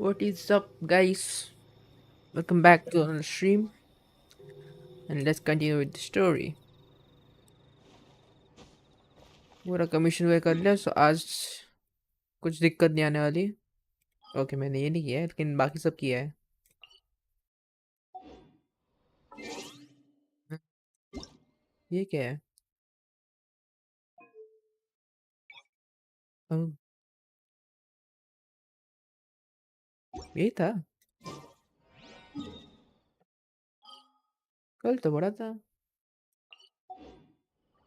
What is up, guys? Welcome back to our stream, and let's continue with the story. पूरा commission हुआ कर लिया सो आज कुछ दिक्कत नहीं आने वाली. ओके, मैंने ये नहीं किया है लेकिन बाकी सब किया है. ये क्या है? ओह, ये था. कल तो बड़ा था.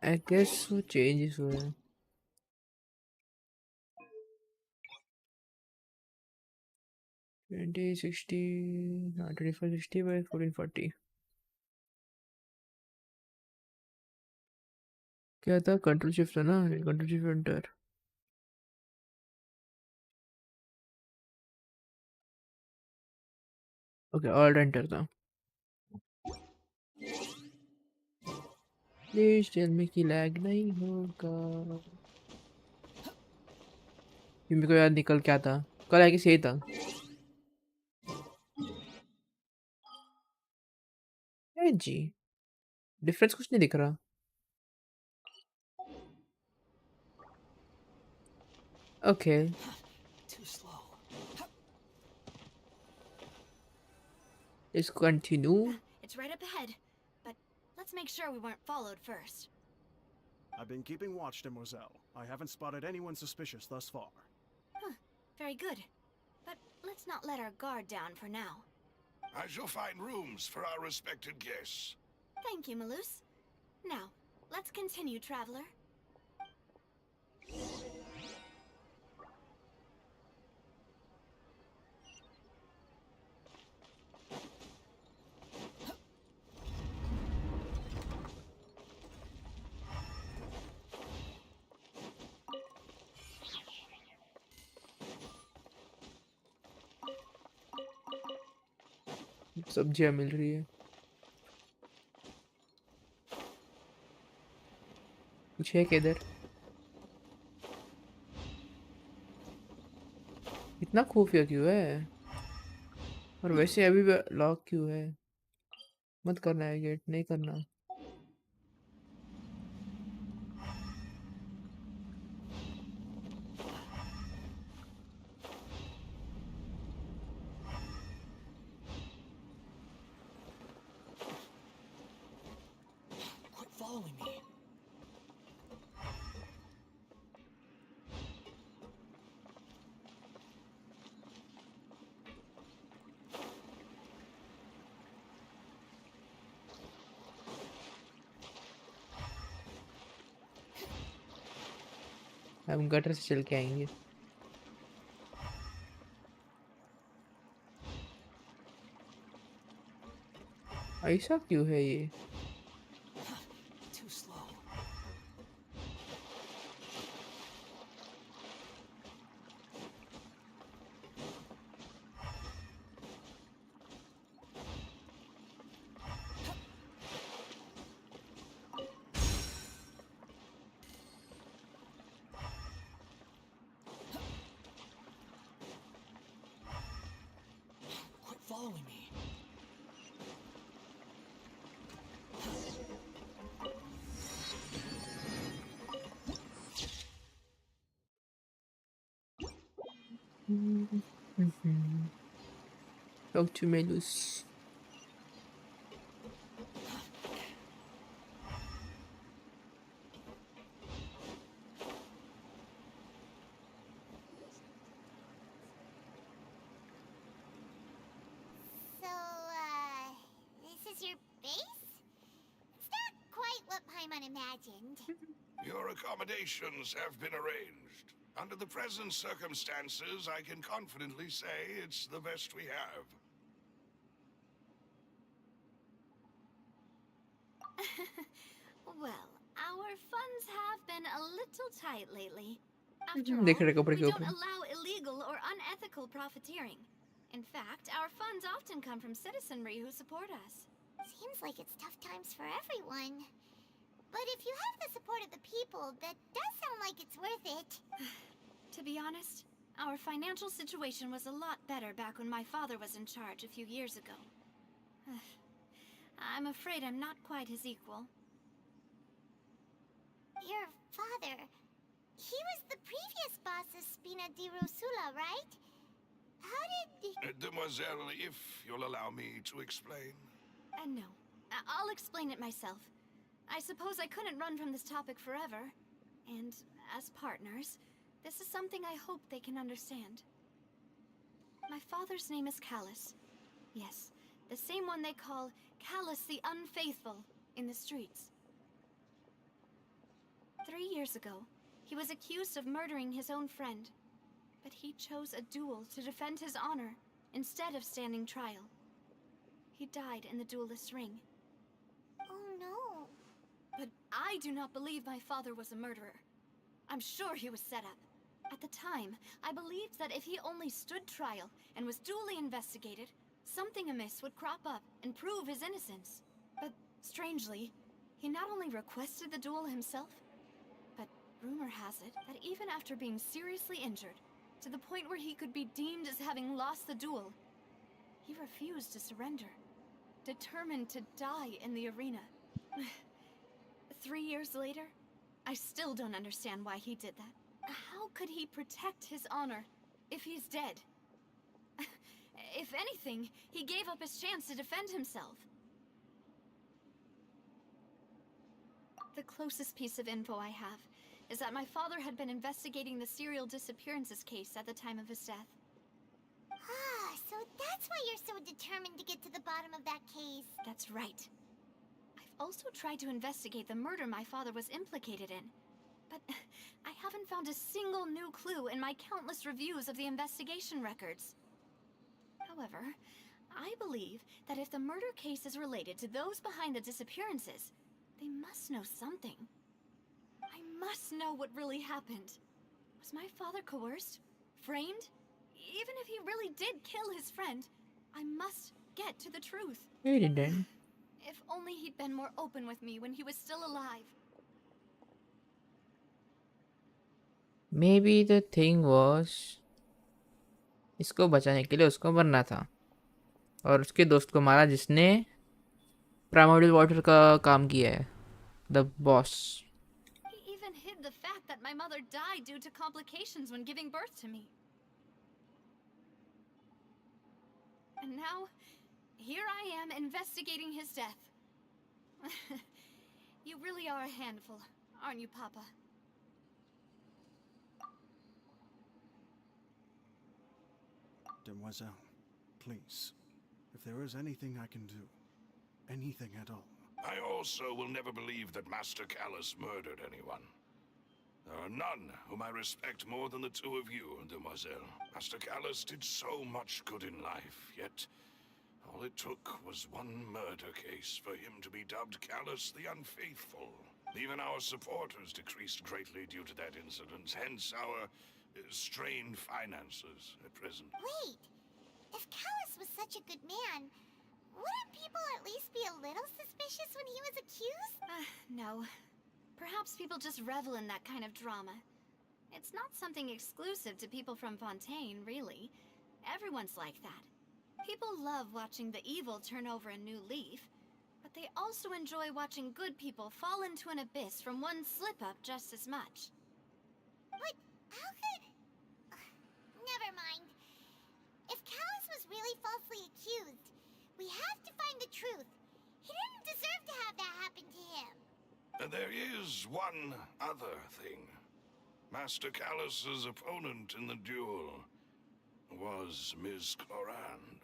आई गेस वो चेंजेस हुए हैं. 2060, हाँ 2560 by 1440. क्या था? कंट्रोल शिफ्ट था ना? Control shift enter. Okay, all enter था. प्लीज टेल मी कि लैग नहीं होगा. ये मेरे को याद निकल क्या था. कल आके सही था. है जी. डिफरेंस कुछ नहीं दिख रहा. Okay. Too slow. Let's continue. It's right up ahead, but let's make sure we weren't followed first. I've been keeping watch, Demoiselle. I haven't spotted anyone suspicious thus far. Huh, very good. But let's not let our guard down for now. I shall find rooms for our respected guests. Thank you, Malus. Now, let's continue, traveler. सब्जियां मिल रही है. कुछ है क्या इधर? इतना खुफिया क्यों है? और वैसे अभी भी लॉक क्यों है? मत करना है गेट, नहीं करना. Quit following me. हम गटर से चल के आएंगे. ऐसा क्यों है ये? Too slow. Quit following me. Talk to Melus. So, this is your base? It's not quite what Paimon imagined. Your accommodations have been arranged. Under the present circumstances, I can confidently say it's the best we have. Well, our funds have been a little tight lately. After देख all, रहे कपड़े we के don't ऊपर. allow illegal or unethical profiteering. In fact, our funds often come from citizenry who support us. Seems like it's tough times for everyone. But if you have the support of the people, that does sound like it's worth it. To be honest, Our financial situation was a lot better back when my father was in charge a few years ago. I'm afraid I'm not quite his equal. Your father... He was the previous boss of Spina di Rosula, right? How did... Demoiselle, if you'll allow me to explain. No. I'll explain it myself. I suppose I couldn't run from this topic forever. And as partners, this is something I hope they can understand. My father's name is Callus. Yes, the same one they call Callus the Unfaithful in the streets. 3 years ago, he was accused of murdering his own friend. But he chose a duel to defend his honor instead of standing trial. He died in the duelist's ring. Oh no. But I do not believe my father was a murderer. I'm sure he was set up. At the time, I believed that if he only stood trial and was duly investigated, something amiss would crop up and prove his innocence. But strangely, he not only requested the duel himself, but rumor has it that even after being seriously injured, to the point where he could be deemed as having lost the duel, he refused to surrender, determined to die in the arena. 3 years later, I still don't understand why he did that. How could he protect his honor if he's dead? If anything, he gave up his chance to defend himself. The closest piece of info I have is that my father had been investigating the serial disappearances case at the time of his death. Ah, so that's why you're so determined to get to the bottom of that case. That's right. I've also tried to investigate the murder my father was implicated in, but I haven't found a single new clue in my countless reviews of the investigation records. However, I believe that if the murder case is related to those behind the disappearances, they must know something. I must know what really happened. Was my father coerced? Framed? Even if he really did kill his friend, I must get to the truth. He didn't. If only he'd been more open with me when he was still alive. Maybe the thing was इसको बचाने के लिए उसको मरना था और उसके दोस्त को मारा जिसने प्राइमोरियल वाटर का काम किया है, the boss. He even hid the fact that my mother died due to complications when giving birth to me. And now, here I am investigating his death. You really are a handful, aren't you, Papa? Demoiselle, please, if there is anything I can do, anything at all. I also will never believe that Master Callus murdered anyone. There are none whom I respect more than the two of you, Demoiselle. Master Callus did so much good in life, yet all it took was one murder case for him to be dubbed Callus the Unfaithful. Even our supporters decreased greatly due to that incident, hence our strained finances at present. Wait, if Callus was such a good man, wouldn't people at least be a little suspicious when he was accused? No. Perhaps people just revel in that kind of drama. It's not something exclusive to people from Fontaine, really. Everyone's like that. People love watching the evil turn over a new leaf, but they also enjoy watching good people fall into an abyss from one slip-up just as much. But how could... Never mind. If Callus was really falsely accused, we have to find the truth. He didn't deserve to have that happen to him. There is one other thing. Master Callus's opponent in the duel was Ms. Clorand.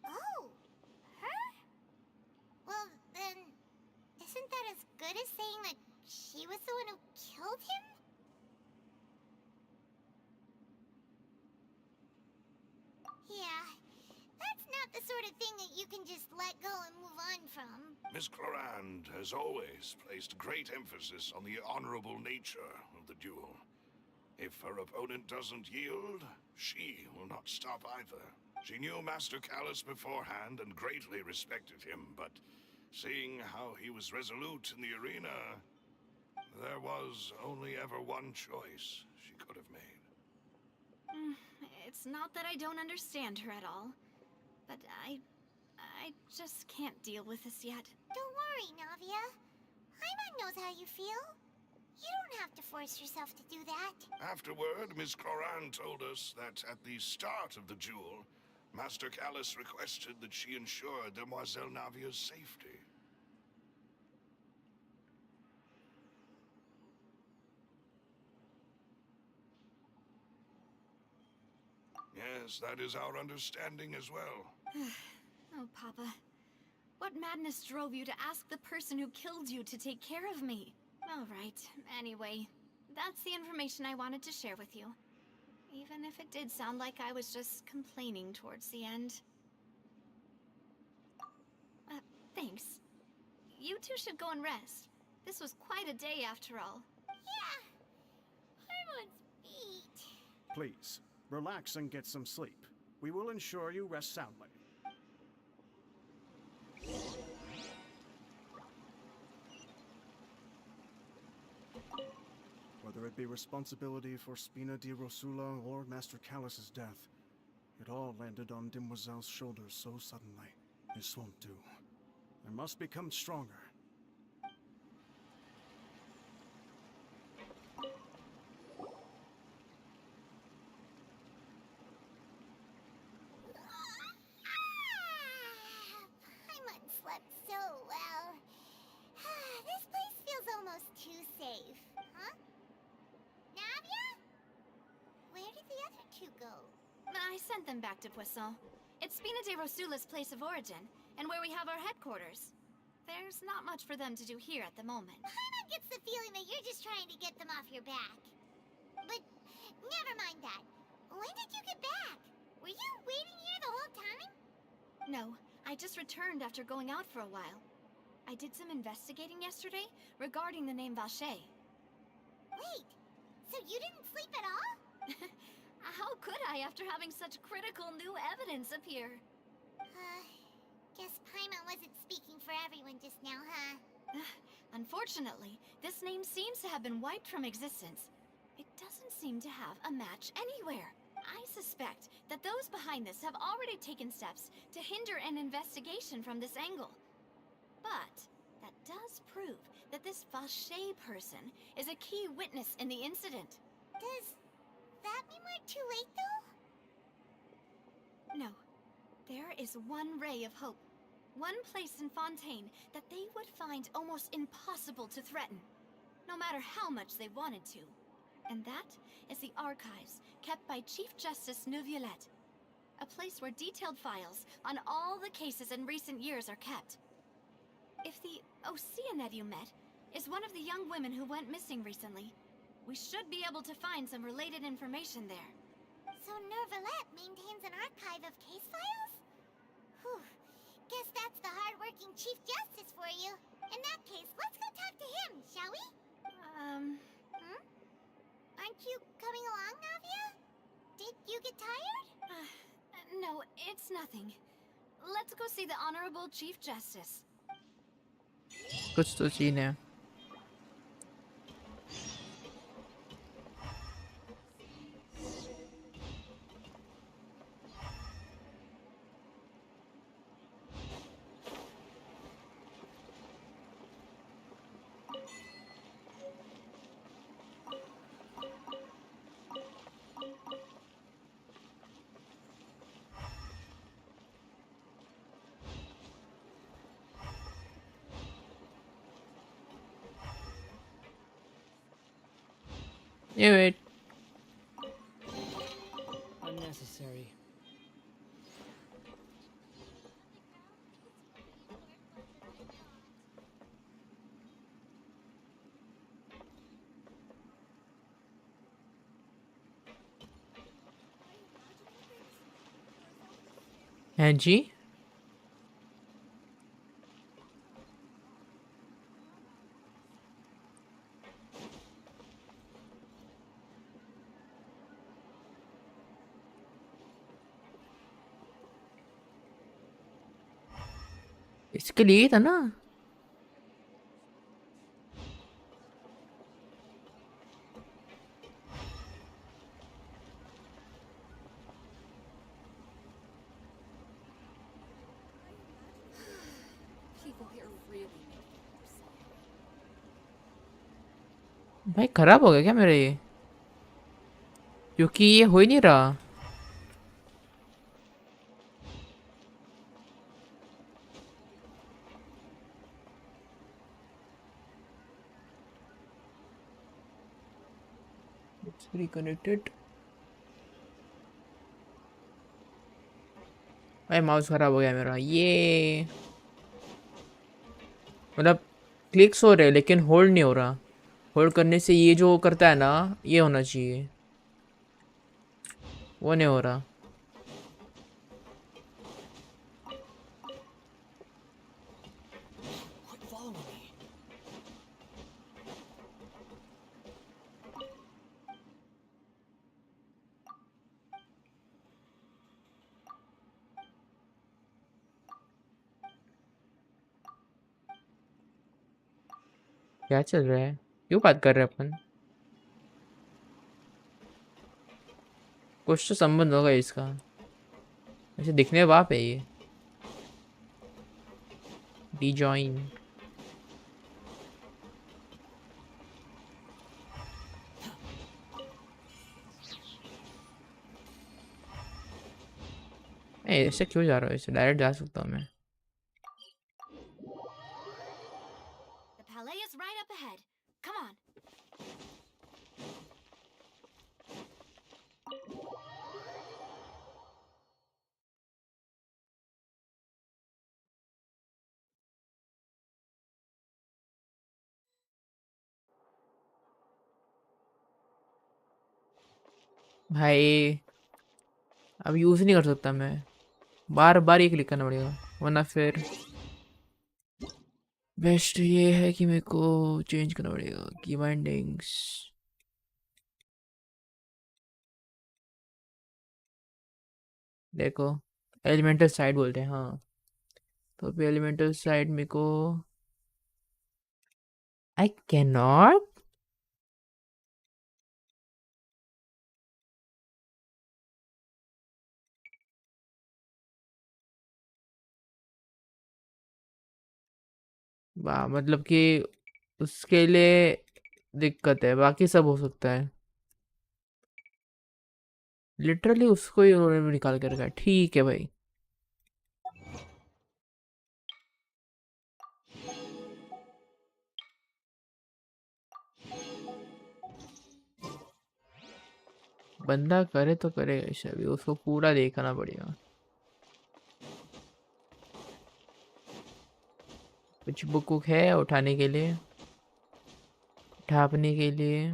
Oh, her? Well, then, isn't that as good as saying that she was the one who killed him? Yeah, that's not the sort of thing that you can just let go and move on from. Miss Clorand has always placed great emphasis on the honorable nature of the duel. If her opponent doesn't yield, she will not stop either. She knew Master Callus beforehand and greatly respected him, but seeing how he was resolute in the arena, there was only ever one choice she could have made. It's not that I don't understand her at all, but I just can't deal with this yet. Don't worry, Navia. Paimon knows how you feel. You don't have to force yourself to do that. Afterward, Miss Coran told us that at the start of the duel, Master Callis requested that she ensure Demoiselle Navia's safety. Yes, that is our understanding as well. Oh, Papa. What madness drove you to ask the person who killed you to take care of me? All right, anyway, that's the information I wanted to share with you. Even if it did sound like I was just complaining towards the end. Thanks. You two should go and rest. This was quite a day after all. Yeah. Paimon's beat. Please, relax and get some sleep. We will ensure you rest soundly. Whether it be responsibility for Spina di Rosula or Master Callus's death, it all landed on Demoiselle's shoulders so suddenly. This won't do. I must become stronger. Paimon slept so well. This place feels almost too safe. Huh? Navia? Where did the other two go? I sent them back to Poisson. It's Spina de Rosula's place of origin, and where we have our headquarters. There's not much for them to do here at the moment. Paimon gets the feeling that you're just trying to get them off your back. But never mind that. When did you get back? Were you waiting here the whole time? No, I just returned after going out for a while. I did some investigating yesterday regarding the name Vache. Wait, so you didn't sleep at all? How could I after having such critical new evidence appear? Guess Paimon wasn't speaking for everyone just now, huh? Unfortunately, this name seems to have been wiped from existence. It doesn't seem to have a match anywhere. I suspect that those behind this have already taken steps to hinder an investigation from this angle. But that does prove that this Vache person is a key witness in the incident. Does that mean we're too late, though? No. There is one ray of hope. One place in Fontaine that they would find almost impossible to threaten, no matter how much they wanted to. And that is the archives kept by Chief Justice Neuvillette. A place where detailed files on all the cases in recent years are kept. If the Oceanette you met is one of the young women who went missing recently, we should be able to find some related information there. So Neuvillette maintains an archive of case files? Whew. Guess that's the hard-working Chief Justice for you. In that case, let's go talk to him, shall we? Aren't you coming along, Navia? Did you get tired? No, it's nothing. Let's go see the Honorable Chief Justice. कुछ तो scene है. Knew it. Unnecessary. हैं जी. इसके लिए था ना. भाई खराब हो गया क्या मेरा ये? क्योंकि ये हो ही नहीं रहा। रिकनेक्टेड। भाई माउस खराब हो गया मेरा ये। मतलब क्लिक्स हो रहे लेकिन होल्ड नहीं हो रहा। होल्ड करने से ये जो करता है ना, ये होना चाहिए, वो नहीं हो रहा। Quit following me. क्या चल रहा है? क्यों बात कर रहे हैं अपन? कुछ तो संबंध होगा इसका। ऐसे दिखने में वाप है ये। D join. ऐसे क्यों जा रहा हूँ? ऐसे डायरेक्ट जा सकता हूँ मैं। The palais is right up ahead. Come on. भाई अब यूज़ नहीं कर सकता मैं। बार बार ये क्लिक करना पड़ेगा, वरना फिर बेस्ट ये है कि मेरे को चेंज करना पड़ेगा की बाइंडिंग्स। देखो, एलिमेंटल साइड बोलते हैं हाँ। तो अभी एलिमेंटल साइड मेरे को आई कैन नॉट। वाह, मतलब कि उसके लिए दिक्कत है, बाकी सब हो सकता है। लिटरली उसको ही उन्होंने निकाल कर रखा है। ठीक है भाई। बंदा करे तो करेगा इसे, अभी उसको पूरा देखना पड़ेगा। कुछ बुक वुक है उठाने के लिए, ढापने के लिए?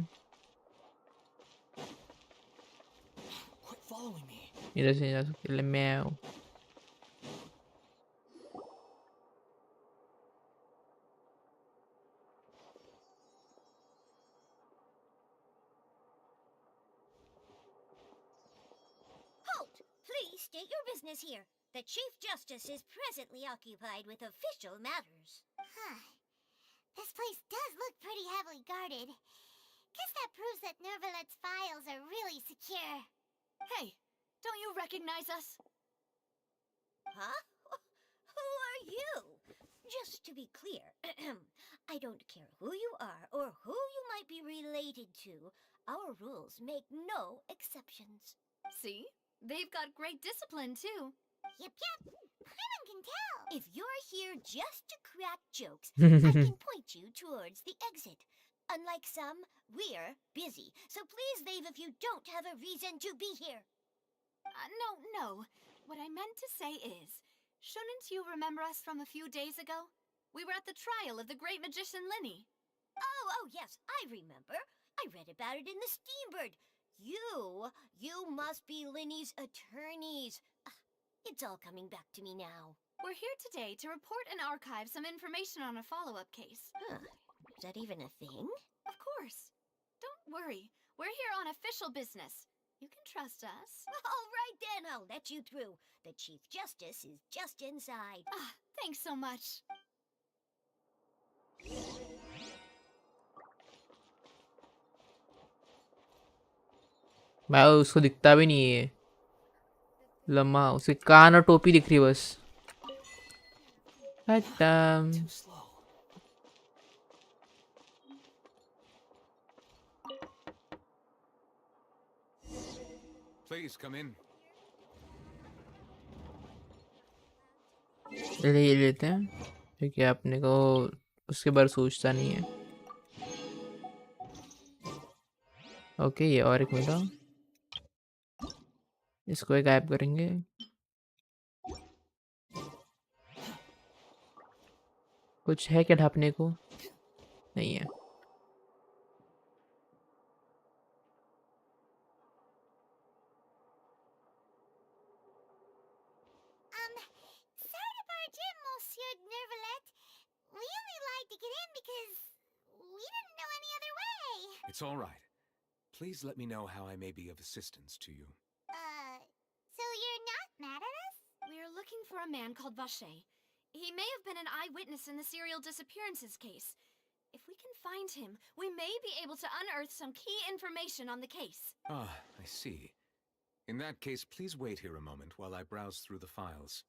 Quit following me. इधर से नहीं जा सकते ले मैं हूँ। Halt! Please state your business here. The Chief Justice is presently occupied with official matters. This place does look pretty heavily guarded. Guess that proves that Nervalet's files are really secure. Hey, don't you recognize us? Huh? Who are you? Just to be clear, I don't care who you are or who you might be related to. Our rules make no exceptions. See? They've got great discipline, too. Yep. Paimon can tell. If you're here just to crack jokes, I can point you towards the exit. Unlike some, we're busy, so please leave if you don't have a reason to be here. No. What I meant to say is, shouldn't you remember us from a few days ago? We were at the trial of the great magician Linny. Oh, yes, I remember. I read about it in the Steambird. You must be Linny's attorneys. It's all coming back to me now. We're here today to report and archive some information on a follow-up case. Huh. Is that even a thing? Of course. Don't worry. We're here on official business. You can trust us. All right then, I'll let you through. The Chief Justice is just inside. Thanks so much. भाई उसको दिखता भी नहीं है लम्हा, उसके कान और टोपी दिख रही है बस। खत्म। Too slow. Please come in. ले लेते हैं क्योंकि आपने को उसके बारे सोचता नहीं है। ओके, ये और एक मिला, इसको एक गायब करेंगे। कुछ है क्या ढापने को? नहीं है। Sorry to barge in, Monsieur Nervalet. We only lied to get in because we didn't know any other way. It's all right. Please let me know how I may be of assistance to you. So you're not mad at us? We're looking for a man called Vache. He may have been an eyewitness in the serial disappearances case. If we can find him, we may be able to unearth some key information on the case. Ah, I see. In that case, please wait here a moment while I browse through the files.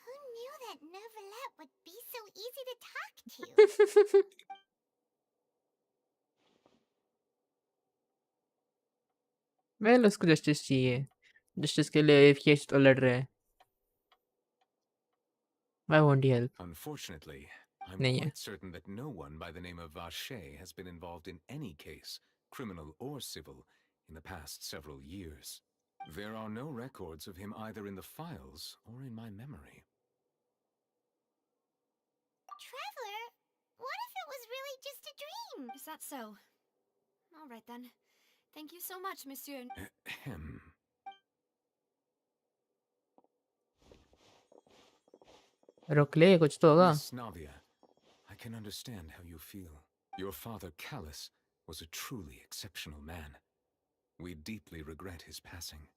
Who knew that Nervalet would be so easy to talk to? Well उसको justice चाहिए, justice के लिए एक case तो लड़ रहे हैं। Why won't he help? Unfortunately, I'm नहीं है। quite certain that no one by the name of Vache has been involved in any case, criminal or civil, in the past several years. There are no records of him either in the files or in my memory. Traveler, what if it was really just a dream? Is that so? All right then. Thank you so much, Monsieur. Ahem. रोक ले, कुछ तो होगा। Miss Navia, I can understand how you feel. Your father, Callus, was a truly exceptional man. We deeply regret his passing.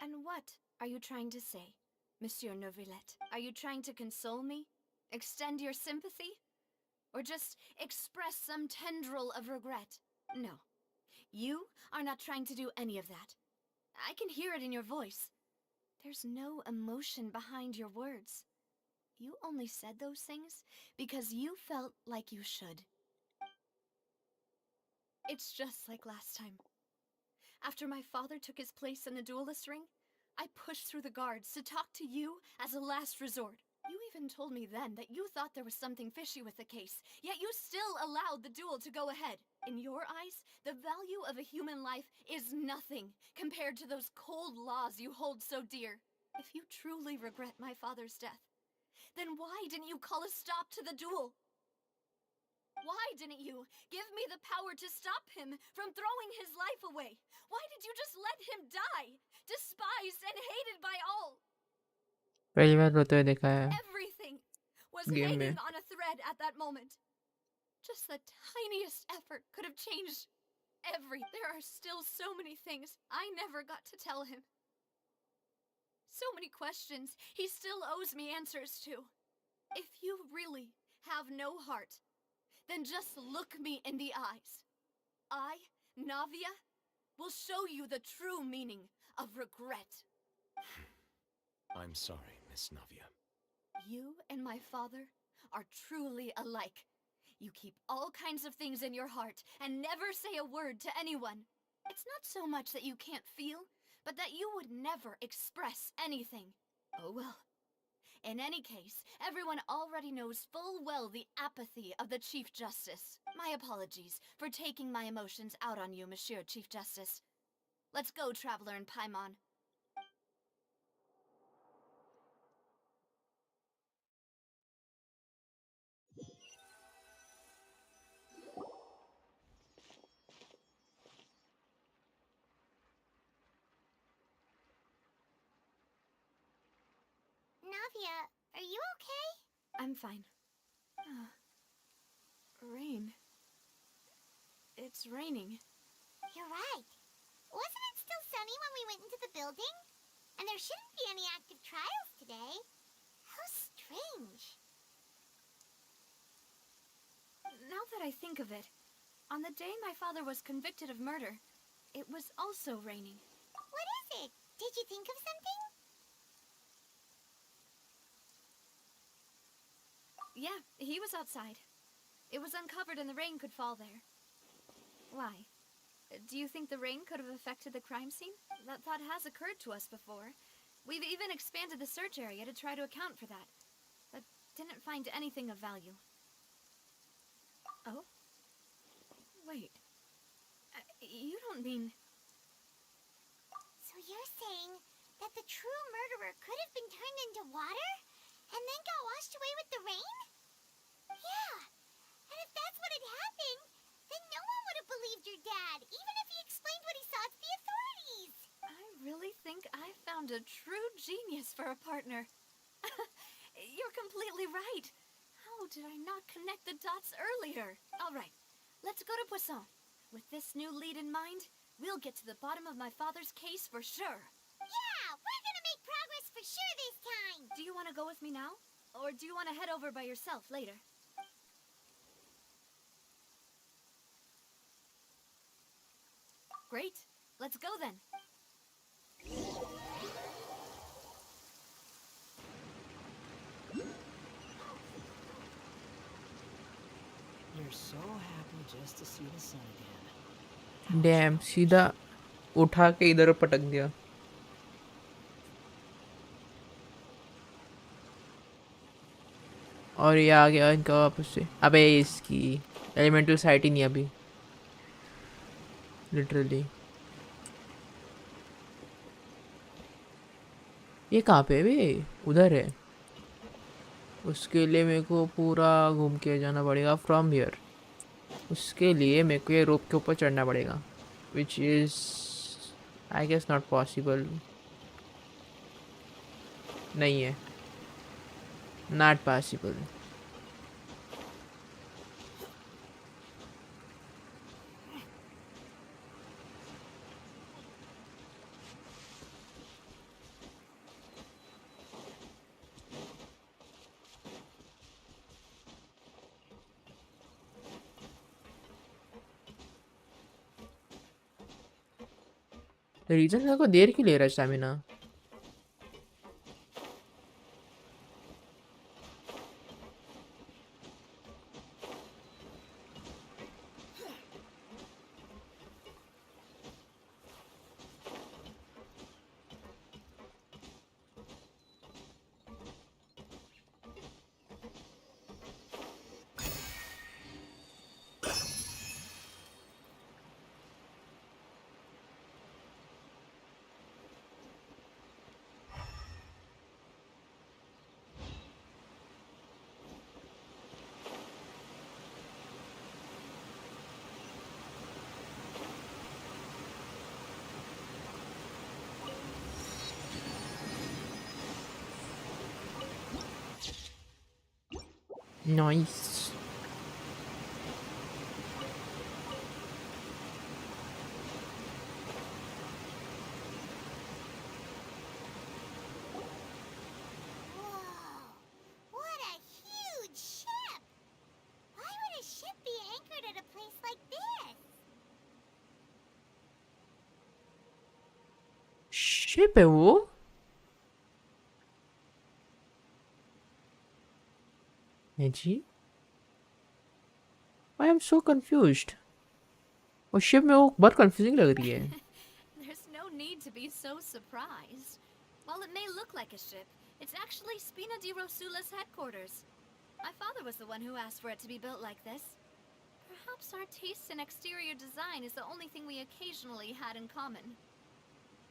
And what are you trying to say, Monsieur Neuvillette? Are you trying to console me? Extend your sympathy? Or just express some tendril of regret? No. You are not trying to do any of that. I can hear it in your voice. There's no emotion behind your words. You only said those things because you felt like you should. It's just like last time. After my father took his place in the duelist ring, I pushed through the guards to talk to you as a last resort. You even told me then that you thought there was something fishy with the case, yet you still allowed the duel to go ahead. In your eyes, the value of a human life is nothing compared to those cold laws you hold so dear. If you truly regret my father's death, then why didn't you call a stop to the duel? Why didn't you give me the power to stop him from throwing his life away? Why did you just let him die, despised and hated by all? पहली बार रोते हुए देखा है Everything was game hanging में। on a thread at that moment. Just the tiniest effort could have changed There are still so many things I never got to tell him. So many questions he still owes me answers to. If you really have no heart, then just look me in the eyes. I, Navia, will show you the true meaning of regret. I'm sorry, Miss Navia. You and my father are truly alike. You keep all kinds of things in your heart and never say a word to anyone. It's not so much that you can't feel, but that you would never express anything. Oh well. In any case, everyone already knows full well the apathy of the Chief Justice. My apologies for taking my emotions out on you, Monsieur Chief Justice. Let's go, Traveler and Paimon. Navia, are you okay? I'm fine. Rain. It's raining. You're right. Wasn't it still sunny when we went into the building? And there shouldn't be any active trials today. How strange. Now that I think of it, on the day my father was convicted of murder, it was also raining. What is it? Did you think of something? Yeah, he was outside. It was uncovered and the rain could fall there. Why? Do you think the rain could have affected the crime scene? That thought has occurred to us before. We've even expanded the search area to try to account for that, but didn't find anything of value. Oh? Wait. You don't mean... So you're saying that the true murderer could have been turned into water and then got washed away with the rain? Yeah. And if that's what had happened, then no one would have believed your dad, even if he explained what he saw to the authorities. I really think I found a true genius for a partner. You're completely right. How did I not connect the dots earlier? All right, let's go to Poisson. With this new lead in mind, we'll get to the bottom of my father's case for sure. Yeah, we're gonna make progress for sure this time. Do you want to go with me now? Or do you want to head over by yourself later? Great. Let's go then. You're so happy just to see the sun again. Dam सीधा उठा के इधर पटक दिया. और ये आ गया इनका वापस से. अबे इसकी एलिमेंटल साइट ही नहीं अभी लिटरली. ये कहाँ पे है बे? उधर है. उसके लिए मेरे को पूरा घूम के जाना पड़ेगा फ्रॉम हियर. उसके लिए मेरे को ये रोप के ऊपर चढ़ना पड़ेगा which is I guess not possible. नहीं है. Not possible. रीजन मेरे को देर क्यों ले रहा है stamina? Nice. Whoa! What a huge ship! Why would a ship be anchored at a place like this? Ship है वो? है जी? I am so confused. वो शिप में वो बहुत confusing लग रही है. There's no need to be so surprised. While it may look like a ship, it's actually Spina di Rosula's headquarters. My father was the one who asked for it to be built like this. Perhaps our taste in exterior design is the only thing we occasionally had in common.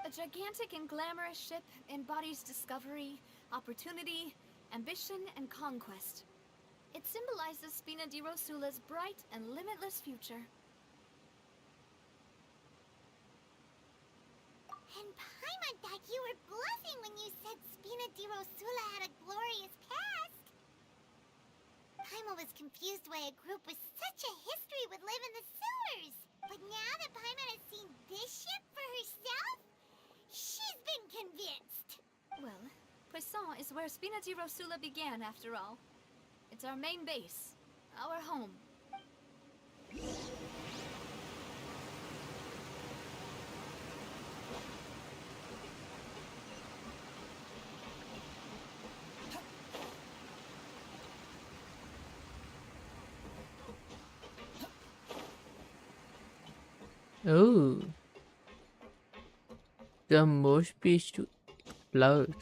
A gigantic and glamorous ship embodies discovery, opportunity, ambition, and conquest. It symbolizes Spina di Rosula's bright and limitless future. And Paimon thought you were bluffing when you said Spina di Rosula had a glorious past. Paimon was confused why a group with such a history would live in the sewers. But now that Paimon has seen this ship for herself, she's been convinced. Well, Poisson is where Spina di Rosula began, after all. It's our main base, our home. Oh, the most piece to explode.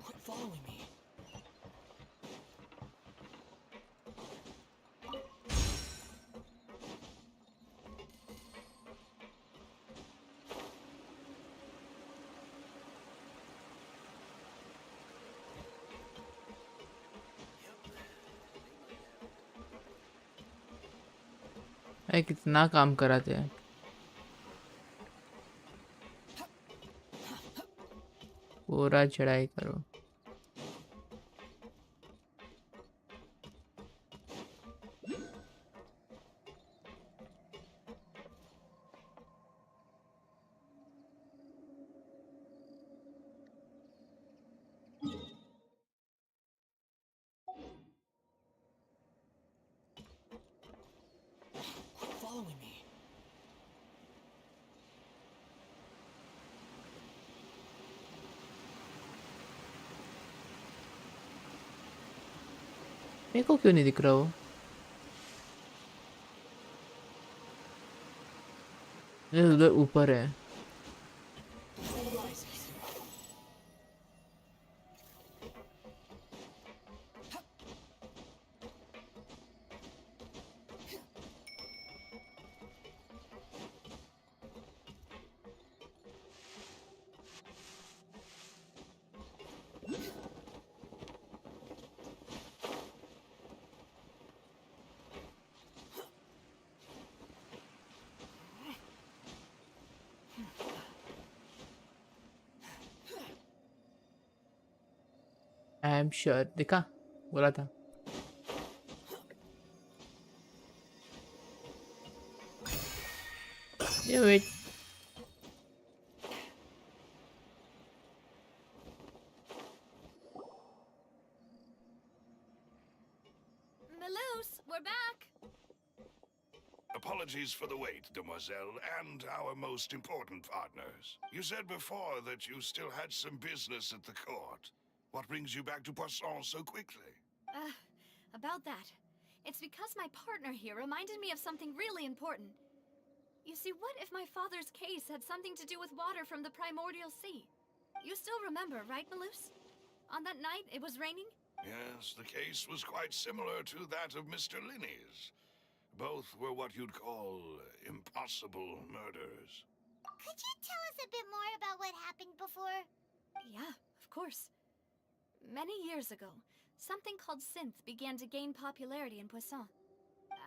Quit following me. भाई कितना काम कराते हैं. पूरा चढ़ाई करो. Quit following me. मेरे को क्यों नहीं दिख रहा वो? ये उधर ऊपर है. Rises. I am sure. देखा, बोला था. ये wait. Maloose, we're back. Apologies for the wait, demoiselle, and our most important partners. You said before that you still had some business at the court. What brings you back to Poisson so quickly? About that. It's because my partner here reminded me of something really important. You see, what if my father's case had something to do with water from the primordial sea? You still remember, right, Maloose? On that night, it was raining? Yes, the case was quite similar to that of Mr. Linney's. Both were what you'd call impossible murders. Could you tell us a bit more about what happened before? Yeah, of course. Many years ago, something called synth began to gain popularity in Poisson.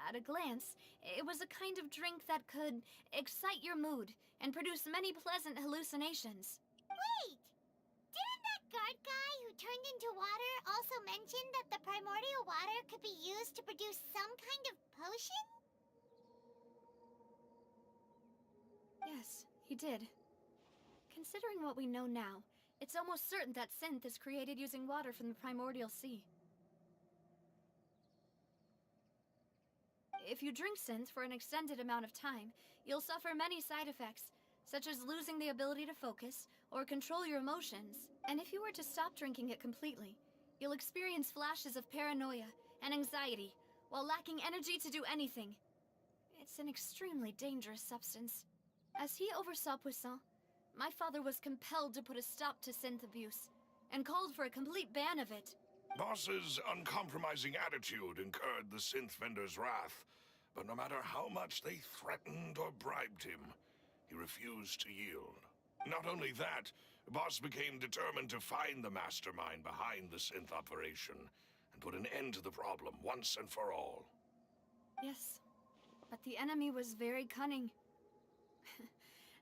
At a glance, it was a kind of drink that could excite your mood and produce many pleasant hallucinations. Wait! Didn't that guard guy who turned into water also mention that the primordial water could be used to produce some kind of potion? Yes, he did. Considering what we know now, it's almost certain that synth is created using water from the primordial sea. If you drink synth for an extended amount of time, you'll suffer many side effects, such as losing the ability to focus or control your emotions. And if you were to stop drinking it completely, you'll experience flashes of paranoia and anxiety while lacking energy to do anything. It's an extremely dangerous substance. As he oversaw Poisson, my father was compelled to put a stop to synth abuse and called for a complete ban of it. Boss's uncompromising attitude incurred the synth vendor's wrath, but no matter how much they threatened or bribed him, he refused to yield. Not only that, Boss became determined to find the mastermind behind the synth operation and put an end to the problem once and for all. Yes, but the enemy was very cunning.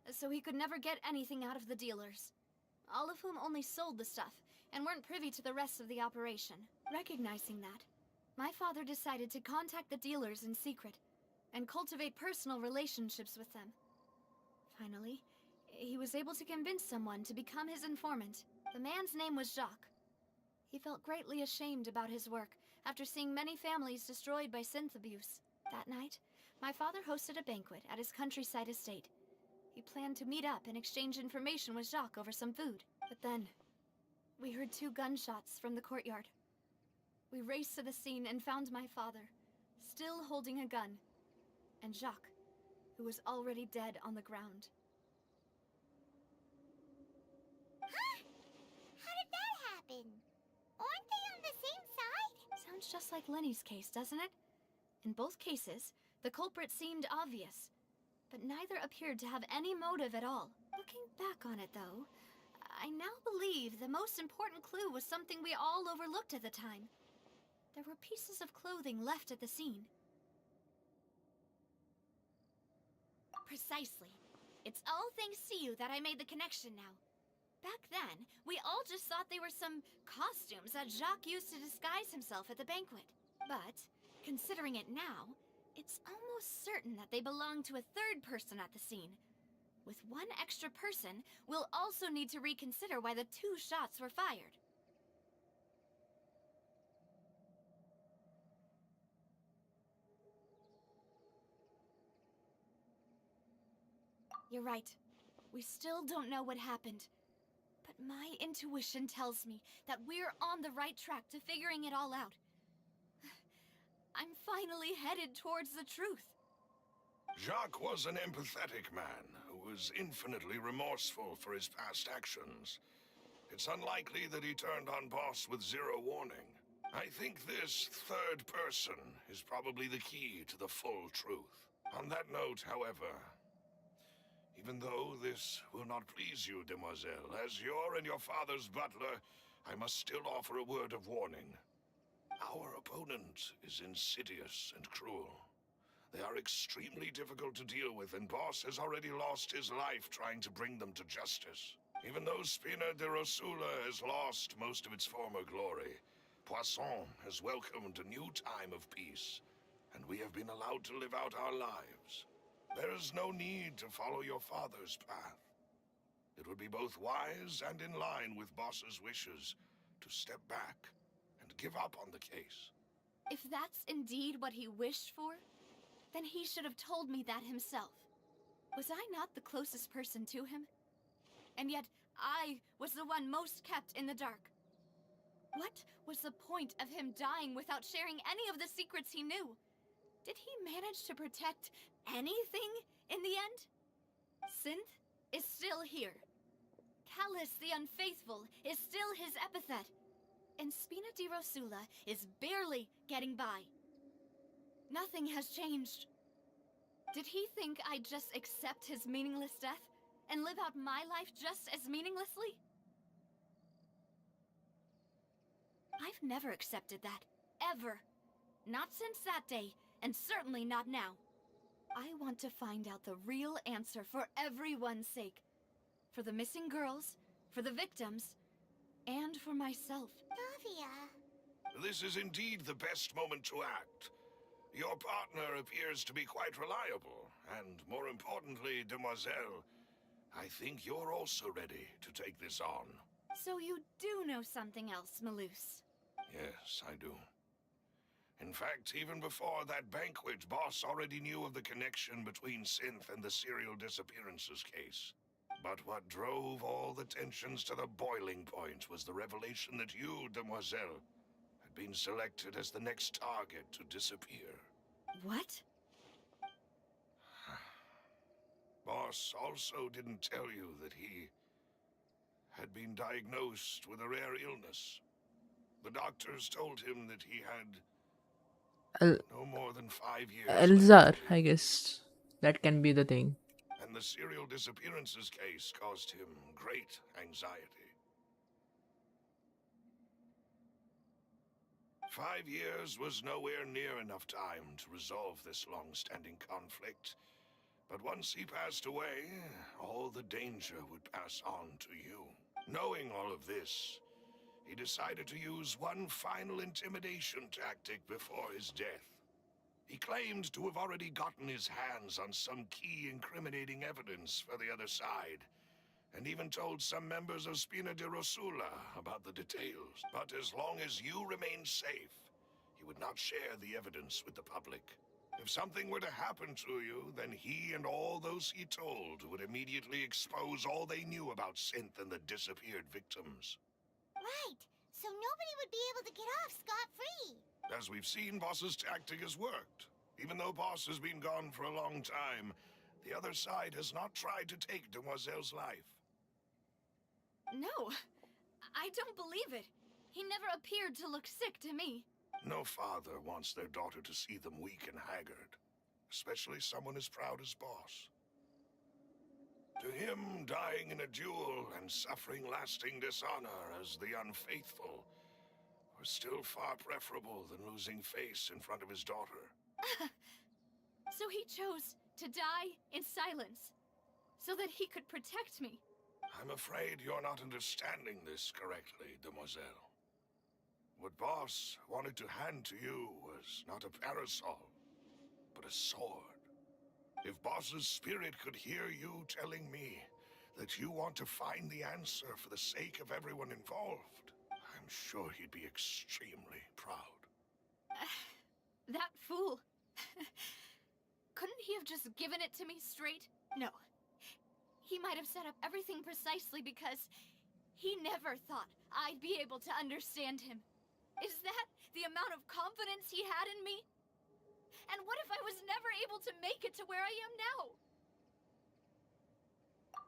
So he could never get anything out of the dealers, all of whom only sold the stuff and weren't privy to the rest of the operation. Recognizing that, my father decided to contact the dealers in secret and cultivate personal relationships with them. Finally, he was able to convince someone to become his informant. The man's name was Jacques. He felt greatly ashamed about his work after seeing many families destroyed by synth abuse. That night, my father hosted a banquet at his countryside estate. He planned to meet up and exchange information with Jacques over some food. But then, we heard 2 gunshots from the courtyard. We raced to the scene and found my father, still holding a gun, and Jacques, who was already dead on the ground. Huh? How did that happen? Aren't they on the same side? Sounds just like Lenny's case, doesn't it? In both cases, the culprit seemed obvious, but neither appeared to have any motive at all. Looking back on it, though, I now believe the most important clue was something we all overlooked at the time. There were pieces of clothing left at the scene. Precisely. It's all thanks to you that I made the connection now. Back then, we all just thought they were some costumes that Jacques used to disguise himself at the banquet. But, considering it now, it's almost certain that they belong to a 3rd person at the scene. With 1 extra person, we'll also need to reconsider why the 2 shots were fired. You're right. We still don't know what happened. But my intuition tells me that we're on the right track to figuring it all out. I'm finally headed towards the truth. Jacques was an empathetic man who was infinitely remorseful for his past actions. It's unlikely that he turned on Boss with 0 warning. I think this 3rd person is probably the key to the full truth. On that note, however, even though this will not please you, demoiselle, as your and your father's butler, I must still offer a word of warning. Our opponent is insidious and cruel. They are extremely difficult to deal with, and Boss has already lost his life trying to bring them to justice. Even though Spina de Rosula has lost most of its former glory, Poisson has welcomed a new time of peace, and we have been allowed to live out our lives. There is no need to follow your father's path. It would be both wise and in line with Boss's wishes to step back and give up on the case. If that's indeed what he wished for, then he should have told me that himself. Was I not the closest person to him? And yet, I was the one most kept in the dark. What was the point of him dying without sharing any of the secrets he knew? Did he manage to protect anything in the end? Synth is still here. Callus the Unfaithful is still his epithet. And Spina di Rosula is barely getting by. Nothing has changed. Did he think I'd just accept his meaningless death and live out my life just as meaninglessly? I've never accepted that. Ever. Not since that day, and certainly not now. I want to find out the real answer for everyone's sake. For the missing girls, for the victims, and for myself. Navia. This is indeed the best moment to act. Your partner appears to be quite reliable, and more importantly, demoiselle, I think you're also ready to take this on. So you do know something else, Maloose? Yes, I do. In fact, even before that banquet, Boss already knew of the connection between Synth and the serial disappearances case. But what drove all the tensions to the boiling point was the revelation that you, demoiselle, had been selected as the next target to disappear. What? Boss also didn't tell you that he had been diagnosed with a rare illness. The doctors told him that he had no more than 5 years Elzar, left to I live. guess. That can be the thing. And the serial disappearances case caused him great anxiety. 5 years was nowhere near enough time to resolve this long-standing conflict. But once he passed away, all the danger would pass on to you. Knowing all of this, he decided to use one final intimidation tactic before his death. He claimed to have already gotten his hands on some key incriminating evidence for the other side, and even told some members of Spina di Rosula about the details. But as long as you remained safe, he would not share the evidence with the public. If something were to happen to you, then he and all those he told would immediately expose all they knew about Synth and the disappeared victims. Right. So nobody would be able to get off scot-free. As we've seen, Boss's tactic has worked. Even though Boss has been gone for a long time, the other side has not tried to take Demoiselle's life. No, I don't believe it. He never appeared to look sick to me. No father wants their daughter to see them weak and haggard, especially someone as proud as Boss. To him, dying in a duel and suffering lasting dishonor as the unfaithful was still far preferable than losing face in front of his daughter. So he chose to die in silence, so that he could protect me. I'm afraid you're not understanding this correctly, Demoiselle. What Boss wanted to hand to you was not a parasol, but a sword. If Boss's spirit could hear you telling me that you want to find the answer for the sake of everyone involved, I'm sure he'd be extremely proud. That fool. Couldn't he have just given it to me straight? No. He might have set up everything precisely because he never thought I'd be able to understand him. Is that the amount of confidence he had in me? And what if I was never able to make it to where I am now?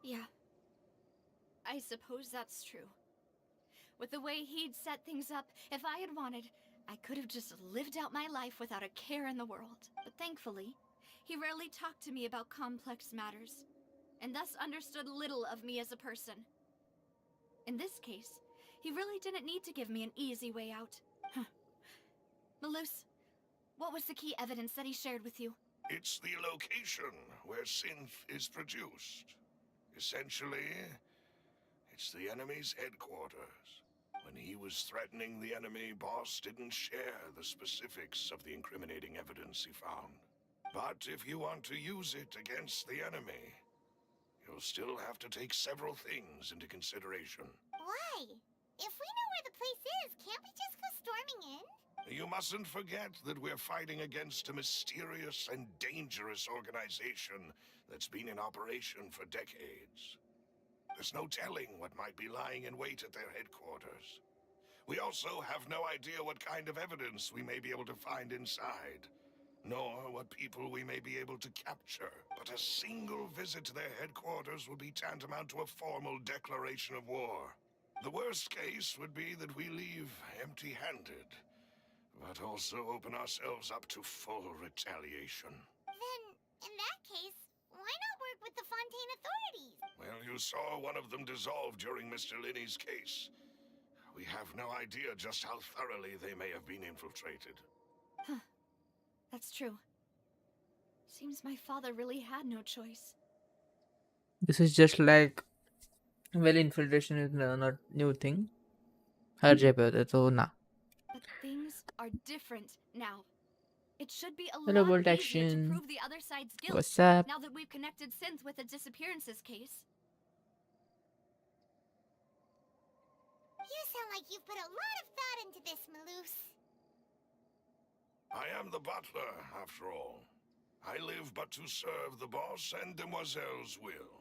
Yeah. I suppose that's true. With the way he'd set things up, if I had wanted, I could have just lived out my life without a care in the world. But thankfully, he rarely talked to me about complex matters, and thus understood little of me as a person. In this case, he really didn't need to give me an easy way out. Malus, what was the key evidence that he shared with you? It's the location where Synth is produced. Essentially, it's the enemy's headquarters. When he was threatening the enemy, Boss didn't share the specifics of the incriminating evidence he found. But if you want to use it against the enemy, you'll still have to take several things into consideration. Why? If we know where the place is, can't we just go storming in? You mustn't forget that we're fighting against a mysterious and dangerous organization that's been in operation for decades. There's no telling what might be lying in wait at their headquarters. We also have no idea what kind of evidence we may be able to find inside, nor what people we may be able to capture. But a single visit to their headquarters would be tantamount to a formal declaration of war. The worst case would be that we leave empty-handed, but also open ourselves up to full retaliation. Then, in that case, why not work with the Fontaine authorities? Well, you saw one of them dissolve during Mr. Linney's case. We have no idea just how thoroughly they may have been infiltrated. Huh. That's true. Seems my father really had no choice. This is just like, well, infiltration is not new thing. हर जगह पे होता है तो ना. But things are different now. It should be a Hello, lot Bolt easier Action. to prove the other side's guilt What's up? now that we've connected Synth with the disappearances case. You sound like you've put a lot of thought into this, Malus. I am the butler, after all. I live but to serve the boss and Demoiselle's will.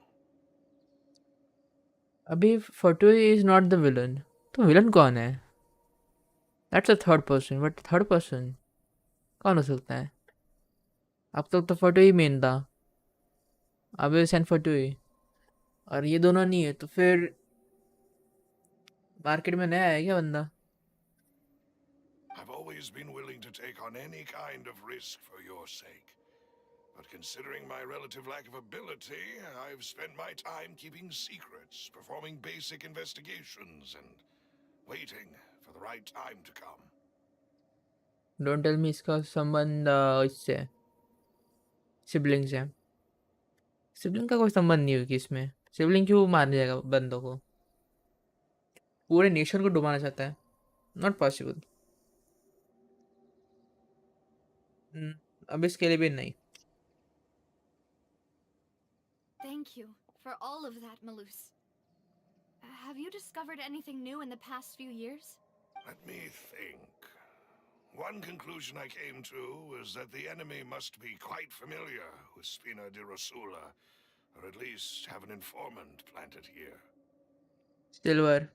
अभी Fatui is not the villain. तो villain कौन है? That's a third person. But third person कौन हो सकता है? अब तक तो Fatui मेन था. Abyss and Fatui. और ये दोनों नहीं है तो फिर मार्केट में नया है क्या बंदा? I've always been willing to take on any kind of risk for your sake. But considering my relative lack of ability, I've spent my time keeping secrets, performing basic investigations, and waiting for the right time to come. Don't tell me इसका संबंध इससे है. Siblings है. Sibling का कोई संबंध नहीं होगी इसमें. Sibling क्यों मारने जाएगा बंदों को? पूरे नेशन को डुबाना चाहता है. Not possible. अब इसके लिए भी नहीं. Thank you for all of that, Malus. Have you discovered anything new in the past few years? Let me think. One conclusion I came to was that the enemy must be quite familiar with Spina di Rosula, or at least have an informant planted here. Silver.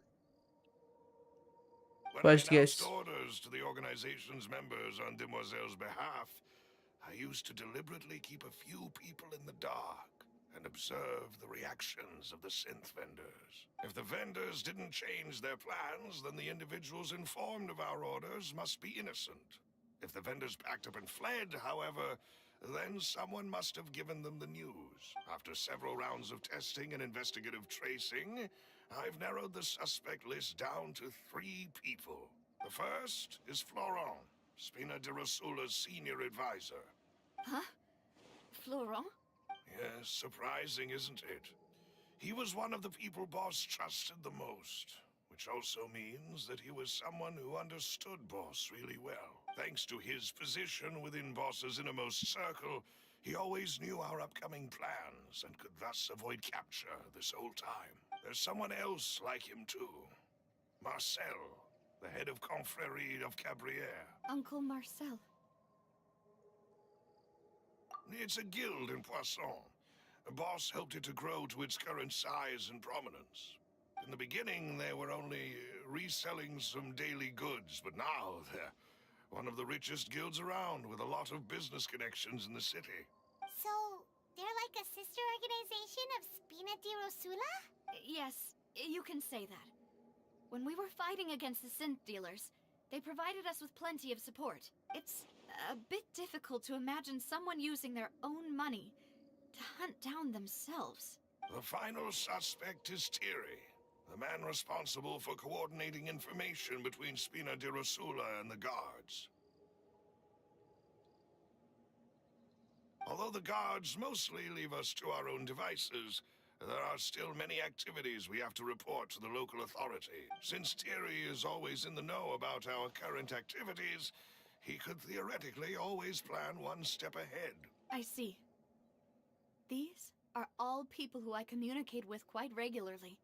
When I First announced guess. orders to the organization's members on Demoiselle's behalf, I used to deliberately keep a few people in the dark and observe the reactions of the synth vendors. If the vendors didn't change their plans, then the individuals informed of our orders must be innocent. If the vendors packed up and fled, however, then someone must have given them the news. After several rounds of testing and investigative tracing, I've narrowed the suspect list down to 3 people. The first is Florent, Spina di Rosula's senior advisor. Huh? Florent? Yes, surprising, isn't it? He was one of the people Boss trusted the most, which also means that he was someone who understood Boss really well. Thanks to his position within Boss's innermost circle, he always knew our upcoming plans and could thus avoid capture this whole time. There's someone else like him too. Marcel, the head of Confrérie of Cabrières. Uncle Marcel. It's a guild in Poisson. Boss helped it to grow to its current size and prominence. In the beginning, they were only reselling some daily goods, but now they're one of the richest guilds around with a lot of business connections in the city. So, they're like a sister organization of Spina di Rosula? Yes, you can say that. When we were fighting against the synth dealers, they provided us with plenty of support. It's a bit difficult to imagine someone using their own money to hunt down themselves. The final suspect is Thierry, the man responsible for coordinating information between Spina di Rosula and the guards. Although the guards mostly leave us to our own devices, there are still many activities we have to report to the local authority. Since Thierry is always in the know about our current activities, he could theoretically always plan one step ahead. I see. These are all people who I communicate with quite regularly.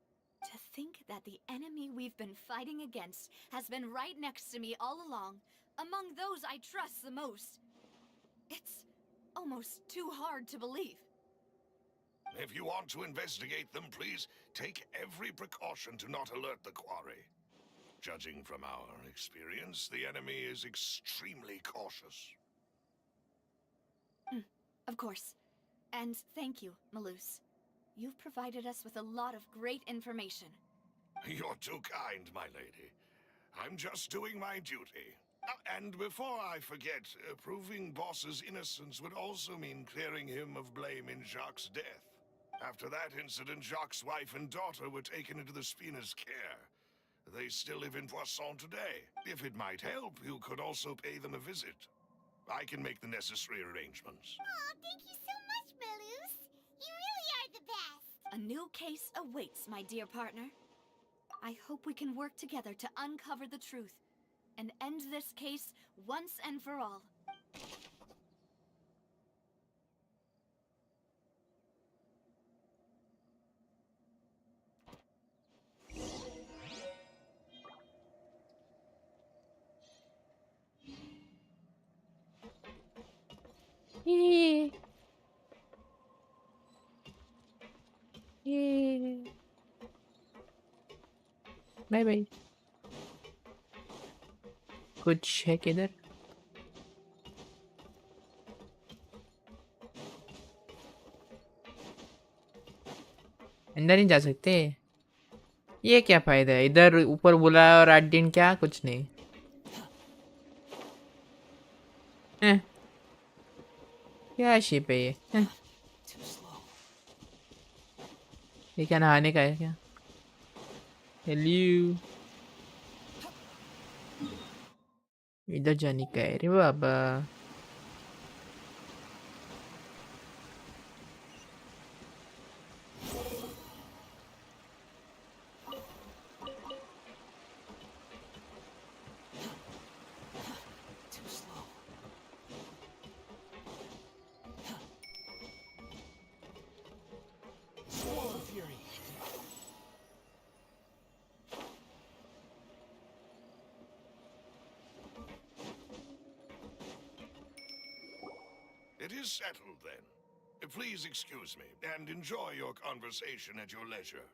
To think that the enemy we've been fighting against has been right next to me all along, among those I trust the most. It's almost too hard to believe. If you want to investigate them, please take every precaution to not alert the quarry. Judging from our experience, the enemy is extremely cautious. Of course. And thank you, Malus. You've provided us with a lot of great information. You're too kind, my lady. I'm just doing my duty. And before I forget, proving Boss's innocence would also mean clearing him of blame in Jacques' death. After that incident, Jacques' wife and daughter were taken into the Spina's care. They still live in Poisson today. If it might help, you could also pay them a visit. I can make the necessary arrangements. Aw, thank you so much, Malus. You really are the best. A new case awaits, my dear partner. I hope we can work together to uncover the truth and end this case once and for all. Yeah. Yeah. Bye bye. कुछ है किधर? अंदर नहीं जा सकते. ये क्या फायदा है? इधर ऊपर बुलाया और 8 दिन क्या? कुछ नहीं. क्या शिप है ये? ये क्या नहाने का है क्या? हेलो. इधर जाने का है रे बाबा. It is settled, then. Please excuse me, and enjoy your conversation at your leisure.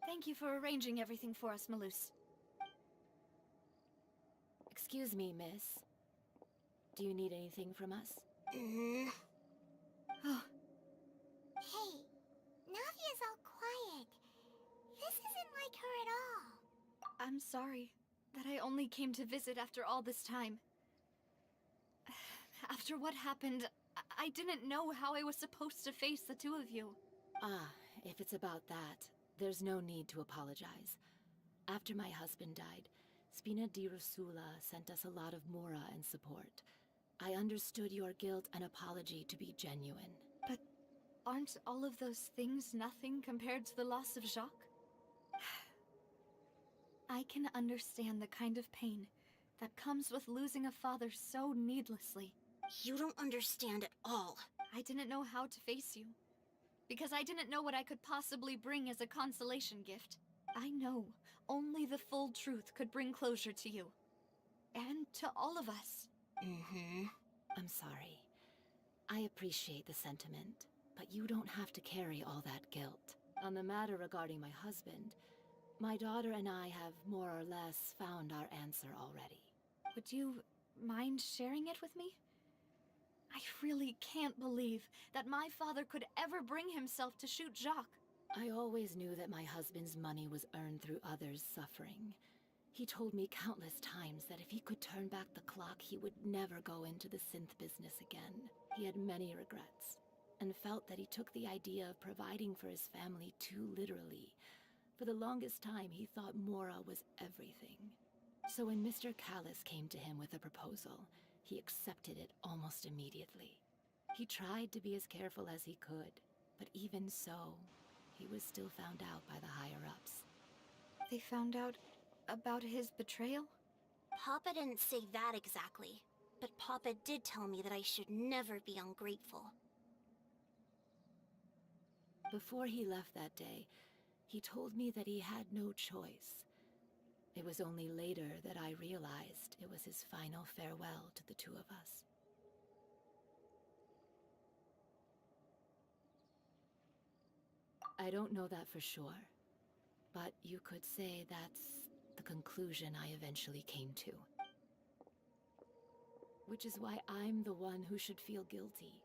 Thank you for arranging everything for us, Malus. Excuse me, miss. Do you need anything from us? Mm-hmm. Oh, Hey, Navia's all quiet. This isn't like her at all. I'm sorry that I only came to visit after all this time. After what happened, I didn't know how I was supposed to face the two of you. Ah, if it's about that, there's no need to apologize. After my husband died, Spina di Rosula sent us a lot of mora and support. I understood your guilt and apology to be genuine. But aren't all of those things nothing compared to the loss of Jacques? I can understand the kind of pain that comes with losing a father so needlessly. You don't understand at all. I didn't know how to face you, because I didn't know what I could possibly bring as a consolation gift. I know only the full truth could bring closure to you. And to all of us. Mm-hmm. I'm sorry. I appreciate the sentiment, but you don't have to carry all that guilt. On the matter regarding my husband, my daughter and I have more or less found our answer already. Would you mind sharing it with me? I really can't believe that my father could ever bring himself to shoot Jacques. I always knew that my husband's money was earned through others' suffering. He told me countless times that if he could turn back the clock, he would never go into the synth business again. He had many regrets, and felt that he took the idea of providing for his family too literally. For the longest time, he thought Mora was everything. So when Mr. Callis came to him with a proposal, he accepted it almost immediately. He tried to be as careful as he could, but even so, he was still found out by the higher-ups. They found out about his betrayal? Papa didn't say that exactly, but Papa did tell me that I should never be ungrateful. Before he left that day, he told me that he had no choice. It was only later that I realized it was his final farewell to the two of us. I don't know that for sure, but you could say that's the conclusion I eventually came to. Which is why I'm the one who should feel guilty.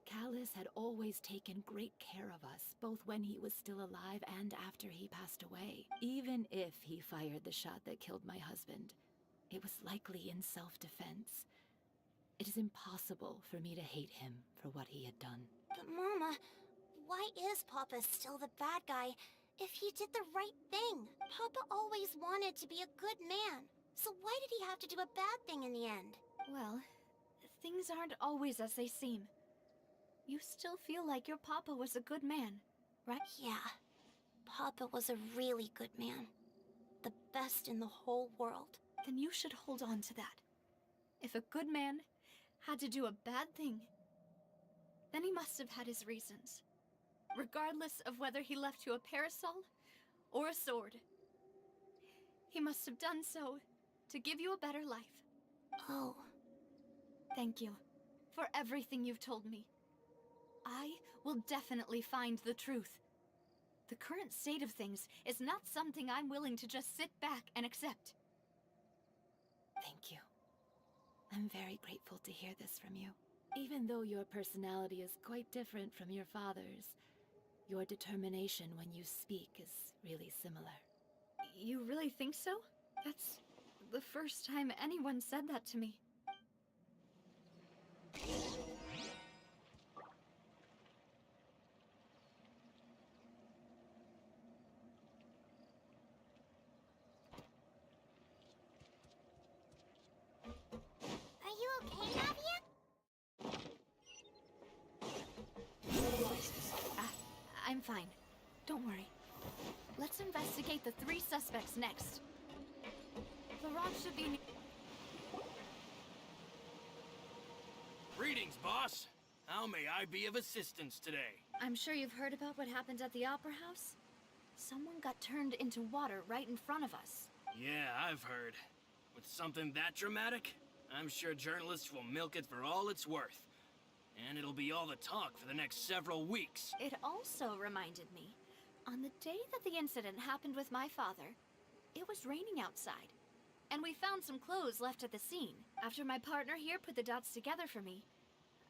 Callis had always taken great care of us, both when he was still alive and after he passed away. Even if he fired the shot that killed my husband, it was likely in self-defense. It is impossible for me to hate him for what he had done. But Mama, why is Papa still the bad guy if he did the right thing? Papa always wanted to be a good man, so why did he have to do a bad thing in the end? Well, things aren't always as they seem. You still feel like your papa was a good man, right? Yeah, Papa was a really good man. The best in the whole world. Then you should hold on to that. If a good man had to do a bad thing, then he must have had his reasons. Regardless of whether he left you a parasol or a sword. He must have done so to give you a better life. Oh. Thank you for everything you've told me. I will definitely find the truth. The current state of things is not something I'm willing to just sit back and accept. Thank you. I'm very grateful to hear this from you. Even though your personality is quite different from your father's, your determination when you speak is really similar. You really think so? That's the first time anyone said that to me. Are you okay, Navia? I'm fine. Don't worry. Let's investigate the 3 suspects next. Laurent should be... Greetings, boss. How may I be of assistance today? I'm sure you've heard about what happened at the Opera House? Someone got turned into water right in front of us. Yeah, I've heard. With something that dramatic? I'm sure journalists will milk it for all it's worth. And it'll be all the talk for the next several weeks. It also reminded me, on the day that the incident happened with my father, it was raining outside. And we found some clothes left at the scene. After my partner here put the dots together for me,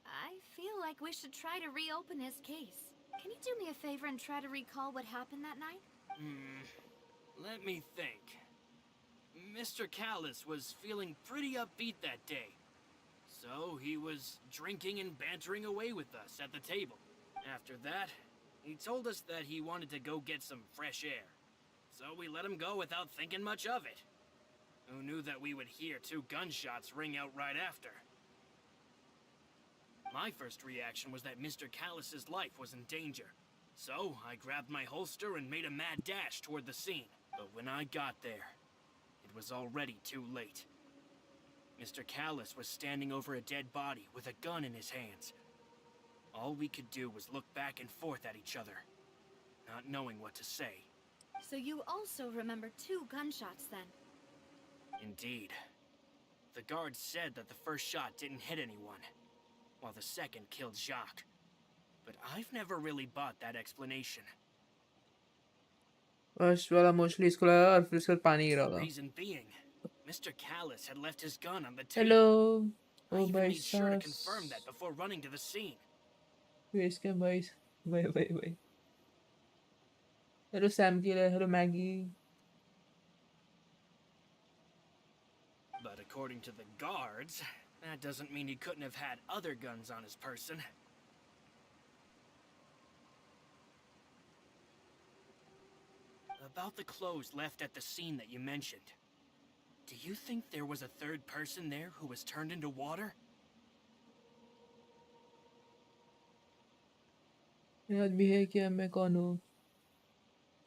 I feel like we should try to reopen his case. Can you do me a favor and try to recall what happened that night? Let me think. Mr. Callis was feeling pretty upbeat that day. So he was drinking and bantering away with us at the table. After that, he told us that he wanted to go get some fresh air. So we let him go without thinking much of it. Who knew that we would hear 2 gunshots ring out right after? My first reaction was that Mr. Callis's life was in danger. So I grabbed my holster and made a mad dash toward the scene. But when I got there, it was already too late. Mr. Callis was standing over a dead body with a gun in his hands. All we could do was look back and forth at each other, not knowing what to say. So you also remember 2 gunshots then? Indeed. The guards said that the first shot didn't hit anyone, while the second killed Jacques. But I've never really bought that explanation. First वाला mostly इसको लगा और फिर उसके बाद पानी गिरा होगा. Reason being, Mr. Callis had left his gun on the table. Hello. I oh even भाई made sure to साहब. confirm that before running to the scene. इसके भाई भाई भाई भाई. हेलो सैम की है. Hello Maggi. But according to the guards, that doesn't mean he couldn't have had other guns on his person. About the clothes left at the scene that you mentioned. Do you think there was a third person there who was turned into water? याद भी है क्या मैं कौन हूँ?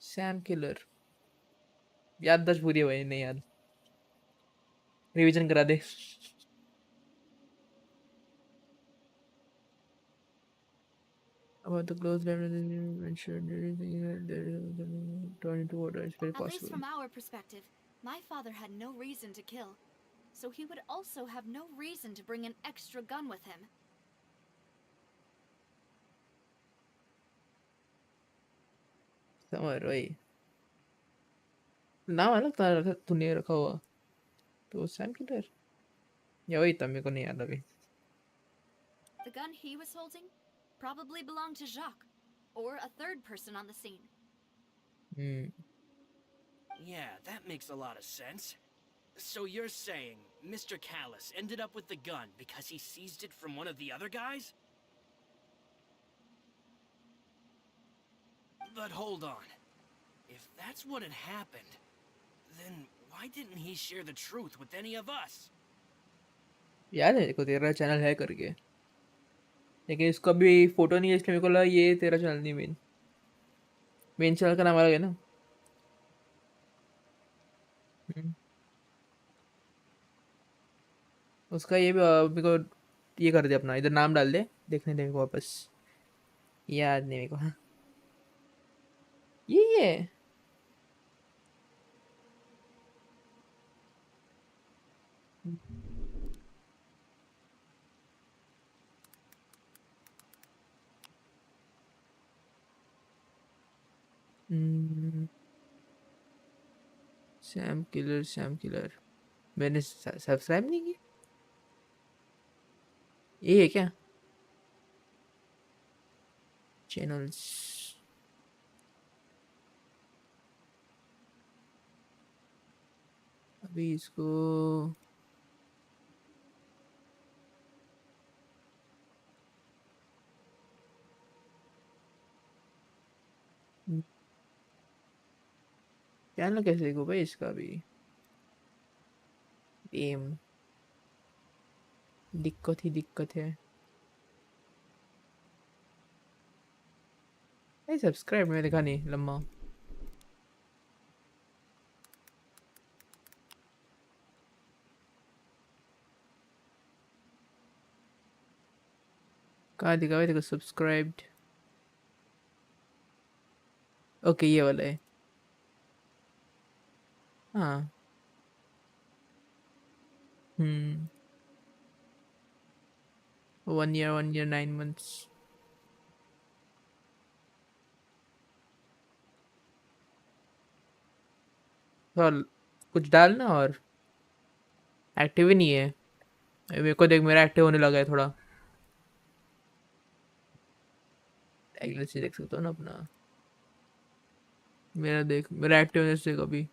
Sam killer. याददाश्त पूरी है भाई. नहीं याद. रिवीजन करा दे. About the clothes left mentioned anything that turn into water is very At least possible. from our perspective, my father had no reason to kill. So he would also have no reason to bring an extra gun with him. समझ वही. नाम अलग था तूने रखा हुआ. तो Sam killer. या वही था मेरे को नहीं याद अभी. The gun he was holding probably belonged to Jacques, or a third person on the scene. Yeah, that makes a lot of sense. So you're saying Mr. Callis ended up with the gun because he seized it from one of the other guys? But hold on. If that's what had happened, then why didn't he share the truth with any of us? याद है को तेरा channel है करके. लेकिन इसका भी photo नहीं है इसलिए मेरे को लगा ये तेरा चैनल नहीं. मेन चैनल का नाम अलग है ना. उसका ये भी मेरे को ये कर दे अपना. इधर नाम डाल दे. देखने दे मेरे को वापस. याद नहीं मेरे को. हाँ ये है. Sam killer. मैंने सब्सक्राइब नहीं किया. ये है क्या चैनल्स. अभी इसको चैनल कैसे देखो भाई इसका भी. गेम दिक्कत है. भाई सब्सक्राइब मैंने देखा नहीं लम्मा. कहाँ दिखा हुआ देखो सब्सक्राइब्ड. ओके ये वाला है. हाँ 1 year 9 months. और कुछ डालना और एक्टिव ही नहीं है। मेरे को देख, मेरा एक्टिव होने लगा है थोड़ा। से देख सकते हो ना अपना। मेरा देख, मेरा एक्टिव होने से कभी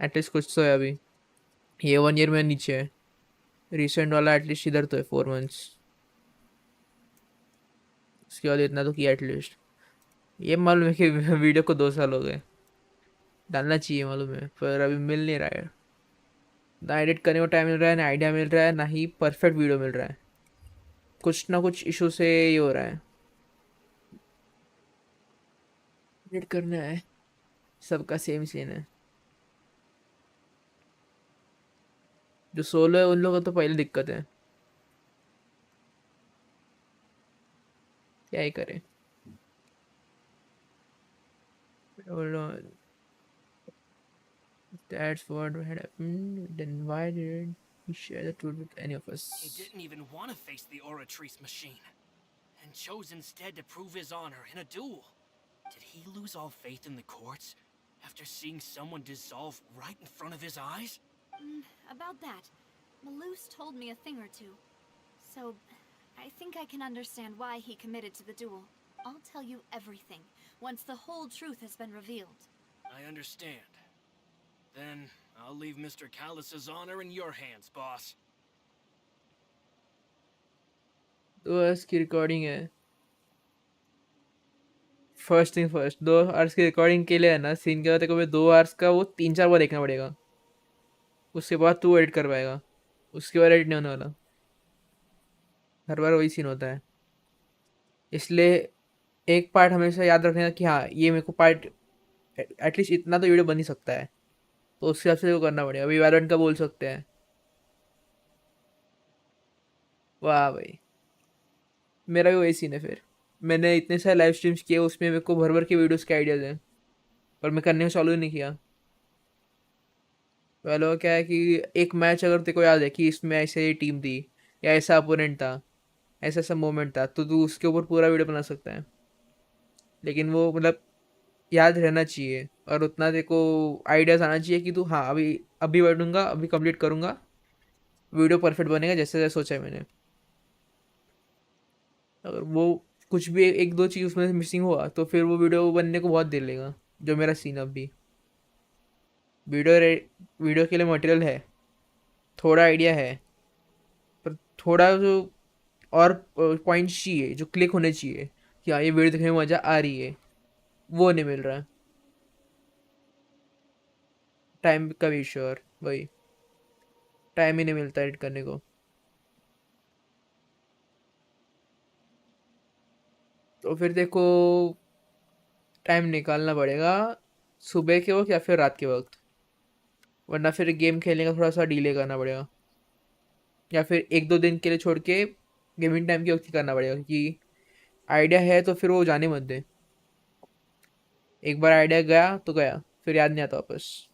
एटलीस्ट कुछ तो है अभी। ये 1 ईयर में नीचे है। रिसेंट वाला एटलीस्ट इधर तो है 4 मंथ्स। उसके बाद इतना तो किया एटलीस्ट। ये मालूम है कि वीडियो को 2 साल हो गए। डालना चाहिए मालूम है, पर अभी मिल नहीं रहा है। ना एडिट करने को टाइम मिल रहा है, ना आइडिया मिल रहा है, ना ही परफेक्ट वीडियो मिल रहा है। कुछ ना कुछ इशू से ये हो रहा है। एडिट करना है, सबका सेम सीन है। जो सोलो है उन लोगों को तो पहले दिक्कत है। क्या ही करें। Hold on. If that's what had happened, then why didn't he share the truth with any of He us? didn't even want to face the Oratrice machine, and chose instead to prove his honor in a duel. Did he lose all faith in the courts after seeing someone dissolve right in front of his eyes? About that, Malus told me a thing or two. So, I think I can understand why he committed to the duel. I'll tell you everything, once the whole truth has been revealed. I understand. Then, I'll leave Mr. Callus's honor in your hands, boss. तो इसकी recording है। First thing first, 2 hours की recording के लिए है ना, scene क्या होता है कि 2 आवर्स का वो 3-4 बार देखना पड़ेगा। उसके बाद तू एडिट कर पाएगा। उसके बाद एडिट नहीं होने वाला। हर बार वही सीन होता है। इसलिए एक पार्ट हमेशा याद रखने का कि हाँ, ये मेरे को पार्ट एटलीस्ट इतना तो वीडियो बन ही सकता है। तो उसके हिसाब से वो करना पड़ेगा। अभी वैलोरेंट का बोल सकते हैं। वाह भाई, मेरा भी वही सीन है फिर। मैंने इतने सारे लाइव स्ट्रीम्स किए, उसमें मेरे को भर भर के वीडियोस के आइडियाज़ हैं, पर मैं करने को चालू ही नहीं किया। वैलो क्या है कि एक मैच अगर तेरे को याद है कि इसमें ऐसे टीम थी या ऐसा अपोनेंट था, ऐसा ऐसा मोमेंट था, तो तू उसके ऊपर पूरा वीडियो बना सकता है। लेकिन वो मतलब याद रहना चाहिए, और उतना तेरे को आइडियाज़ आना चाहिए कि तू हाँ, अभी अभी बैठूंगा, अभी कंप्लीट करूंगा, वीडियो परफेक्ट बनेगा जैसे जैसे सोचा है मैंने। अगर वो कुछ भी एक दो चीज़ उसमें मिसिंग हुआ तो फिर वो वीडियो बनने को बहुत देर लगेगा। जो मेरा सीन अब भी, वीडियो के लिए मटेरियल है, थोड़ा आइडिया है, पर थोड़ा जो और पॉइंट्स चाहिए जो क्लिक होने चाहिए कि हाँ, ये वीडियो देखने में मज़ा आ रही है, वो नहीं मिल रहा है। टाइम का भी श्योर वही, टाइम ही नहीं मिलता एडिट करने को। तो फिर देखो, टाइम निकालना पड़ेगा सुबह के वक्त या फिर रात के वक्त, वरना फिर गेम खेलने का थोड़ा सा डिले करना पड़ेगा, या फिर 1-2 दिन के लिए छोड़ के गेमिंग टाइम के वक्त ही करना पड़ेगा, क्योंकि आइडिया है तो फिर वो जाने मत दे। एक बार आइडिया गया तो गया, फिर याद नहीं आता वापस।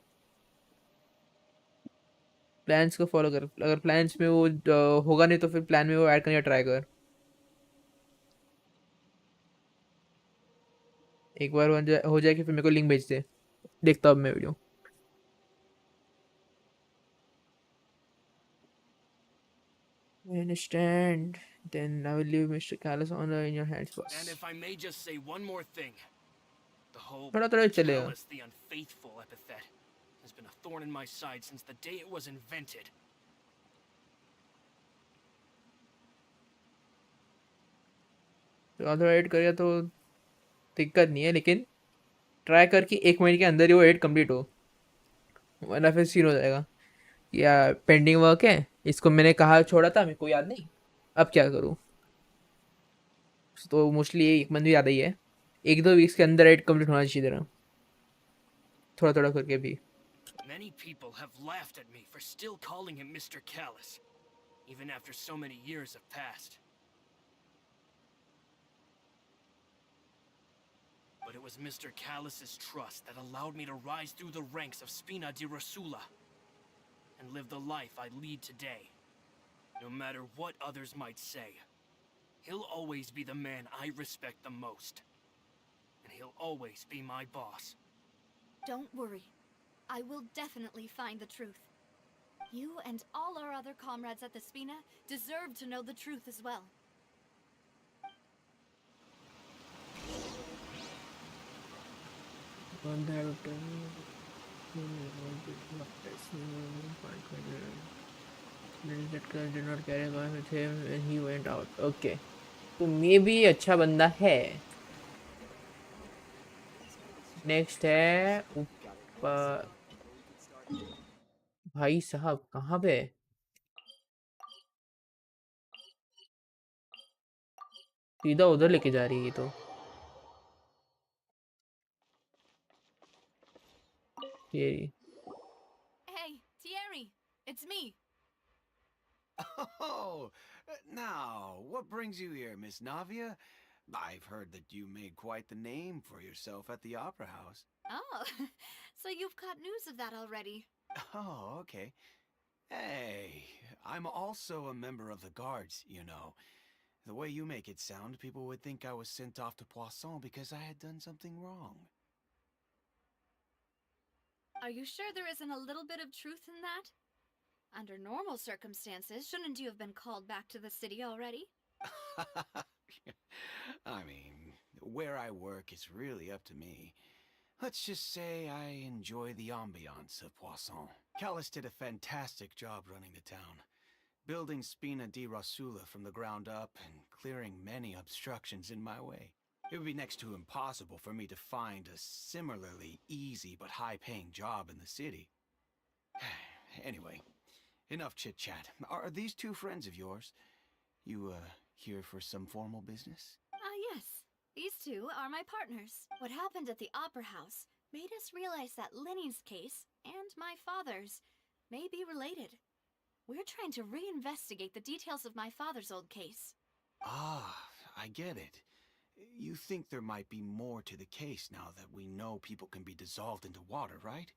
प्लान्स को फॉलो कर, अगर प्लान्स में वो होगा नहीं तो फिर प्लान में वो ऐड करने का ट्राई कर। एक बार हो जाए कि फिर मेरे को लिंक भेज दे, देखता हूँ अब मैं video. I understand. Then I will leave Mr. Callis honor in your hands, boss. And if I may just say one more thing, the whole थोड़ा थोड़ा चलेगा। callous the unfaithful epithet has been a thorn in my side since the day it was invented. तो edit करेगा तो दिक्कत नहीं है, लेकिन ट्राई करके 1 महीने के अंदर ही वो एडिट कंप्लीट हो, वरना फिर सीन हो जाएगा। या पेंडिंग वर्क है, इसको मैंने कहा छोड़ा था, मेरे को याद नहीं, अब क्या करूँ। तो मोस्टली 1 मंथ भी ज़्यादा ही है, 1-2 वीक्स के अंदर एडिट कंप्लीट होना चाहिए तेरा, थोड़ा थोड़ा करके भी। Many people have laughed at me for still calling him Mr. Callus, even after so many years have passed. But it was Mr. Callus's trust that allowed me to rise through the ranks of Spina di Rosula. and live the life I lead today. No matter what others might say, he'll always be the man I respect the most. And he'll always be my boss. Don't worry. I will definitely find the truth. You and all our other comrades at the Spina deserve to know the truth as well. did not carry a gun with him when he went out. Okay. तो मे भी अच्छा बंदा है. Next है ऊपर. भाई साहब कहाँ पे? सीधा उधर लेके जा रही है तो. ये Hey, Thierry, it's me. Oh, now, what brings you here, Miss Navia? I've heard that you made quite the name for yourself at the Opera House. Oh, so you've got news of that already. Oh, okay. Hey, I'm also a member of the Guards, you know. The way you make it sound, people would think I was sent off to Poisson because I had done something wrong. Are you sure there isn't a little bit of truth in that? Under normal circumstances, shouldn't you have been called back to the city already? I mean, where I work is really up to me. Let's just say I enjoy the ambiance of Poisson. Callis did a fantastic job running the town, building Spina di Rosula from the ground up and clearing many obstructions in my way. It would be next to impossible for me to find a similarly easy but high-paying job in the city. Anyway, enough chit-chat. Are these two friends of yours? You, here for some formal business? Yes. These two are my partners. What happened at the Opera House made us realize that Linny's case and my father's may be related. We're trying to reinvestigate the details of my father's old case. Ah, I get it. You think there might be more to the case now that we know people can be dissolved into water, right?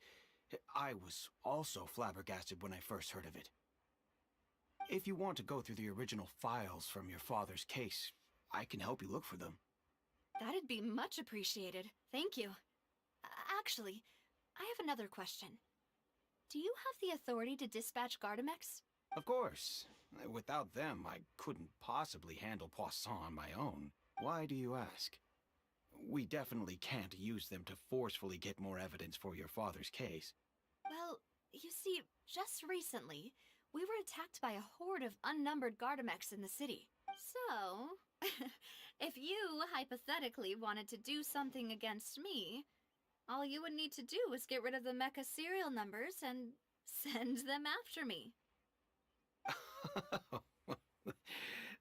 I was also flabbergasted when I first heard of it. If you want to go through the original files from your father's case, I can help you look for them. That'd be much appreciated. Thank you. Actually, I have another question. Do you have the authority to dispatch Gardamex? Of course. Without them, I couldn't possibly handle Poisson on my own. Why do you ask? We definitely can't use them to forcefully get more evidence for your father's case. Well, you see, just recently, we were attacked by a horde of unnumbered Gardamex in the city. So, if you hypothetically wanted to do something against me, all you would need to do is get rid of the mecha serial numbers and send them after me.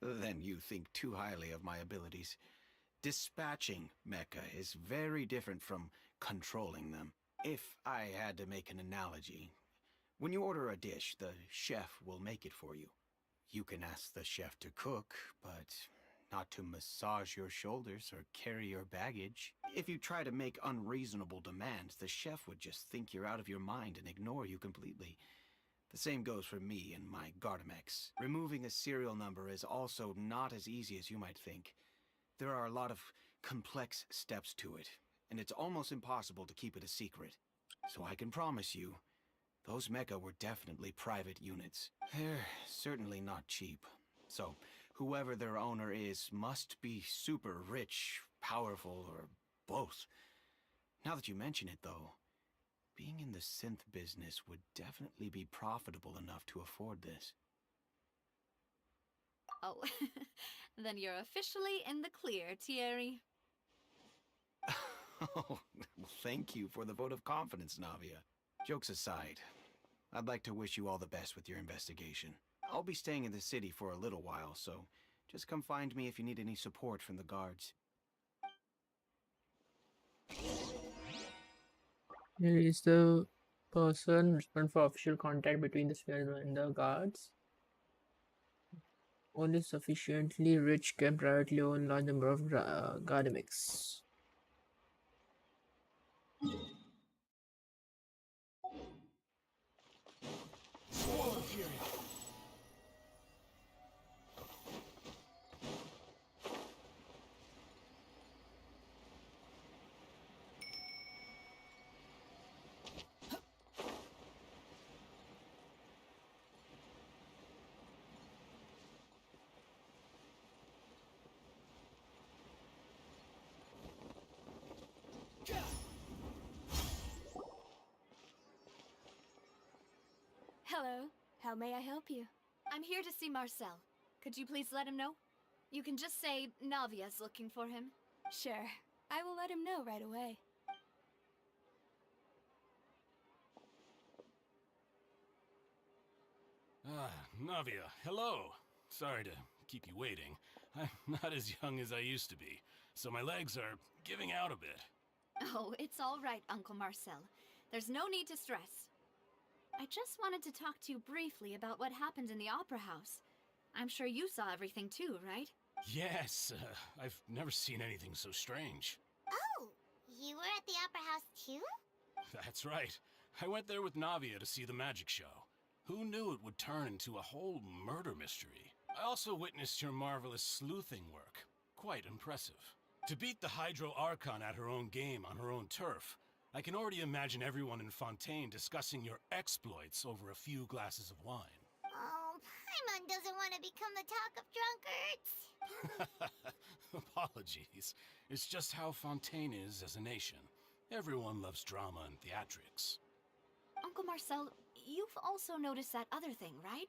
Then you think too highly of my abilities. Dispatching mecha is very different from controlling them. If I had to make an analogy, when you order a dish, the chef will make it for you. You can ask the chef to cook, but not to massage your shoulders or carry your baggage. If you try to make unreasonable demands, the chef would just think you're out of your mind and ignore you completely. The same goes for me and my Gardamex. Removing a serial number is also not as easy as you might think. There are a lot of complex steps to it, and it's almost impossible to keep it a secret. So I can promise you, those mecha were definitely private units. They're certainly not cheap. So, whoever their owner is must be super rich, powerful, or both. Now that you mention it, though, being in the synth business would definitely be profitable enough to afford this. Oh, then you're officially in the clear, Thierry. Oh, well, thank you for the vote of confidence, Navia. Jokes aside, I'd like to wish you all the best with your investigation. I'll be staying in the city for a little while, so just come find me if you need any support from the guards. Here is the person responsible for official contact between the sphere and the guards. Only sufficiently rich can privately own large number of Gardamex. Hello. How may I help you? I'm here to see Marcel. Could you please let him know? You can just say Navia's looking for him. Sure. I will let him know right away. Navia, hello. Sorry to keep you waiting. I'm not as young as I used to be, so my legs are giving out a bit. Oh, it's all right, Uncle Marcel. There's no need to stress. I just wanted to talk to you briefly about what happened in the Opera House. I'm sure you saw everything too, right? Yes, I've never seen anything so strange. Oh, you were at the Opera House too? That's right. I went there with Navia to see the magic show. Who knew it would turn into a whole murder mystery? I also witnessed your marvelous sleuthing work. Quite impressive. To beat the Hydro Archon at her own game on her own turf, I can already imagine everyone in Fontaine discussing your exploits over a few glasses of wine. Oh, Paimon doesn't want to become the talk of drunkards. Apologies. It's just how Fontaine is as a nation. Everyone loves drama and theatrics. Uncle Marcel, you've also noticed that other thing, right?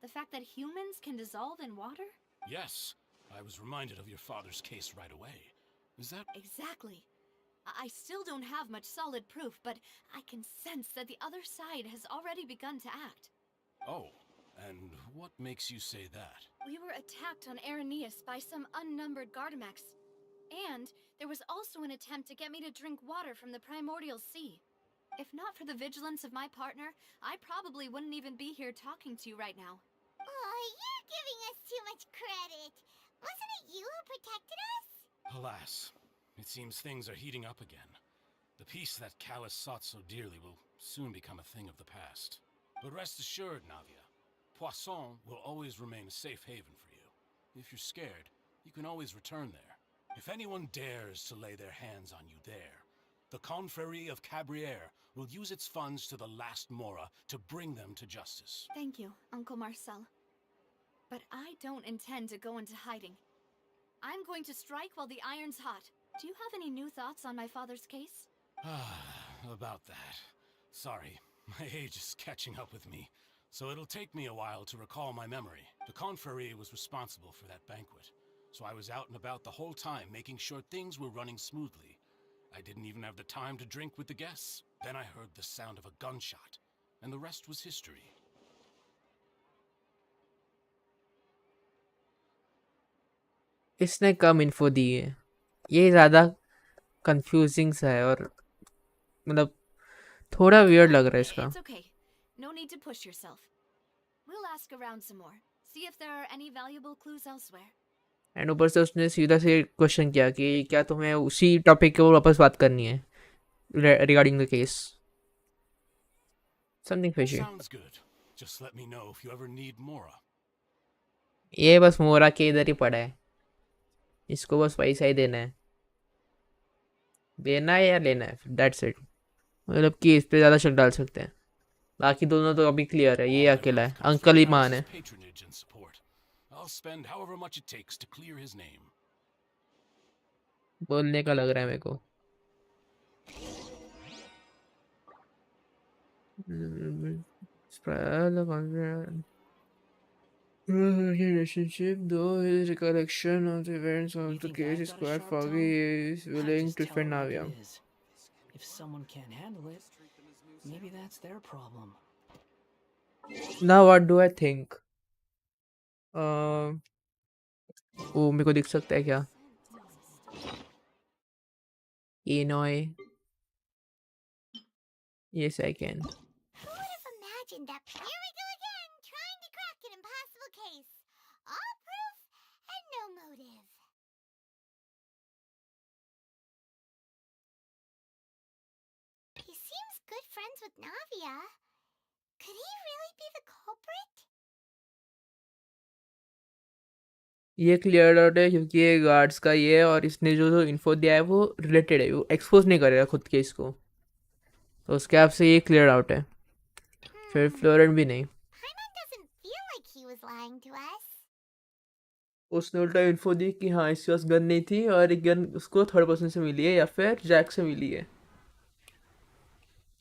The fact that humans can dissolve in water? Yes, I was reminded of your father's case right away. Is that... Exactly. I still don't have much solid proof, but I can sense that the other side has already begun to act. Oh, and what makes you say that? We were attacked on Araneus by some unnumbered Gardamex. And there was also an attempt to get me to drink water from the primordial sea. If not for the vigilance of my partner, I probably wouldn't even be here talking to you right now. Oh, you're giving us too much credit. Wasn't it you who protected us? Alas, it seems things are heating up again. The peace that Callus sought so dearly will soon become a thing of the past. But rest assured, Navia, Poisson will always remain a safe haven for you. If you're scared, you can always return there. If anyone dares to lay their hands on you there, the Confrérie of Cabrières will use its funds to the last Mora to bring them to justice. Thank you, Uncle Marcel. But I don't intend to go into hiding. I'm going to strike while the iron's hot. Do you have any new thoughts on my father's case? About that. Sorry, my age is catching up with me, so it'll take me a while to recall my memory. The Confrérie was responsible for that banquet, so I was out and about the whole time making sure things were running smoothly. I didn't even have the time to drink with the guests. Then I heard the sound of a gunshot, and the rest was history. इसने कम info दी है, ये ज़्यादा confusing सा है और मतलब थोड़ा weird लग रहा है इसका. It's okay. No need to push yourself. We'll ask around some more. See if there are any valuable clues elsewhere. And ऊपर से उसने सीधा से क्वेश्चन किया कि क्या तुम्हें उसी टॉपिक के ऊपर वापस बात करनी है regarding the case. Something fishy. Sounds good. Just let me know if you ever need Mora. ये बस मोरा के इधर ही पड़ा है, इसको बस पैसा ही देना है. देना है या लेना है, दैट्स इट. मतलब कि इस पे ज़्यादा शक डाल सकते हैं. बाकी दोनों तो अभी क्लियर है, ये अकेला है, अंकल ही मान है. Patronage and support. I'll spend however much it takes to clear his name. बोलने का लग रहा है मेरे को. Relationship, though his recollection of the events of the case is quite foggy, he is willing to defend Navia. If someone can't handle it, maybe that's their problem. Now what do I think? वो मेरे को दिख सकता है क्या? Enoy. Yes, I can. Who would have imagined that? Here we go again, trying to crack an impossible case. All proof and no motive. He seems good friends with Navia. Could he really be the culprit? ये clear out है क्योंकि ये guards का ये है और इसने जो जो इन्फो दिया है वो रिलेटेड है, वो एक्सपोज नहीं करेगा खुद के इसको, तो उसके आप से ये क्लियर आउट है. फिर फ्लोरेंट भी नहीं. Paimon doesn't feel like he was lying to us. उसने उल्टा इन्फो दी कि हाँ इसके पास गन नहीं थी और एक गन उसको थर्ड पर्सन से मिली है या फिर जैक से मिली है.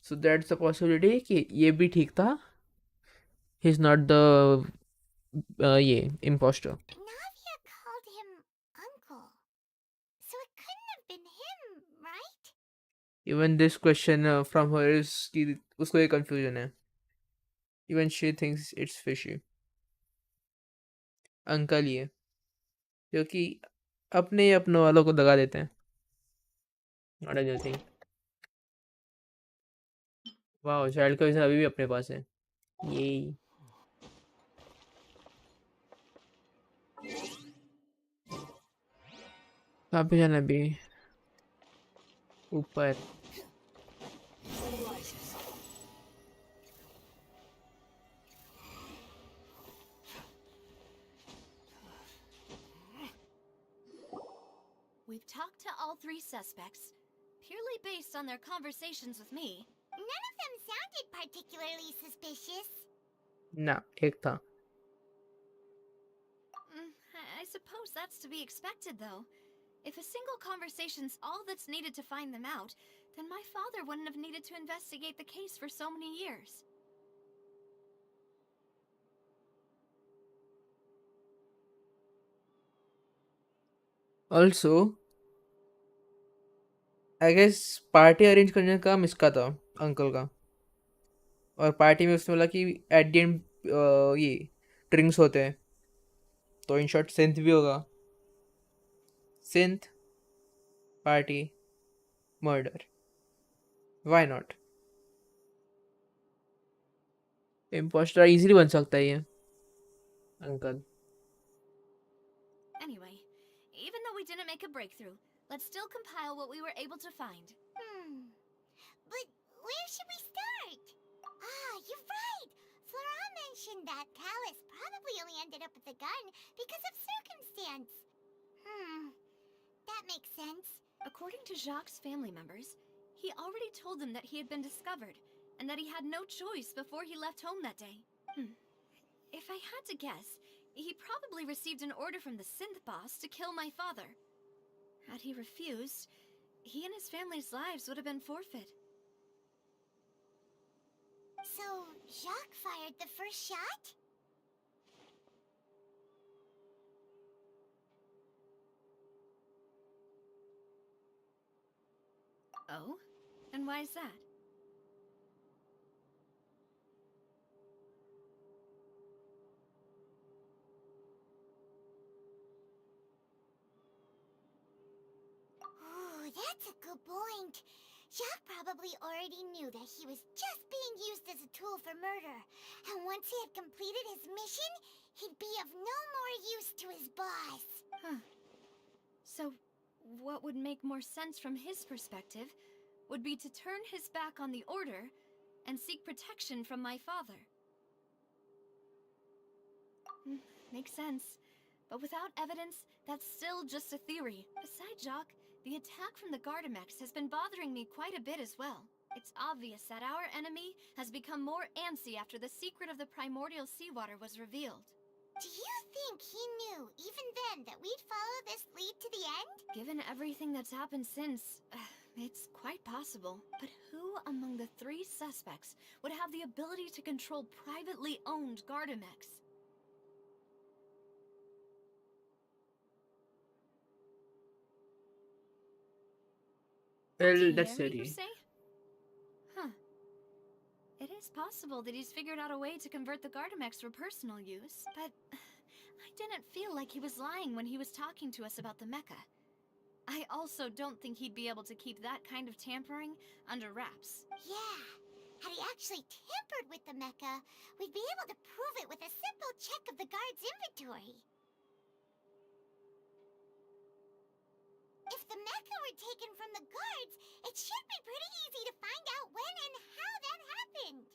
सो दैट्स द पॉसिबिलिटी कि ये भी ठीक था he's not the yeah, imposter. Navia called him uncle. So it couldn't have been him, right? Even this question from her is कि उसको ये confusion है. Even she thinks it's fishy. Uncle ही है क्योंकि अपने ही अपनों वालों को दगा देते हैं. What do you think? वाह, चाइल्ड का विजन अभी भी अपने पास है. ये कहाँ पे जाना अभी? ऊपर. We've talked to all three suspects, purely based on their conversations with me. None of them sounded particularly suspicious. ना, एक था. I suppose that's to be expected, though. If a single conversation's all that's needed to find them out, then my father wouldn't have needed to investigate the case for so many years. Also, I guess party arrange करने का काम इसका था, uncle का. और party में उसने बोला कि एट द एंड ये ड्रिंक्स होते हैं, तो इन शॉर्ट सिंथ भी होगा. सिंथ party murder, why not? Imposter easily बन सकता है ये uncle. Anyway, even though we didn't make a breakthrough, let's still compile what we were able to find. But where should we start? Ah, you're right. Flora mentioned that Callus probably only ended up with the gun because of circumstance. That makes sense. According to Jacques' family members, he already told them that he had been discovered, and that he had no choice before he left home that day. If I had to guess, he probably received an order from the synth boss to kill my father. Had he refused, he and his family's lives would have been forfeit. So, Jacques fired the first shot? Oh? And why is that? Ooh, that's a good point. Jacques probably already knew that he was just being used as a tool for murder. And once he had completed his mission, he'd be of no more use to his boss. So, what would make more sense from his perspective would be to turn his back on the order and seek protection from my father. Makes sense. But without evidence, that's still just a theory. Besides, Jacques, the attack from the Gardamex has been bothering me quite a bit as well. It's obvious that our enemy has become more antsy after the secret of the primordial seawater was revealed. Do you think he knew, even then, that we'd follow this lead to the end? Given everything that's happened since, it's quite possible. But who among the three suspects would have the ability to control privately owned Gardamex? Well, that's Carry, you silly. say? It is possible that he's figured out a way to convert the Gardamex for personal use, but I didn't feel like he was lying when he was talking to us about the mecha. I also don't think he'd be able to keep that kind of tampering under wraps. Yeah. Had he actually tampered with the mecha, we'd be able to prove it with a simple check of the guard's inventory. If the mecha were taken from the guards, it should be pretty easy to find out when and how that happened.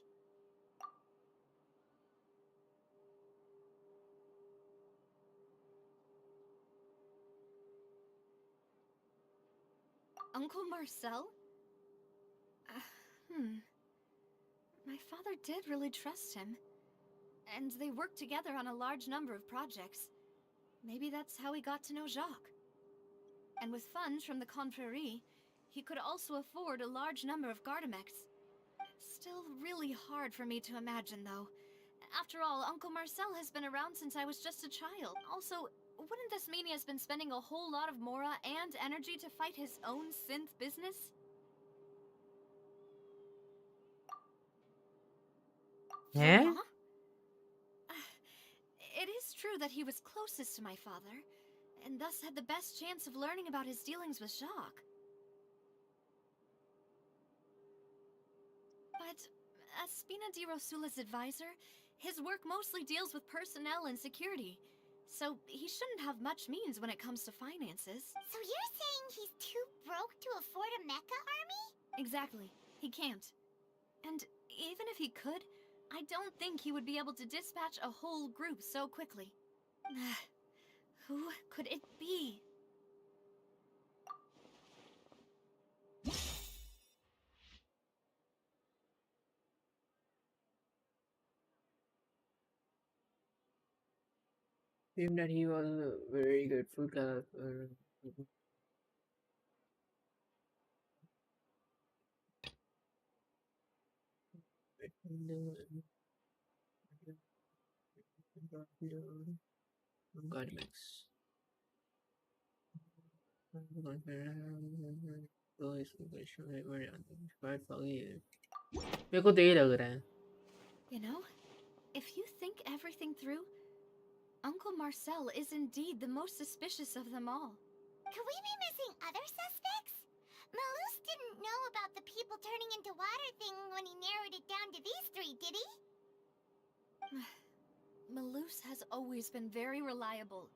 Uncle Marcel? My father did really trust him. And they worked together on a large number of projects. Maybe that's how he got to know Jacques. And with funds from the Confrérie, he could also afford a large number of Gardamex. Still really hard for me to imagine, though. After all, Uncle Marcel has been around since I was just a child. Also, wouldn't this mean he has been spending a whole lot of mora and energy to fight his own synth business? Eh? Huh? It is true that he was closest to my father, and thus had the best chance of learning about his dealings with Jacques. But as Spina di Rosula's advisor, his work mostly deals with personnel and security, so he shouldn't have much means when it comes to finances. So you're saying he's too broke to afford a mecha army? Exactly. He can't. And even if he could, I don't think he would be able to dispatch a whole group so quickly. Who could it be? Seemed that he was a very grateful character. Garments. मेरे को तो यही लग रहा है. You know, if you think everything through, Uncle Marcel is indeed the most suspicious of them all. Could we be missing other suspects? Malus didn't know about the people turning into water thing when he narrowed it down to these three, did he? Malus has always been very reliable,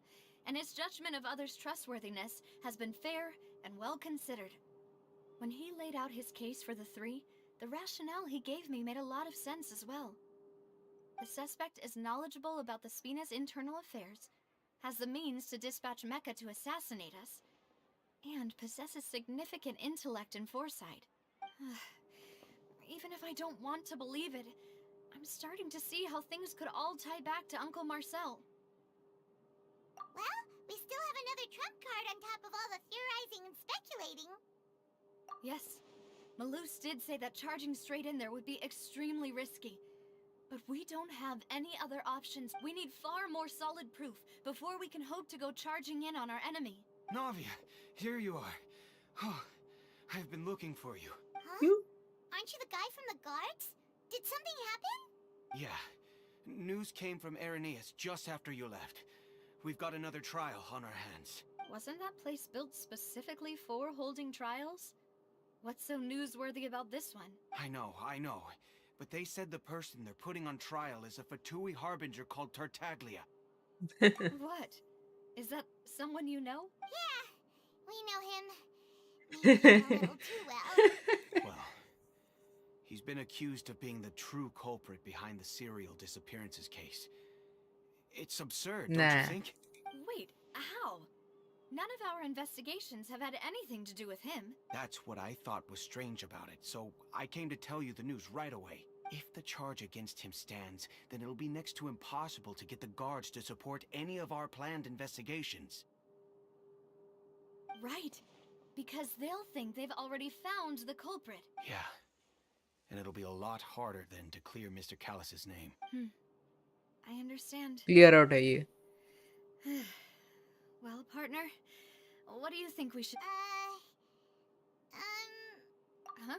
and his judgment of others' trustworthiness has been fair and well considered. When he laid out his case for the three, the rationale he gave me made a lot of sense as well. The suspect is knowledgeable about the Spina's internal affairs, has the means to dispatch Mecha to assassinate us, and possesses significant intellect and foresight. Even if I don't want to believe it, I'm starting to see how things could all tie back to Uncle Marcel. Well, we still have another trump card on top of all the theorizing and speculating. Yes, Malus did say that charging straight in there would be extremely risky. But we don't have any other options. We need far more solid proof before we can hope to go charging in on our enemy. Navia, here you are. Oh, I've been looking for you. Huh? You? Aren't you the guy from the guards? Did something happen? Yeah. News came from Irenaeus just after you left. We've got another trial on our hands. Wasn't that place built specifically for holding trials? What's so newsworthy about this one? I know. But they said the person they're putting on trial is a Fatui harbinger called Tartaglia. What? Is that someone you know? Yeah, we know him. Maybe a little too well. Well, he's been accused of being the true culprit behind the serial disappearances case. It's absurd, don't you think? Wait, how? None of our investigations have had anything to do with him. That's what I thought was strange about it, so I came to tell you the news right away. If the charge against him stands, then it'll be next to impossible to get the guards to support any of our planned investigations. Right, because they'll think they've already found the culprit. Yeah, and it'll be a lot harder then to clear Mr. Callis's name. I understand. Clear out है ये. Well, partner, what do you think we should... Huh?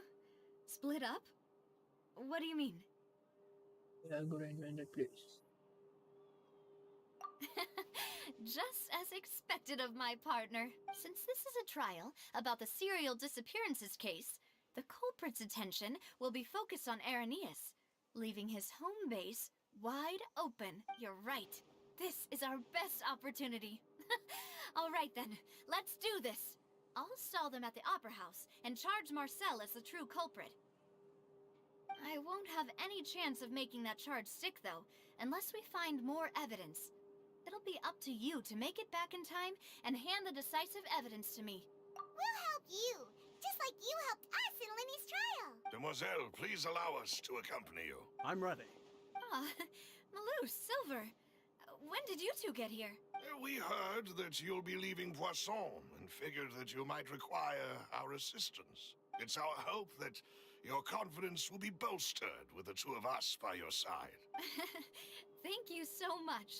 Split up? What do you mean? Yeah, good invented place. Just as expected of my partner. Since this is a trial about the serial disappearances case, the culprit's attention will be focused on Irenaeus, leaving his home base wide open. You're right. This is our best opportunity. All right then, let's do this. I'll stall them at the Opera House and charge Marcel as the true culprit. I won't have any chance of making that charge stick though, unless we find more evidence. It'll be up to you to make it back in time and hand the decisive evidence to me. We'll help you, just like you helped us in Linny's trial. Demoiselle, please allow us to accompany you. I'm ready. Malou, Silver, when did you two get here? We heard that you'll be leaving Poisson and figured that you might require our assistance. It's our hope that Your confidence will be bolstered with the two of us by your side. Thank you so much.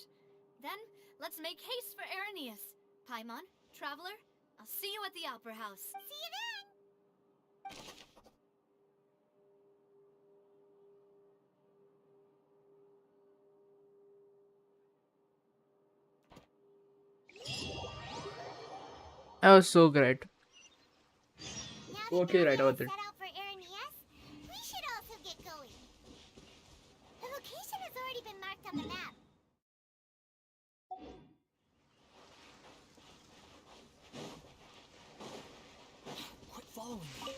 Then, let's make haste for Arrhenius. Paimon, Traveler, I'll see you at the Opera House. See you then! That was so great. Now that Totally right Navia about has it. set out for Arrhenius, we should also get going. The location has already been marked on the map. Quit following me.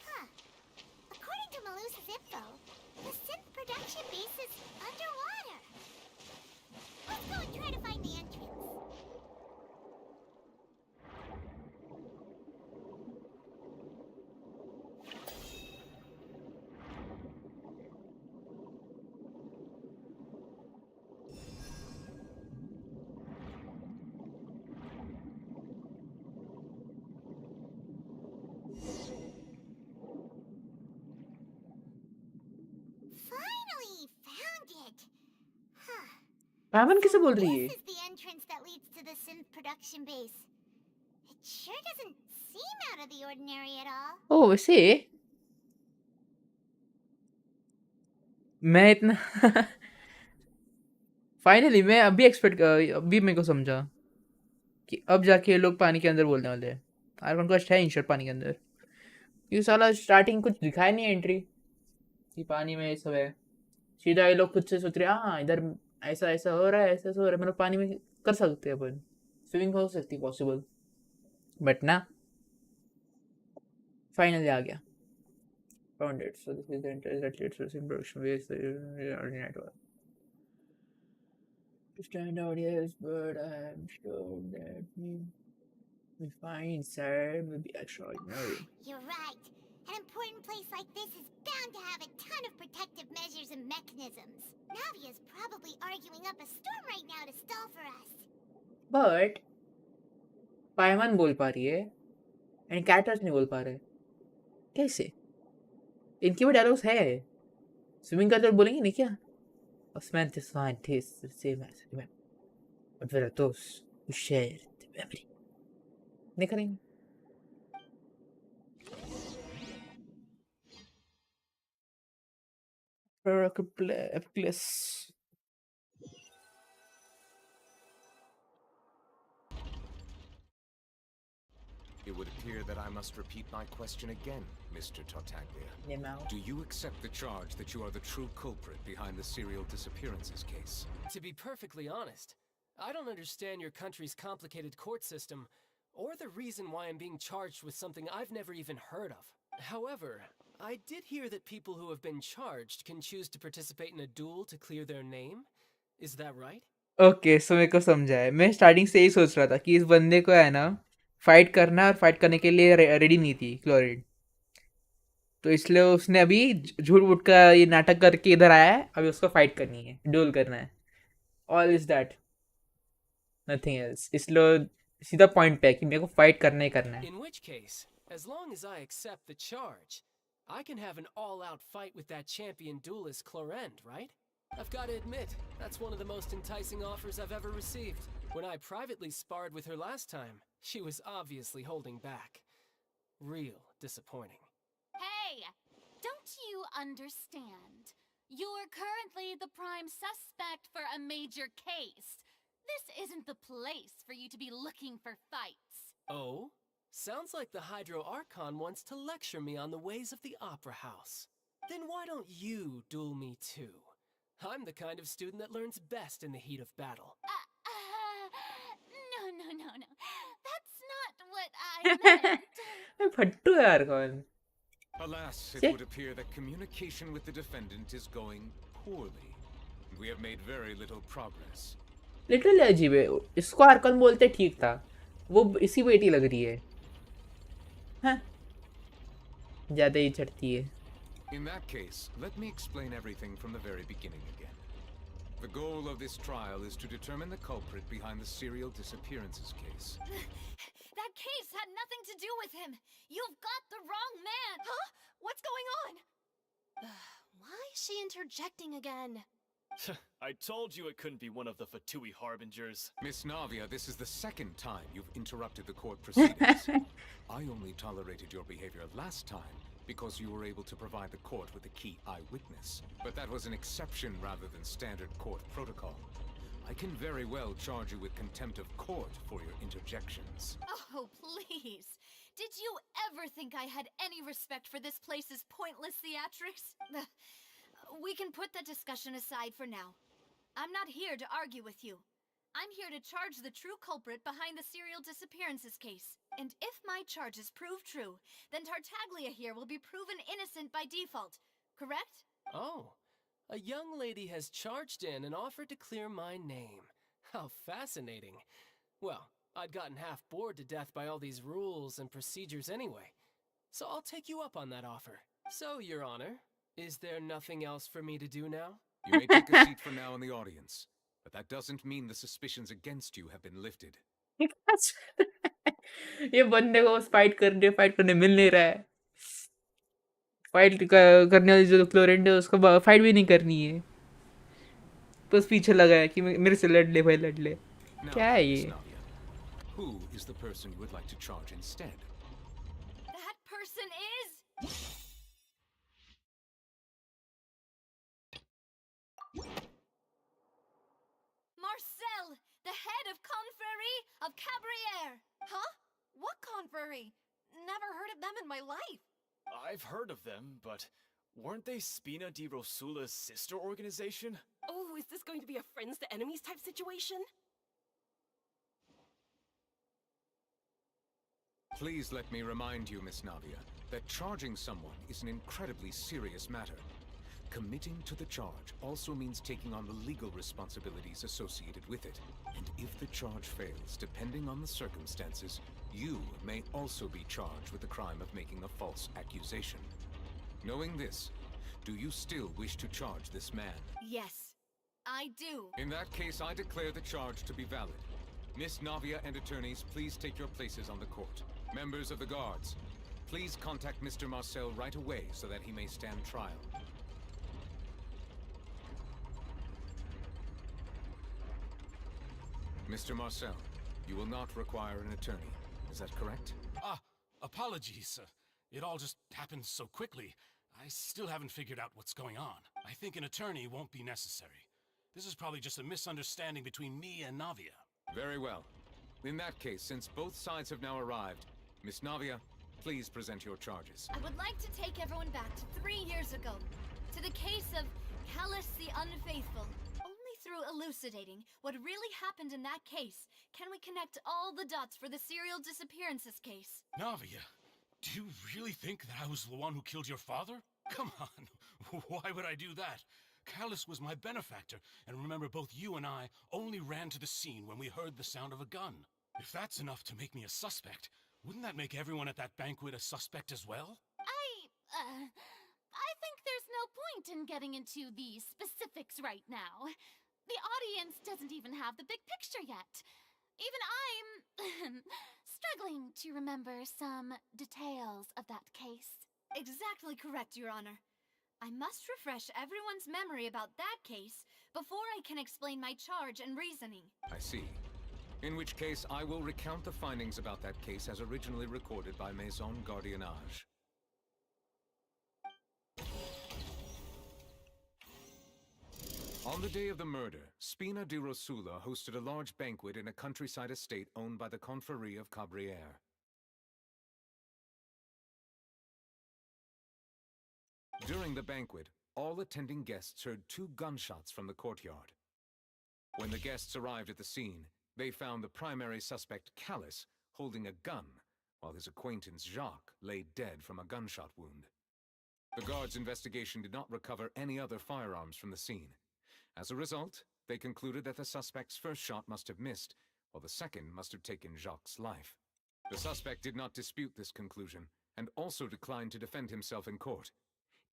Huh. According to Malusa's info, the synth production base is underwater. Let's go and try to find the entrance. Finally found it. Huh. पावन किसे So बोल रही है? this is the entrance that leads to the synth production base. It sure doesn't seem out of the ordinary at all. ओह वैसे मैं इतना finally मैं अभी मेरे को समझा कि अब जाके ये लोग पानी के अंदर बोलने वाले हैं। आर्कन को अच्छा है इंशर्ट पानी के अंदर। ये साला स्टार्टिंग कुछ दिखाया नहीं एंट्री कि पानी में ये सब है। सीधा ये लोग खुद से सोच रहे हैं हाँ इधर ऐसा ऐसा हो रहा है ऐसा ऐसा हो रहा है, मतलब पानी में कर सकते हैं अपन, स्विमिंग हो सकती है पॉसिबल, बट ना फाइनली आ गया। Found it. So this is the entire that leads to the production base network. To stand out yes, but I am sure that we find inside will be extraordinary. You're right. An important place like this is bound to have a ton of protective measures and mechanisms. Navia's probably arguing up a storm right now to stall for us. But पायमन बोल पा रही है and caterers नहीं बोल पा रहे, कैसे? इनकी भी डायलॉग्स है, स्विमिंग का तो बोलेंगे नहीं क्या? Osmanthus scientists the same as human, but there are those who share the memory. नहीं करेंगे? Epiclus. It would appear that I must repeat my question again, Mr. Tartaglia. Do you accept the charge that you are the true culprit behind the serial disappearances case? To be perfectly honest, I don't understand your country's complicated court system, or the reason why I'm being charged with something I've never even heard of. However, I did hear that people who have been charged can choose to participate in a duel to clear their name. Is that right? Okay so मेरे को समझा है। मैं starting से ही सोच रहा था कि इस बंदे को है ना फाइट करना, और फाइट करने के लिए रेडी नहीं थी क्लोरिड, तो इसलिए उसने अभी झूठ मूठ का ये नाटक करके इधर आया है, अभी उसको फाइट करनी है, ड्यूल करना है। All is that, nothing else. इसलिए सीधा पॉइंट पे है कि मेरे को फाइट करना ही करना है। In which case, as long as I accept the charge, I can have an all-out fight with that champion duelist Clorend, right? I've got to admit, that's one of the most enticing offers I've ever received. When I privately sparred with her last time, she was obviously holding back. Real disappointing. Hey! Don't you understand? You're currently the prime suspect for a major case. This isn't the place for you to be looking for fights. Oh? Sounds like the Hydro Archon wants to lecture me on the ways of the Opera House. Then why don't you duel me too? I'm the kind of student that learns best in the heat of battle. No. That's not what I meant. फट्टू है यार कौन। Alas, it would appear that communication with the defendant is going poorly. We have made very little progress. Literally अजीब है। इसको Arkan बोलते ठीक था, वो इसी बेटी लग रही है। हाँ ज्यादा ही चढ़ती है। In that case, let me explain everything from the very beginning again. The goal of this trial is to determine the culprit behind the serial disappearances case. That case had nothing to do with him. You've got the wrong man. Huh? What's going on? Why is she interjecting again? I told you it couldn't be one of the Fatui harbingers. Miss Navia, this is the second time you've interrupted the court proceedings. I only tolerated your behavior last time because you were able to provide the court with a key eyewitness. But that was an exception rather than standard court protocol. I can very well charge you with contempt of court for your interjections. Oh, please. Did you ever think I had any respect for this place's pointless theatrics? We can put that discussion aside for now. I'm not here to argue with you. I'm here to charge the true culprit behind the serial disappearances case. And if my charges prove true, then Tartaglia here will be proven innocent by default. Correct? Oh, a young lady has charged in and offered to clear my name. How fascinating. Well, I'd gotten half bored to death by all these rules and procedures anyway. So I'll take you up on that offer. So, Your Honor, is there nothing else for me to do now? You may take a seat for now in the audience, but that doesn't mean the suspicions against you have been lifted. ये बंदे को fight करने मिल नहीं रहा है. Fight करने वाली जो क्लोरेंट है उसको फाइट भी नहीं करनी है. बस पीछे लगा है कि मेरे से लड़ ले भाई लड़ ले. क्या है ये? Who is the person you would like to charge instead? That person is... Marcel, the head of Confrérie of Cabrières. Huh? What Confrérie? Never heard of them in my life. I've heard of them, but weren't they Spina di Rosula's sister organization? Oh, is this going to be a friends to enemies type situation? Please let me remind you, Miss Navia, that charging someone is an incredibly serious matter. Committing to the charge also means taking on the legal responsibilities associated with it. And if the charge fails, depending on the circumstances, you may also be charged with the crime of making a false accusation. Knowing this, do you still wish to charge this man? Yes, I do. In that case, I declare the charge to be valid. Miss Navia and attorneys, please take your places on the court. Members of the guards, please contact Mr. Marcel right away so that he may stand trial. Mr. Marcel, you will not require an attorney. Is that correct? Apologies. It all just happened so quickly. I still haven't figured out what's going on. I think an attorney won't be necessary. This is probably just a misunderstanding between me and Navia. Very well. In that case, since both sides have now arrived, Miss Navia, please present your charges. I would like to take everyone back to 3 years ago, to the case of Callisto the Unfaithful. Only through elucidating what really happened in that case can we connect all the dots for the serial disappearances case. Navia, do you really think that I was the one who killed your father? Come on, why would I do that? Callisto was my benefactor, and remember both you and I only ran to the scene when we heard the sound of a gun. If that's enough to make me a suspect, wouldn't that make everyone at that banquet a suspect as well? I think there's no point in getting into the specifics right now. The audience doesn't even have the big picture yet. Even I'm struggling to remember some details of that case. Exactly correct, Your Honor. I must refresh everyone's memory about that case before I can explain my charge and reasoning. I see. In which case, I will recount the findings about that case as originally recorded by Maison Gardiennage. On the day of the murder, Spina di Rosula hosted a large banquet in a countryside estate owned by the Confrérie of Cabrières. During the banquet, all attending guests heard 2 gunshots from the courtyard. When the guests arrived at the scene, they found the primary suspect, Callisto, holding a gun, while his acquaintance, Jacques, lay dead from a gunshot wound. The guards' investigation did not recover any other firearms from the scene. As a result, they concluded that the suspect's first shot must have missed, while the second must have taken Jacques' life. The suspect did not dispute this conclusion, and also declined to defend himself in court.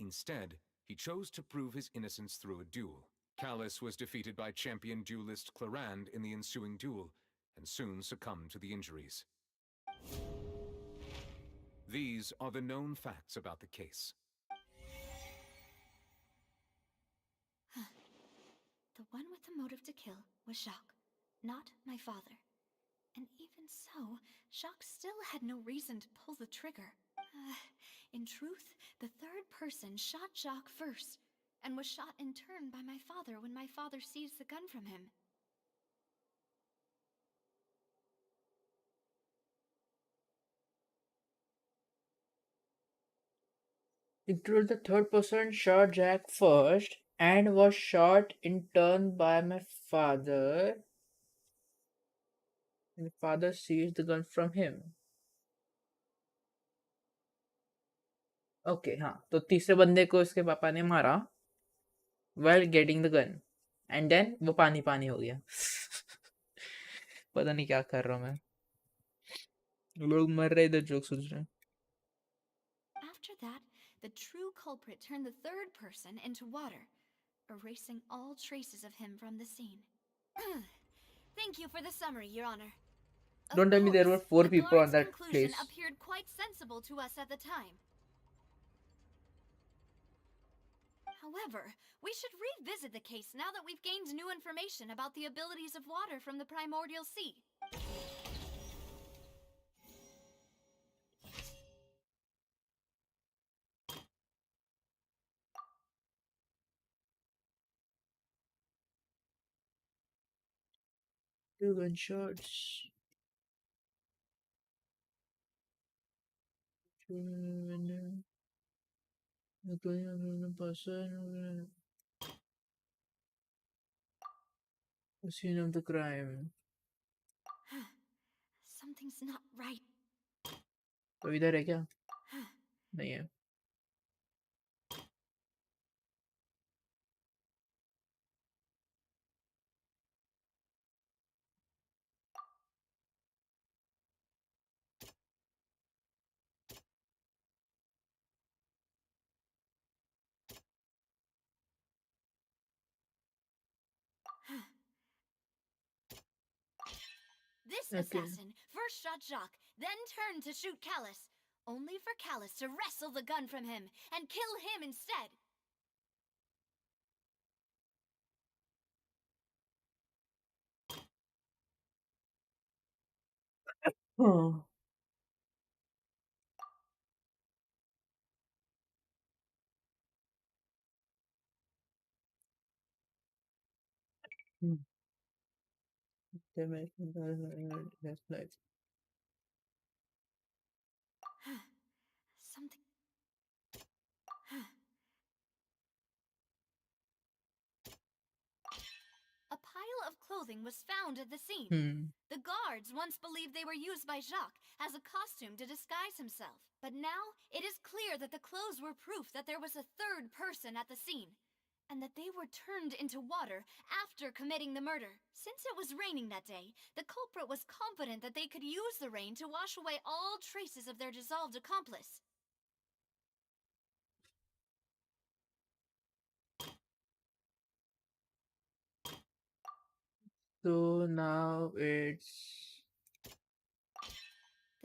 Instead, he chose to prove his innocence through a duel. Callis was defeated by champion duelist Clarand in the ensuing duel, and soon succumbed to the injuries. These are the known facts about the case. The one with the motive to kill was Jacques, not my father. And even so, Jacques still had no reason to pull the trigger. In truth, the third person shot Jacques first, and was shot in turn by my father when my father seized the gun from him. Include the third person shot Jack first and was shot in turn by my father. And father seized the gun from him. Okay हाँ, तो तीसरे बंदे को उसके पापा ने मारा while getting the gun, and then वो पानी पानी हो गया. पता नहीं क्या कर रहा हूँ मैं. लोग मर रहे इधर जोक सुन रहे हैं. After that, the true culprit turned the third person into water, erasing all traces of him from the scene. Thank you for the summary, Your Honor. Don't tell me there were 4 people on that conclusion place. appeared quite sensible to us at the time. However, we should revisit the case now that we've gained new information about the abilities of water from the primordial sea. Two gunshots. The scene of the crime. Something's not right. तो इधर है क्या? नहीं है. This assassin first shot Jacques, then turned to shoot Callis, only for Callis to wrestle the gun from him and kill him instead. Oh. That's nice. Something. A pile of clothing was found at the scene. The guards once believed they were used by Jacques as a costume to disguise himself. But now, it is clear that the clothes were proof that there was a third person at the scene, and that they were turned into water after committing the murder. Since it was raining that day, the culprit was confident that they could use the rain to wash away all traces of their dissolved accomplice. So now it's...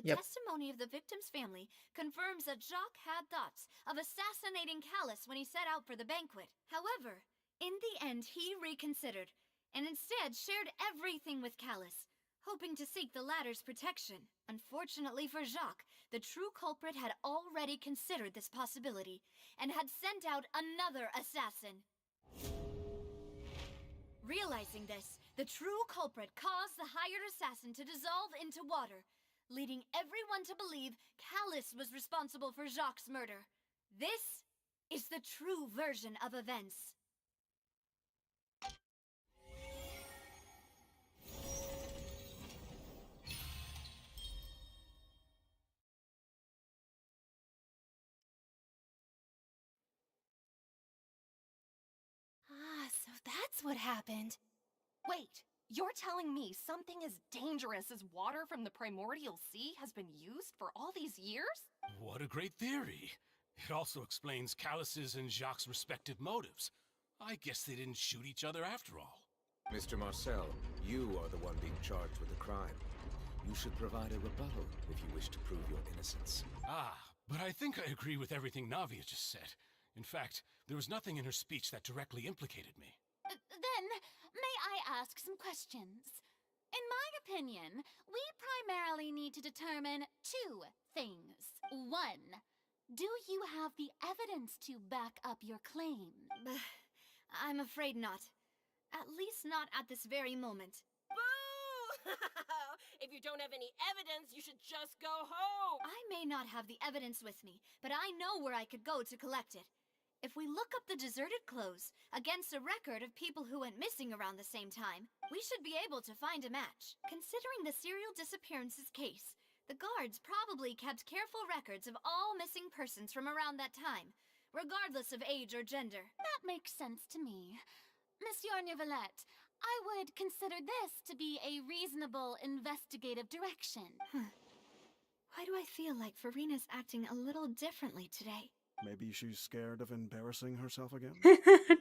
The testimony of the victim's family confirms that Jacques had thoughts of assassinating Callis when he set out for the banquet. However, in the end he reconsidered, and instead shared everything with Callis, hoping to seek the latter's protection. Unfortunately for Jacques, the true culprit had already considered this possibility, and had sent out another assassin. Realizing this, the true culprit caused the hired assassin to dissolve into water, leading everyone to believe Callis was responsible for Jacques' murder. This is the true version of events. Ah, so that's what happened. Wait, you're telling me something as dangerous as water from the primordial sea has been used for all these years? What a great theory. It also explains Callis's and Jacques' respective motives. I guess they didn't shoot each other after all. Mr. Marcel, you are the one being charged with the crime. You should provide a rebuttal if you wish to prove your innocence. Ah, but I think I agree with everything Navia just said. In fact, there was nothing in her speech that directly implicated me. Then, may I ask some questions? In my opinion, we primarily need to determine two things. One, do you have the evidence to back up your claim? I'm afraid not. At least not at this very moment. Boo! If you don't have any evidence, you should just go home! I may not have the evidence with me, but I know where I could go to collect it. If we look up the deserted clothes against a record of people who went missing around the same time, we should be able to find a match. Considering the serial disappearances case, the guards probably kept careful records of all missing persons from around that time, regardless of age or gender. That makes sense to me. Monsieur Neuvillette, I would consider this to be a reasonable investigative direction. Why do I feel like Farina's acting a little differently today? Maybe she's scared of embarrassing herself again?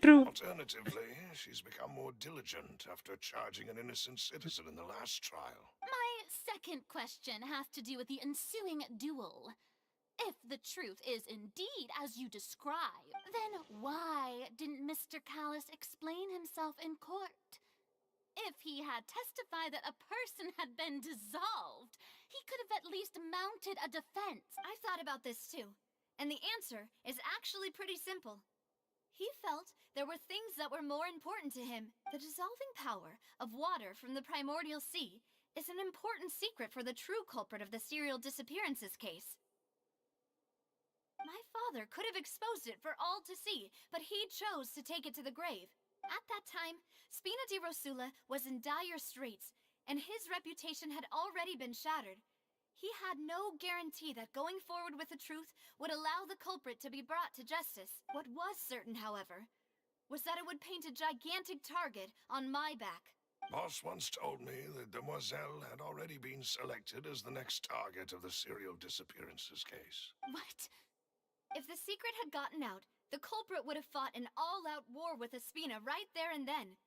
True. Alternatively, she's become more diligent after charging an innocent citizen in the last trial. My second question has to do with the ensuing duel. If the truth is indeed as you describe, then why didn't Mr. Callis explain himself in court? If he had testified that a person had been dissolved, he could have at least mounted a defense. I thought about this too, and the answer is actually pretty simple. He felt there were things that were more important to him. The dissolving power of water from the primordial sea is an important secret for the true culprit of the serial disappearances case. My father could have exposed it for all to see, but he chose to take it to the grave. At that time, Spina di Rosula was in dire straits, and his reputation had already been shattered. He had no guarantee that going forward with the truth would allow the culprit to be brought to justice. What was certain, however, was that it would paint a gigantic target on my back. Boss once told me that Demoiselle had already been selected as the next target of the serial disappearances case. What? If the secret had gotten out, the culprit would have fought an all-out war with Espina right there and then.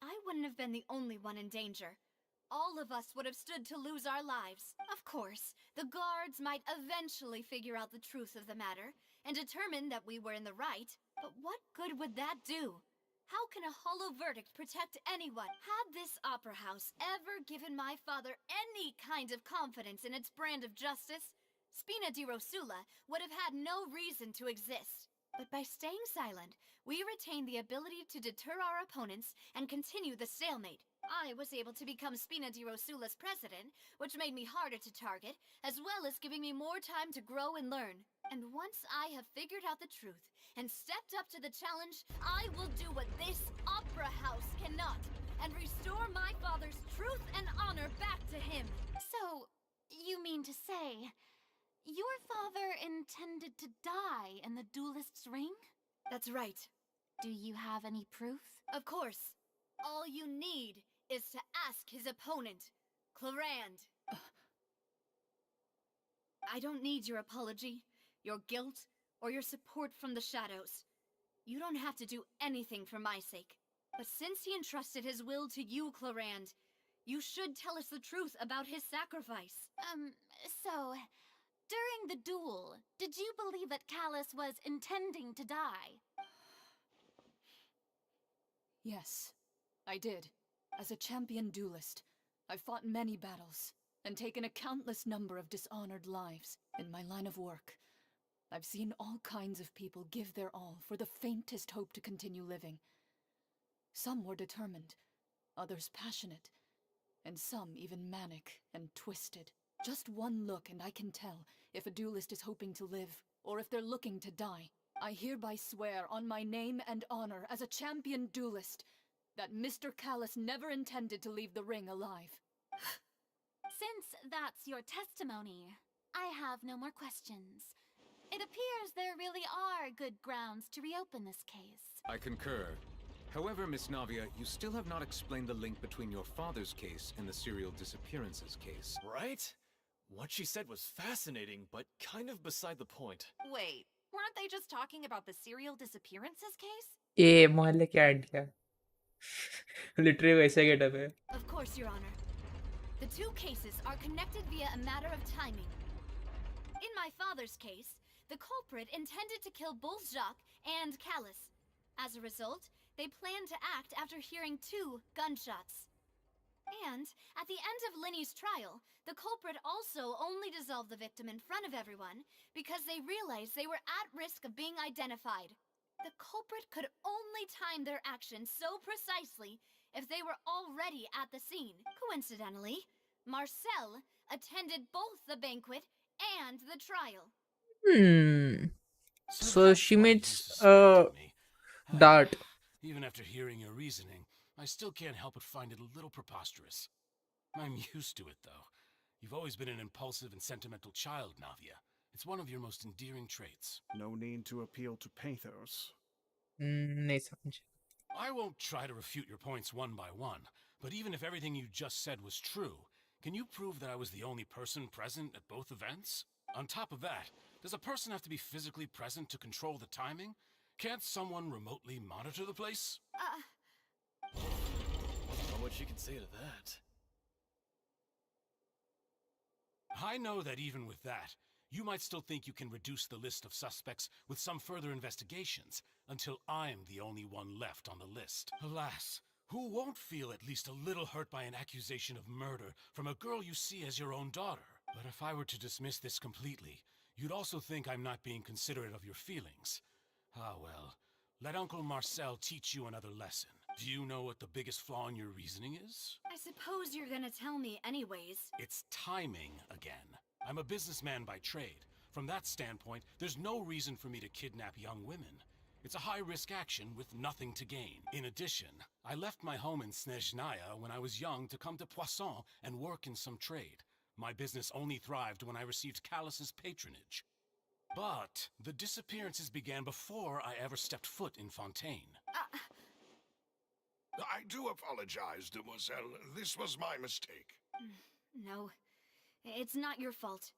I wouldn't have been the only one in danger. All of us would have stood to lose our lives. Of course, the guards might eventually figure out the truth of the matter and determine that we were in the right, but what good would that do? How can a hollow verdict protect anyone? Had this opera house ever given my father any kind of confidence in its brand of justice, Spina di Rosula would have had no reason to exist. But by staying silent, we retained the ability to deter our opponents and continue the stalemate. I was able to become Spina di Rosula's president, which made me harder to target, as well as giving me more time to grow and learn. And once I have figured out the truth and stepped up to the challenge, I will do what this opera house cannot, and restore my father's truth and honor back to him. So, you mean to say, your father intended to die in the duelist's ring? That's right. Do you have any proof? Of course. All you need is to ask his opponent, Clarand. I don't need your apology, your guilt, or your support from the shadows. You don't have to do anything for my sake. But since he entrusted his will to you, Clarand, you should tell us the truth about his sacrifice. So, during the duel, did you believe that Callis was intending to die? Yes, I did. As a champion duelist, I've fought many battles and taken a countless number of dishonored lives. In my line of work, I've seen all kinds of people give their all for the faintest hope to continue living. Some were determined, others passionate, and some even manic and twisted. Just one look and I can tell if a duelist is hoping to live or if they're looking to die. I hereby swear on my name and honor as a champion duelist that Mr. Callis never intended to leave the ring alive. Since that's your testimony, I have no more questions. It appears there really are good grounds to reopen this case. I concur. However, Miss Navia, you still have not explained the link between your father's case and the serial disappearances case. Right? What she said was fascinating, but kind of beside the point. Wait, weren't they just talking about the serial disappearances case? ए मोहल्ले क्या idea literally वैसे getup है. Of course, Your Honor. The two cases are connected via a matter of timing. In my father's case, the culprit intended to kill both Jacques and Callis. As a result, they planned to act after hearing 2 gunshots. And, at the end of Linny's trial, the culprit also only dissolved the victim in front of everyone because they realized they were at risk of being identified. The culprit could only time their actions so precisely if they were already at the scene. Coincidentally, Marcel attended both the banquet and the trial. So she Why you meets suspected me. Dart. Even after hearing your reasoning, I still can't help but find it a little preposterous. I'm used to it, though. You've always been an impulsive and sentimental child, Navia. It's one of your most endearing traits. No need to appeal to pathos. नहीं समझ. I won't try to refute your points one by one, but even if everything you just said was true, can you prove that I was the only person present at both events? On top of that, does a person have to be physically present to control the timing? Can't someone remotely monitor the place? Not much you can say to that. I know that even with that, you might still think you can reduce the list of suspects with some further investigations until I'm the only one left on the list. Alas, who won't feel at least a little hurt by an accusation of murder from a girl you see as your own daughter? But if I were to dismiss this completely, you'd also think I'm not being considerate of your feelings. Ah well, let Uncle Marcel teach you another lesson. Do you know what the biggest flaw in your reasoning is? I suppose you're gonna tell me anyways. It's timing again. I'm a businessman by trade. From that standpoint, there's no reason for me to kidnap young women. It's a high-risk action with nothing to gain. In addition, I left my home in Snezhnaya when I was young to come to Poisson and work in some trade. My business only thrived when I received Callis's patronage. But the disappearances began before I ever stepped foot in Fontaine. I do apologize, demoiselle. This was my mistake. No, it's not your fault.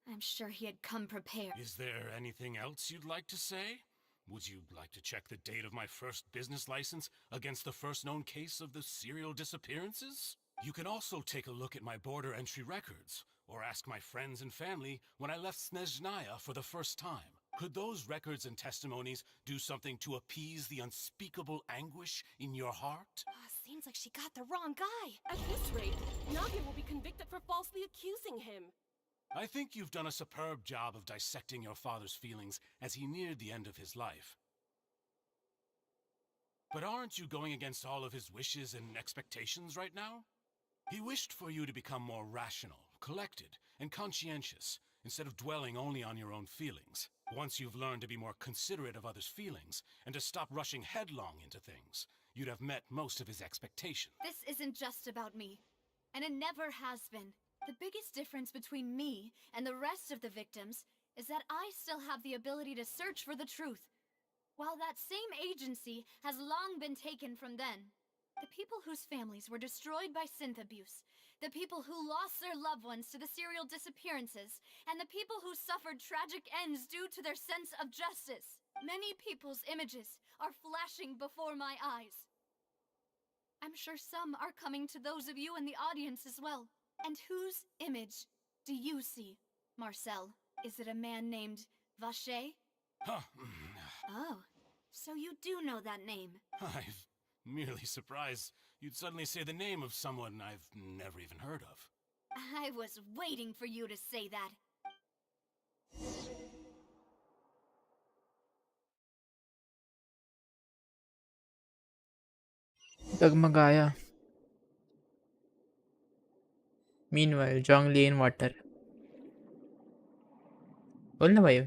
I'm sure he had come prepared. Is there anything else you'd like to say? Would you like to check the date of my first business license against the first known case of the serial disappearances? You can also take a look at my border entry records, or ask my friends and family when I left Snezhnaya for the first time. Could those records and testimonies do something to appease the unspeakable anguish in your heart? Seems like she got the wrong guy. At this rate, Navia will be convicted for falsely accusing him. I think you've done a superb job of dissecting your father's feelings as he neared the end of his life. But aren't you going against all of his wishes and expectations right now? He wished for you to become more rational, collected, and conscientious, instead of dwelling only on your own feelings. Once you've learned to be more considerate of others' feelings, and to stop rushing headlong into things, you'd have met most of his expectations. This isn't just about me, and it never has been. The biggest difference between me and the rest of the victims is that I still have the ability to search for the truth, while that same agency has long been taken from them. The people whose families were destroyed by synth abuse, the people who lost their loved ones to the serial disappearances, and the people who suffered tragic ends due to their sense of justice. Many people's images are flashing before my eyes. I'm sure some are coming to those of you in the audience as well. And whose image do you see, Marcel? Is it a man named Vache? Huh. Oh, so you do know that name. I'm merely surprised you'd suddenly say the name of someone I've never even heard of. I was waiting for you to say that. डगमगाया. Meanwhile, Zhongli in water. बोल ना भाई,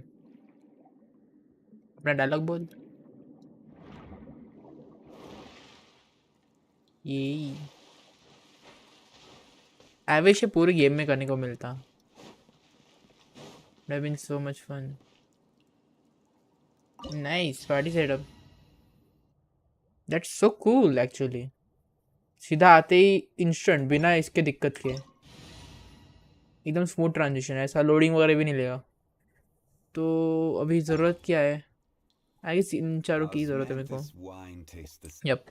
अपना dialogue बोल. ये एविश पूरे game में करने को मिलता. Would have been so much fun. Nice party setup. That's so cool actually. सीधा आते ही इंस्टेंट बिना इसके दिक्कत के एकदम स्मूथ ट्रांजिशन है, ऐसा लोडिंग वगैरह भी नहीं लेगा. तो अभी ज़रूरत क्या है? आई गेस इन चारों की जरूरत है मेरे को. Osmanthus wine tastes the same. Yup,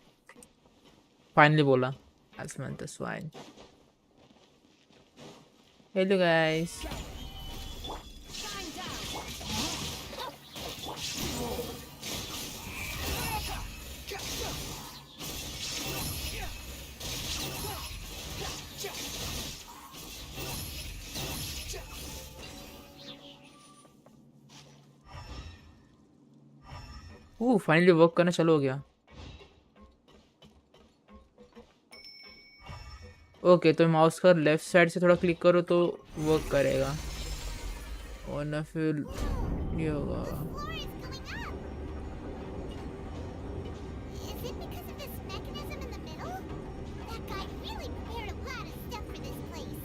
finally बोला. Osmanthus wine. Hello guys. Finally work करना चालू हो गया. ओके, तो माउस का लेफ्ट साइड से थोड़ा क्लिक करो तो वर्क करेगा, वरना फिर नहीं होगा. Is it because of this mechanism in the middle? That guy really prepared a lot of stuff for this place.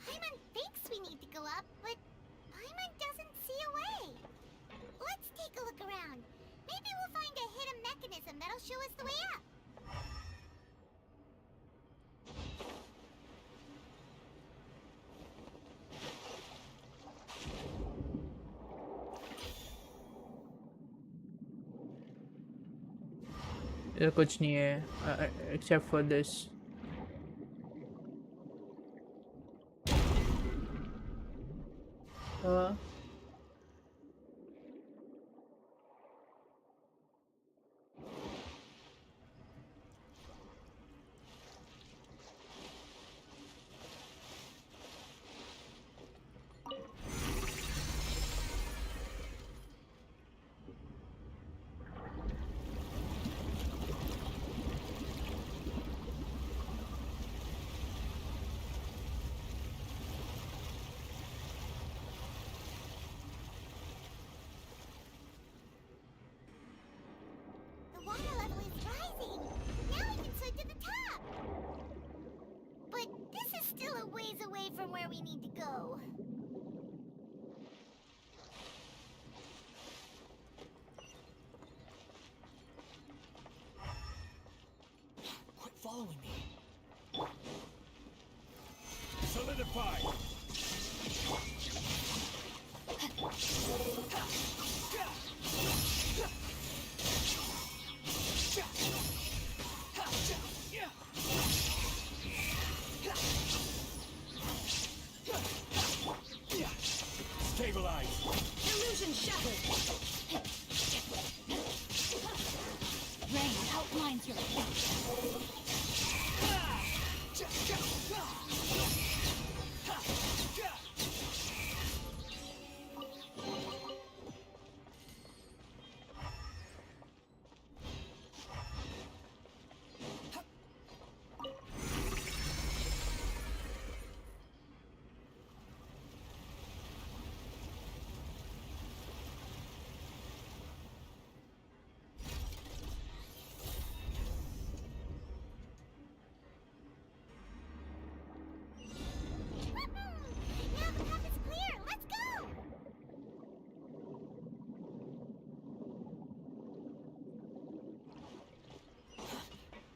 Paimon thinks we need to go up, but Paimon doesn't see a way. Let's take a look around. Maybe we'll find a hidden mechanism that'll show us the way up. इधर कुछ नहीं है except for this. The water level is rising. Now we can swim to the top. But this is still a ways away from where we need to go. Quit following me. Solidify. Stabilize. Illusion shattered. Rain outlines your Now the path is clear. Let's go.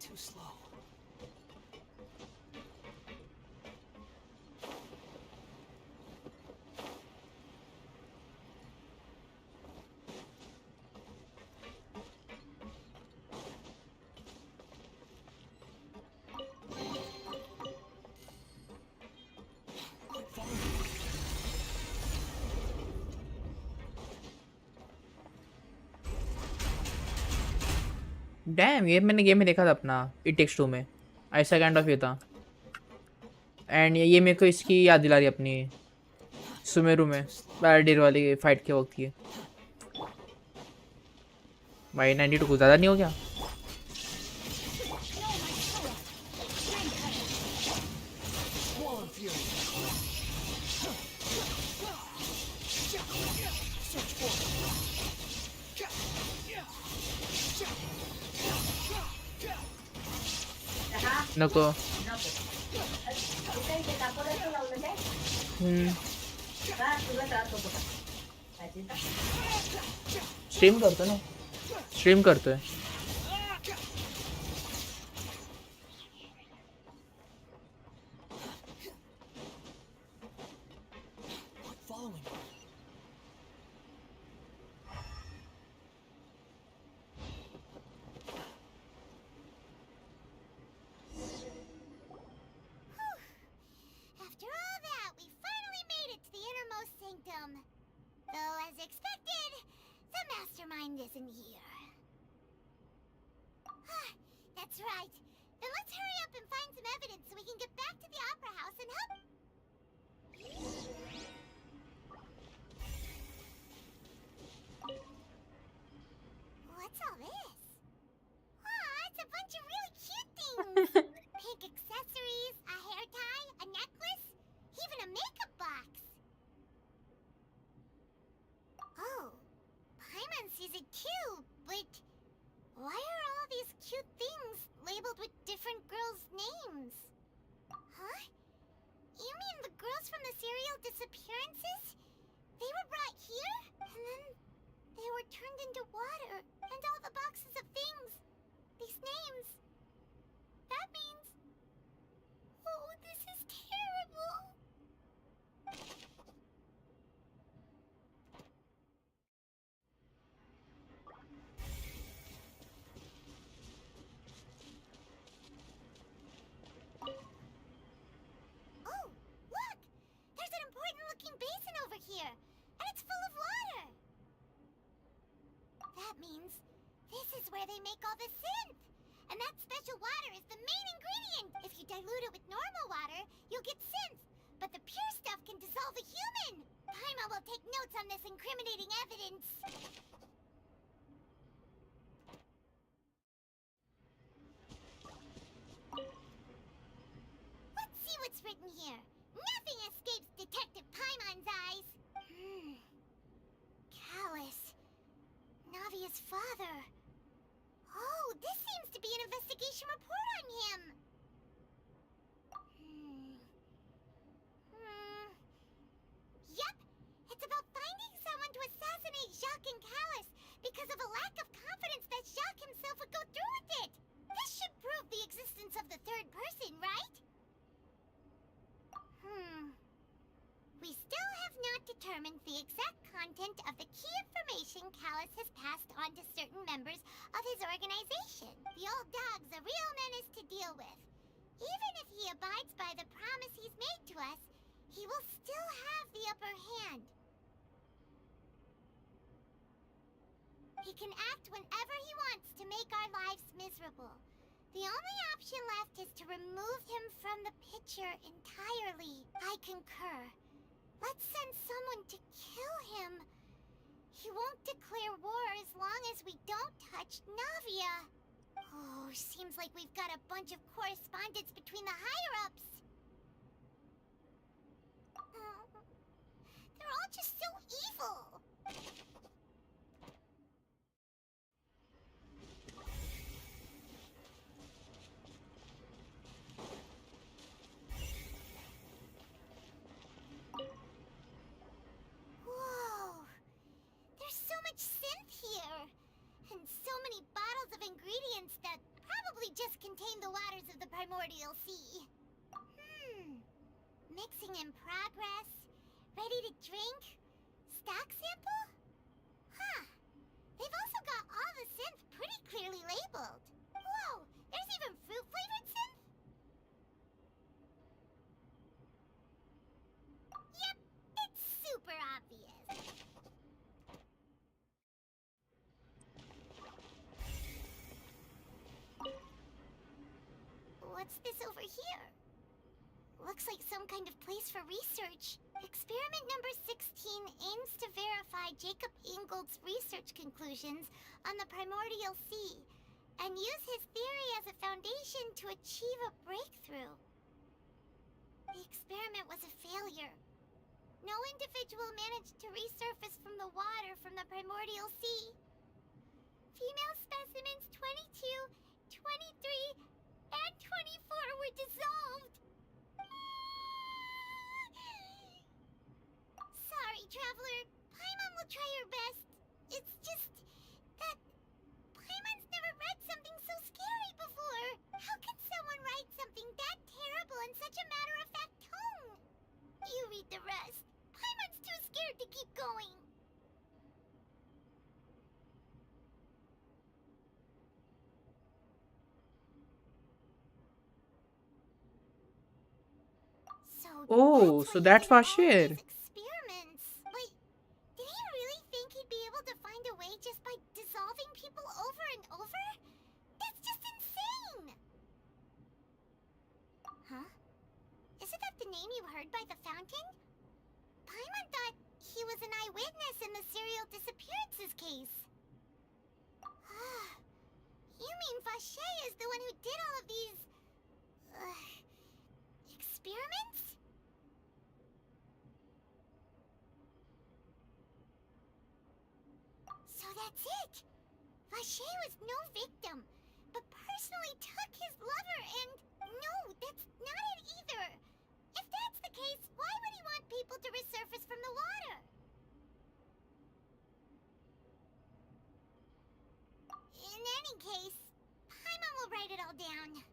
Too slow. Quit following me. Dam, ये मैंने game में देखा था अपना it takes to में, ऐसा kind of ये था. एंड ये मेरे को इसकी याद दिला रही अपनी सुमेरु में पैराडीर वाली फाइट के वक्त की. भाई 92 कुछ ज़्यादा नहीं हो गया? Wall of Fury. Search for it. नको. स्ट्रीम करतो ना. स्ट्रीम करतोय. After all that, we finally made it to the innermost sanctum. Though, as expected, the mastermind isn't here. That's right. Then let's hurry up and find some evidence so we can get back to the Opera House and help... What's all this? It's a bunch of really cute things. Pink accessories, a hair tie, a necklace, even a makeup box. Oh, Paimon sees it too, but why are all these cute things labeled with different girls' names? Huh? You mean the girls from the serial disappearances? They were brought here, and then they were turned into water, and all the boxes of things. These names. That means... Oh, this is terrible. Oh, look! There's an important-looking basin over here, and it's full of water. That means this is where they make all the synth. And that special water is the main ingredient. If you dilute it with normal water, you'll get synth. But the pure stuff can dissolve a human. Paimon will take notes on this incriminating evidence. Let's see what's written here. Nothing escapes Detective Paimon's eyes. Callus. Navia's father. Oh, this seems to be an investigation report on him. Yep, it's about finding someone to assassinate Jacques and Callus because of a lack of confidence that Jacques himself would go through with it. This should prove the existence of the third person, right? We still have not determined the exact content of the key information Callus has passed on to certain members of his organization. The old dog's a real menace to deal with. Even if he abides by the promise he's made to us, he will still have the upper hand. He can act whenever he wants to make our lives miserable. The only option left is to remove him from the picture entirely. I concur. Let's send someone to kill him. He won't declare war as long as we don't touch Navia. Oh, seems like we've got a bunch of correspondence between the higher-ups. They're all just so evil. Ingredients that probably just contain the waters of the primordial sea. Mixing in progress? Ready to drink? Stock sample? They've also got all the synth pretty clearly labeled. Whoa, there's even fruit-flavored synth? Yep, it's super obvious. What's this over here? Looks like some kind of place for research. Experiment number 16 aims to verify Jacob Ingold's research conclusions on the primordial sea and use his theory as a foundation to achieve a breakthrough. The experiment was a failure. No individual managed to resurface from the water from the primordial sea. Female specimens 22, 23, and 24 were dissolved. Sorry, Traveler. Paimon will try her best. It's just that Paimon's never read something so scary before. How can someone write something that terrible in such a matter-of-fact tone? You read the rest. Paimon's too scared to keep going. Oh, so that's Vashir. Experiments. But did he really think he'd be able to find a way just by dissolving people over and over? That's just insane! Huh? Isn't that the name you heard by the fountain? Paimon thought he was an eyewitness in the serial disappearances case. You mean Vache is the one who did all of these... experiments? So that's it! Vache was no victim, but personally took his lover and... No, that's not it either! If that's the case, why would he want people to resurface from the water? In any case, Paimon will write it all down.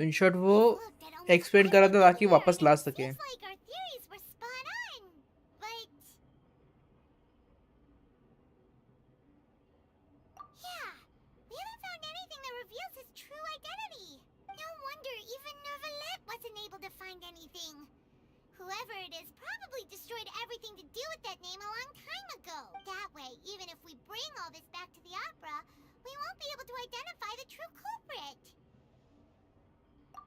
In short वो explain करा था ताकि वापस ला सके. Like our theories were spot on, but... Yeah, we haven't found anything that reveals his true identity. No wonder even Neuvillette wasn't able to find anything. Whoever it is probably destroyed everything to do with that name a long time ago. That way, even if we bring all this back to the opera, we won't be able to identify the true culprit.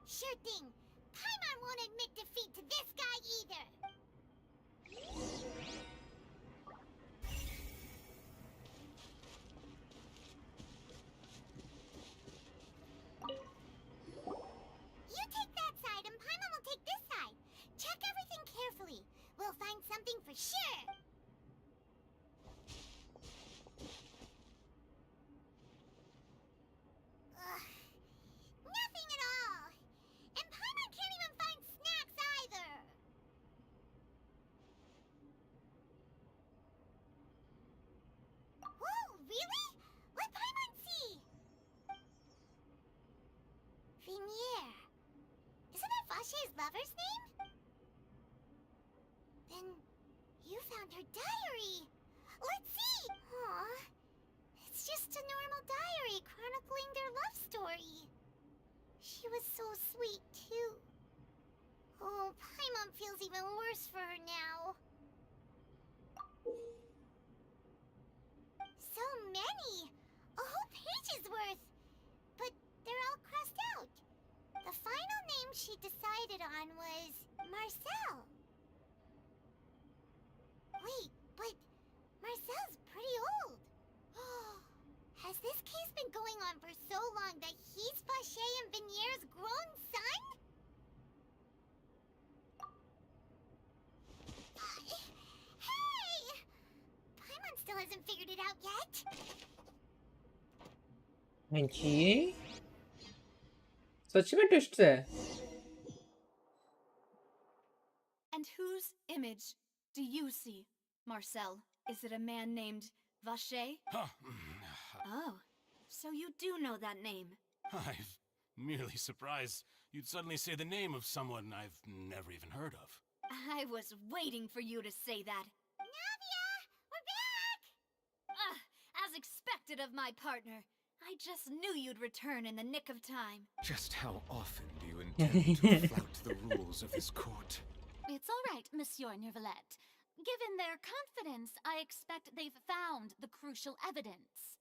Sure thing. Paimon won't admit defeat to this guy either. You take that side and Paimon will take this side. Check everything carefully. We'll find something for sure. Nothing at all. And Paimon can't even find snacks either. Whoa, really? What Paimon see? Vinier. Isn't that Vache's lover's name? Then you found her diary. Let's see. Aw. It's just a normal diary chronicling their love story. She was so sweet, too. Oh, Paimon feels even worse for her now. So many! A whole page's worth! But they're all crossed out. The final name she decided on was Marcel. Wait, but Marcel's pretty old. Has this case been going on for so long that he's Vache and Vinier's grown son? Hey! Paimon still hasn't figured it out yet. जी सच में twist है. And whose image do you see, Marcel? Is it a man named Vache? Oh, so you do know that name. I'm merely surprised you'd suddenly say the name of someone I've never even heard of. I was waiting for you to say that. Navia! We're back! As expected of my partner. I just knew you'd return in the nick of time. Just how often do you intend to flout the rules of this court? It's all right, Monsieur Neuvillette. Given their confidence, I expect they've found the crucial evidence.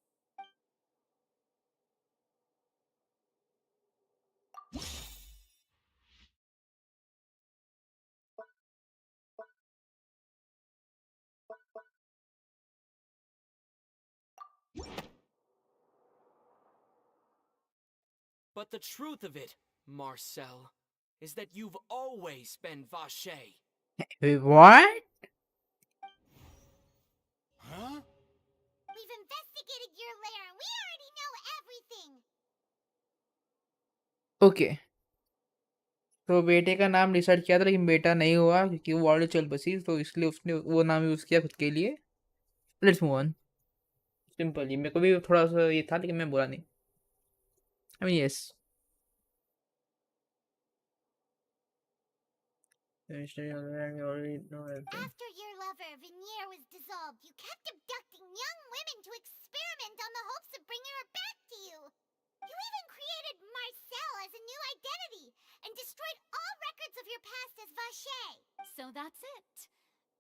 But the truth of it, Marcel, is that you've always been Vache. Wait, what? Huh? We've investigated your lair and we already know everything. Okay, तो बेटे का नाम decide किया था लेकिन बेटा नहीं हुआ क्योंकि वो ऑलरेडी चल बसी, तो इसलिए उसने वो नाम यूज किया खुद के लिए. Let's move on. सिंपल ही, मेरे को भी थोड़ा सा ये था लेकिन मैं बोला नहीं. I mean yes. After your lover, Vinier, was dissolved, you kept abducting young women to experiment on the hopes of bringing her back to you. You even created Marcel as a new identity and destroyed all records of your past as Vache. So that's it.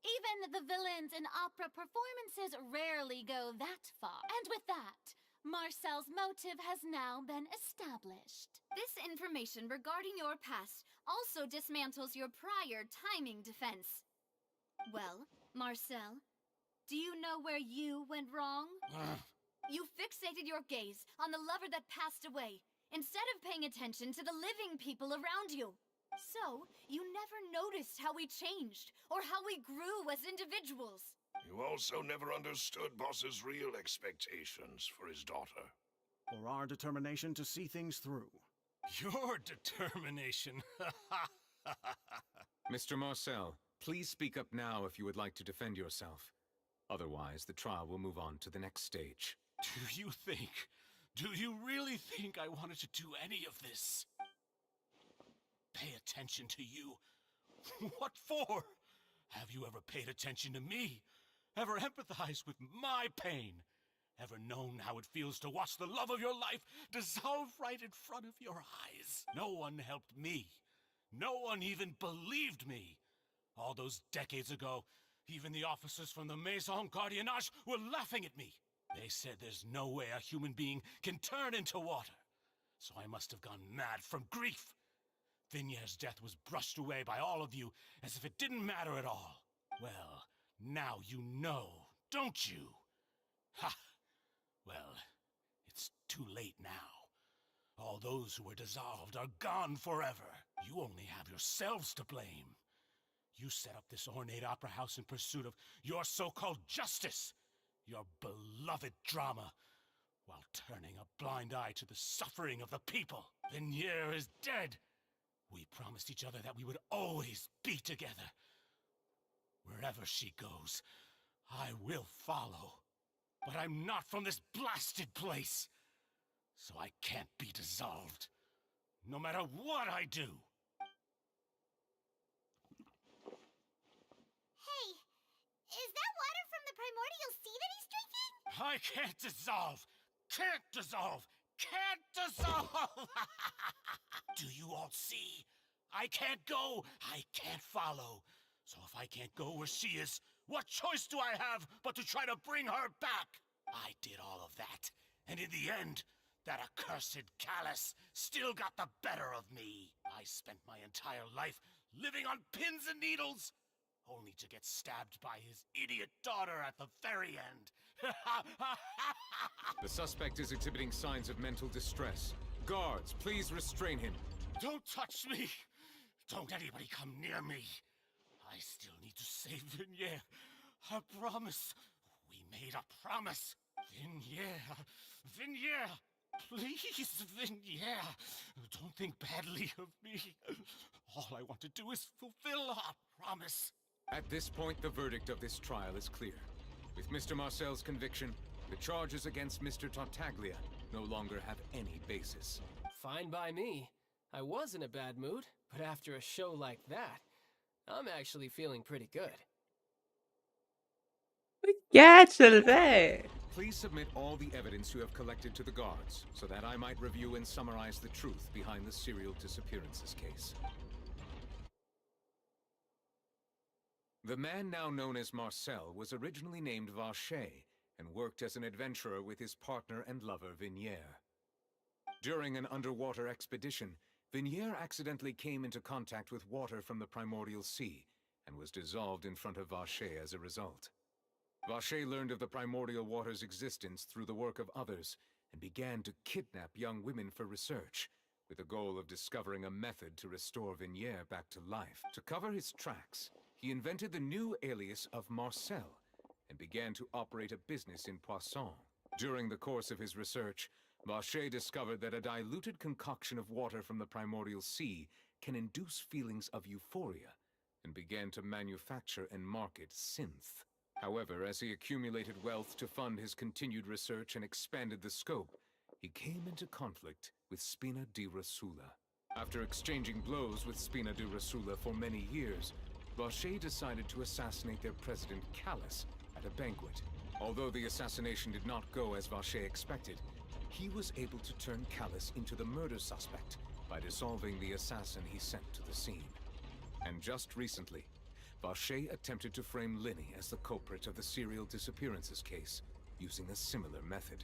Even the villains in opera performances rarely go that far. And with that, Marcel's motive has now been established. This information regarding your past also dismantles your prior timing defense. Well, Marcel, do you know where you went wrong? You fixated your gaze on the lover that passed away, instead of paying attention to the living people around you. So, you never noticed how we changed, or how we grew as individuals. You also never understood Boss's real expectations for his daughter. Or our determination to see things through. Your determination. Mr. Marcel, please speak up now if you would like to defend yourself. Otherwise, the trial will move on to the next stage. Do you really think I wanted to do any of this? Pay attention to you? What for? Have you ever paid attention to me? Ever empathized with my pain? Ever known how it feels to watch the love of your life dissolve right in front of your eyes? No one helped me. No one even believed me. All those decades ago, even the officers from the Maison Gardiennage were laughing at me. They said there's no way a human being can turn into water. So I must have gone mad from grief. Vinier's death was brushed away by all of you as if it didn't matter at all. Well, now you know, don't you? Ha! Well, it's too late now. All those who were dissolved are gone forever. You only have yourselves to blame. You set up this ornate opera house in pursuit of your so-called justice, your beloved drama, while turning a blind eye to the suffering of the people. Vinier is dead. We promised each other that we would always be together. Wherever she goes, I will follow. But I'm not from this blasted place, so I can't be dissolved, no matter what I do. Hey, is that water from the primordial sea that he's drinking? I can't dissolve! Can't dissolve! Can't dissolve! Do you all see? I can't go! I can't follow! So if I can't go where she is, what choice do I have but to try to bring her back? I did all of that, and in the end, that accursed Callus still got the better of me. I spent my entire life living on pins and needles, only to get stabbed by his idiot daughter at the very end. The suspect is exhibiting signs of mental distress. Guards, please restrain him. Don't touch me! Don't anybody come near me! I still need to save Vinier. I promise. We made a promise. Vinier! Please, Vinier! Don't think badly of me. All I want to do is fulfill our promise. At this point, the verdict of this trial is clear. With Mr. Marcel's conviction, the charges against Mr. Tartaglia no longer have any basis. Fine by me. I was in a bad mood, but after a show like that, I'm actually feeling pretty good. क्या चल रहा है? Please submit all the evidence you have collected to the guards, so that I might review and summarize the truth behind the serial disappearances case. The man now known as Marcel was originally named Vache and worked as an adventurer with his partner and lover Vinier. During an underwater expedition, Vinier accidentally came into contact with water from the primordial sea and was dissolved in front of Vache as a result. Vache learned of the primordial water's existence through the work of others and began to kidnap young women for research, with the goal of discovering a method to restore Vignier back to life. To cover his tracks, he invented the new alias of Marcel and began to operate a business in Poisson. During the course of his research, Vacher discovered that a diluted concoction of water from the primordial sea can induce feelings of euphoria, and began to manufacture and market synth. However, as he accumulated wealth to fund his continued research and expanded the scope, he came into conflict with Spina di Rosula. After exchanging blows with Spina di Rosula for many years, Vacher decided to assassinate their president Callis at a banquet. Although the assassination did not go as Vacher expected, he was able to turn Callis into the murder suspect by dissolving the assassin he sent to the scene. And just recently, Vacher attempted to frame Linny as the culprit of the serial disappearances case, using a similar method.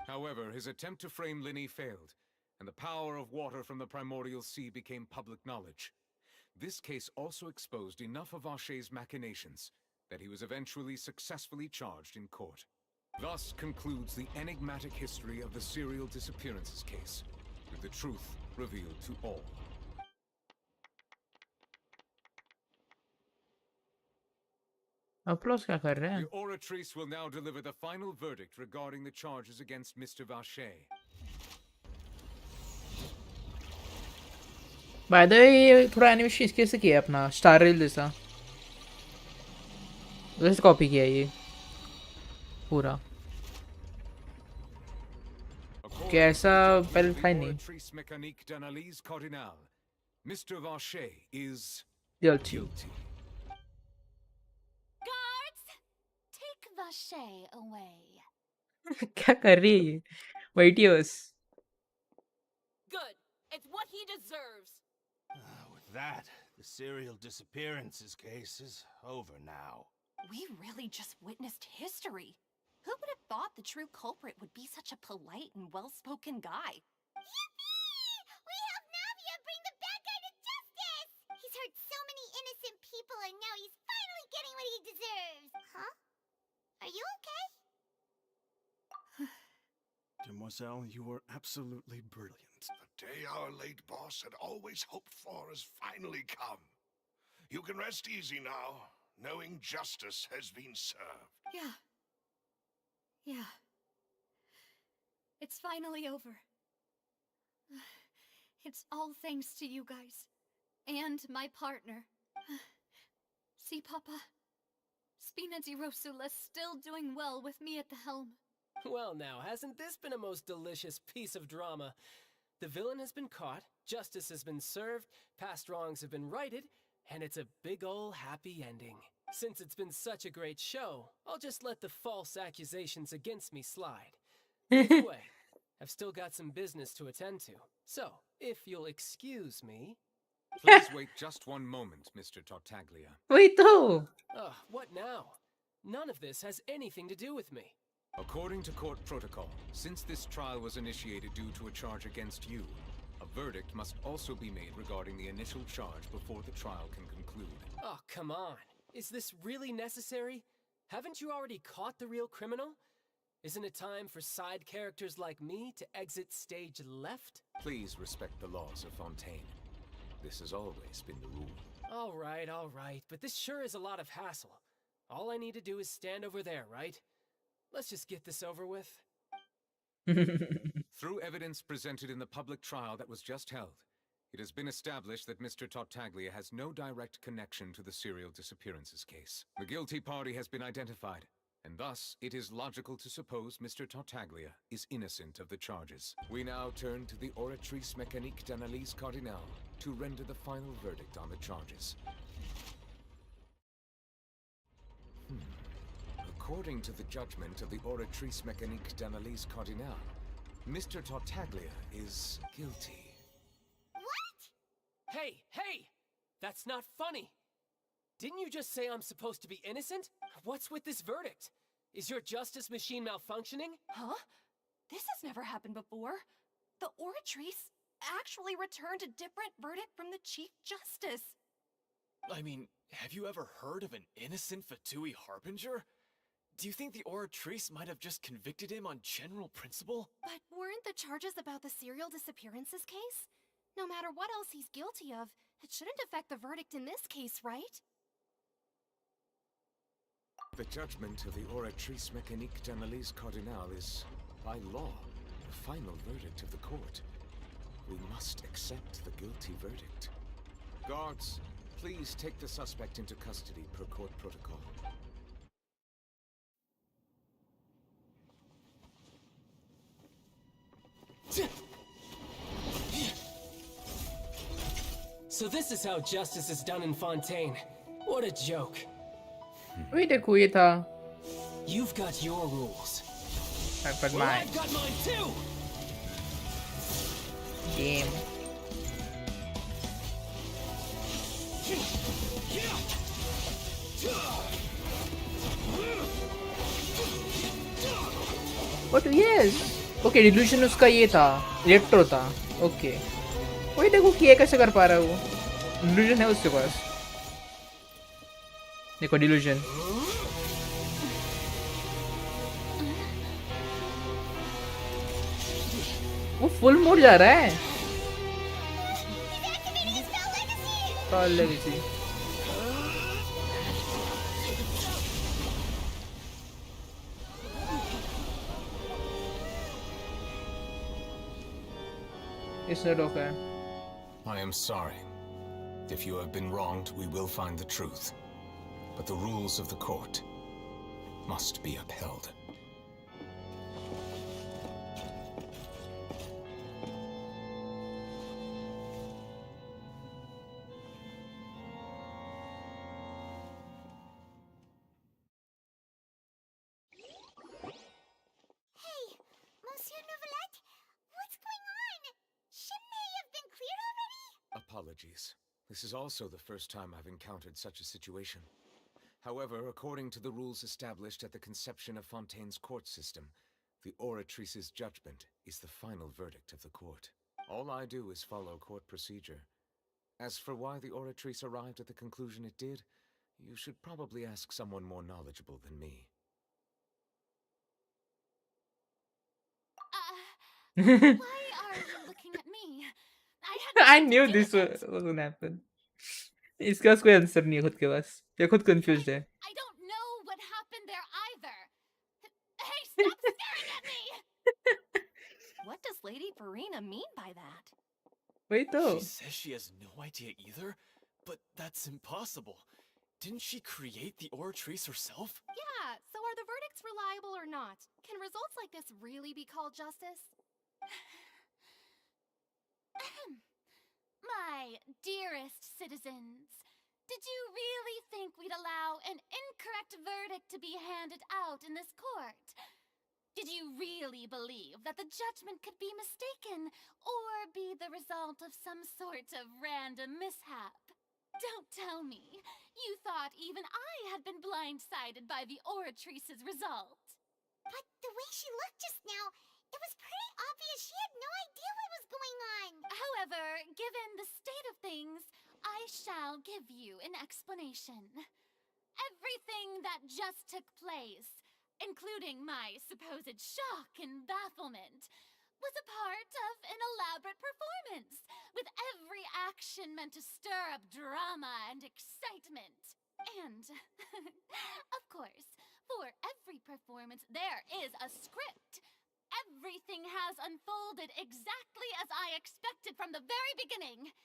However, his attempt to frame Linny failed, and the power of water from the primordial sea became public knowledge. This case also exposed enough of Vacher's machinations that he was eventually successfully charged in court. Thus concludes the enigmatic history of the serial disappearances case, with the truth revealed to all. Upload क्या कर रहे हैं? The oratrice will now deliver the final verdict regarding the charges against Mr. Vacher. By the way ये थोड़ा animation इसके से किया है अपना स्टार रेल जैसा, वैसे कॉपी किया है ये पूरा। कैसा पहले था नहीं। Oratrice mécanique d'analyse cardinale. Mr. Vacher is guilty. Guards, take Vacher away. क्या कर रही है ये? Waitiers. Good. It's what he deserves. With that, the serial disappearances case is over now. We really just witnessed history. Who would have thought the true culprit would be such a polite and well-spoken guy? Yippee! We helped Navia bring the bad guy to justice! He's hurt so many innocent people and now he's finally getting what he deserves. Huh? Are you okay? Demoiselle, you were absolutely brilliant. The day our late boss had always hoped for has finally come. You can rest easy now, knowing justice has been served. Yeah. Yeah. It's finally over. It's all thanks to you guys. And my partner. See, Papa? Spina di Rosula's still doing well with me at the helm. Well now, hasn't this been a most delicious piece of drama? The villain has been caught, justice has been served, past wrongs have been righted, and it's a big ol' happy ending. Since it's been such a great show, I'll just let the false accusations against me slide. Either way, I've still got some business to attend to. So, if you'll excuse me... Please wait just one moment, Mr. Tartaglia. Wait though. What now? None of this has anything to do with me. According to court protocol, since this trial was initiated due to a charge against you, a verdict must also be made regarding the initial charge before the trial can conclude. Oh, come on. Is this really necessary? Haven't you already caught the real criminal? Isn't it time for side characters like me to exit stage left? Please respect the laws of Fontaine. This has always been the rule. All right, but this sure is a lot of hassle. All I need to do is stand over there, right? Let's just get this over with. Through evidence presented in the public trial that was just held, it has been established that Mr. Tartaglia has no direct connection to the serial disappearances case. The guilty party has been identified, and thus it is logical to suppose Mr. Tartaglia is innocent of the charges. We now turn to the Oratrice Mécanique d'Analyse Cardinale to render the final verdict on the charges. According to the judgment of the Oratrice Mécanique d'Analyse Cardinale, Mr. Tartaglia is guilty. What? Hey! That's not funny! Didn't you just say I'm supposed to be innocent? What's with this verdict? Is your justice machine malfunctioning? Huh? This has never happened before. The Oratrice actually returned a different verdict from the Chief Justice. I mean, have you ever heard of an innocent Fatui Harbinger? Do you think the Oratrice might have just convicted him on general principle? But Weren't the charges about the serial disappearances case? No matter what else he's guilty of, it shouldn't affect the verdict in this case, right? The judgment of the Oratrice Mécanique d'Analyse Cardinal is, by law, the final verdict of the court. We must accept the guilty verdict. Guards, please take the suspect into custody per court protocol. So this is how justice is done in Fontaine. What a joke. वही देखो ये था. You've got your rules. But well, mine. I've got mine too. Game. What? Yes. Okay, delusion उसका ये था, electro था. Okay. वही देखो कि ये कैसे कर पा रहा है वो. Delusion है उसके पास. देखो delusion. वो फुल मोड जा रहा है. Legacy. It's not okay. I am sorry. If you have been wronged, we will find the truth. But the rules of the court must be upheld. Apologies. This is also the first time I've encountered such a situation. However, according to the rules established at the conception of Fontaine's court system, the Oratrice's judgment is the final verdict of the court. All I do is follow court procedure. As for why the Oratrice arrived at the conclusion it did, you should probably ask someone more knowledgeable than me. Why are you looking at me? I knew this was gonna happen. इसका कोई answer नहीं है खुद के पास. ये खुद confused है. I don't know what happened there either. Hey, stop staring at me! What does Lady Farina mean by that? Wait though. She says she has no idea either, but that's impossible. Didn't she create the Oratrice herself? Yeah, so are the verdicts reliable or not? Can results like this really be called justice? My dearest citizens, did you really think we'd allow an incorrect verdict to be handed out in this court? Did you really believe that the judgment could be mistaken or be the result of some sort of random mishap? Don't tell me you thought even I had been blindsided by the Oratrice's result. But the way she looked just now, it was pretty obvious she had no idea what was going on. However, given the state of things, I shall give you an explanation. Everything that just took place, including my supposed shock and bafflement, was a part of an elaborate performance, with every action meant to stir up drama and excitement. And, of course, for every performance there is a script. Everything has unfolded exactly as I expected from the very beginning.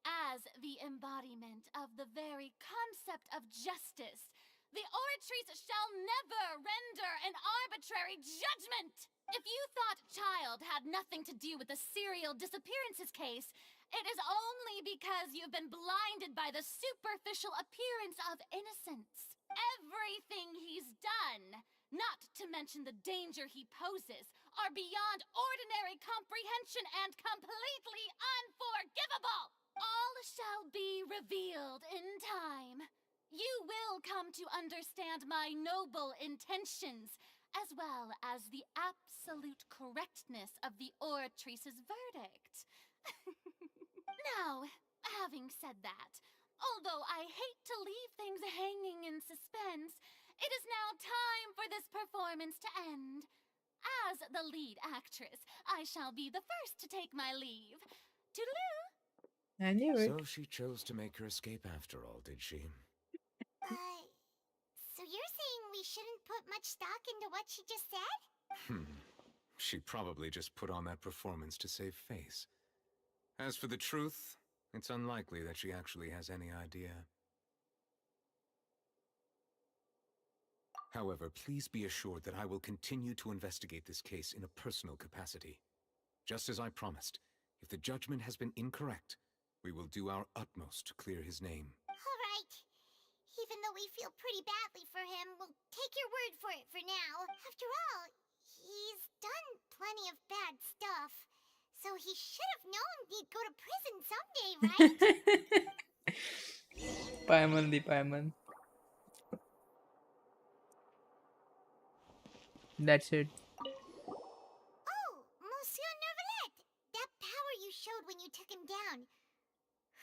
As the embodiment of the very concept of justice, the Oratrice shall never render an arbitrary judgment! If you thought Child had nothing to do with the serial disappearances case, it is only because you've been blinded by the superficial appearance of innocence. Everything he's done, not to mention the danger he poses, are beyond ordinary comprehension and completely unforgivable! All shall be revealed in time. You will come to understand my noble intentions, as well as the absolute correctness of the Oratrice's verdict. Now, having said that, although I hate to leave things hanging in suspense, it is now time for this performance to end. As the lead actress, I shall be the first to take my leave. Toodaloo! I knew it. So she chose to make her escape after all, did she? So you're saying we shouldn't put much stock into what she just said? She probably just put on that performance to save face. As for the truth, it's unlikely that she actually has any idea. However, please be assured that I will continue to investigate this case in a personal capacity. Just as I promised, if the judgment has been incorrect, we will do our utmost to clear his name. All right. Even though we feel pretty badly for him, we'll take your word for it for now. After all, he's done plenty of bad stuff. So he should have known he'd go to prison someday, right? Paimon di Paimon. That's it. Oh, Monsieur Nervalette! That power you showed when you took him down.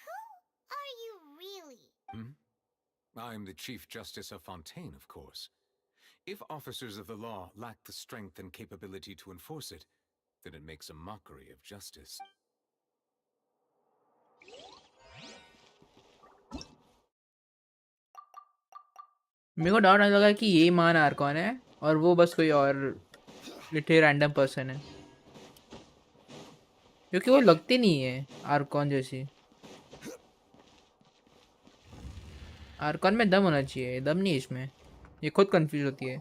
Who are you really? I'm the Chief Justice of Fontaine, of course. If officers of the law lack the strength and capability to enforce it, then it makes a mockery of justice. मेरे को doubt आने लगा कि ये मान Arcon है और वो बस कोई और लिटरली रैंडम पर्सन है, क्योंकि वो लगती नहीं है आर्कॉन जैसी। आर्कॉन में दम होना चाहिए, दम नहीं इसमें। ये खुद कंफ्यूज होती है।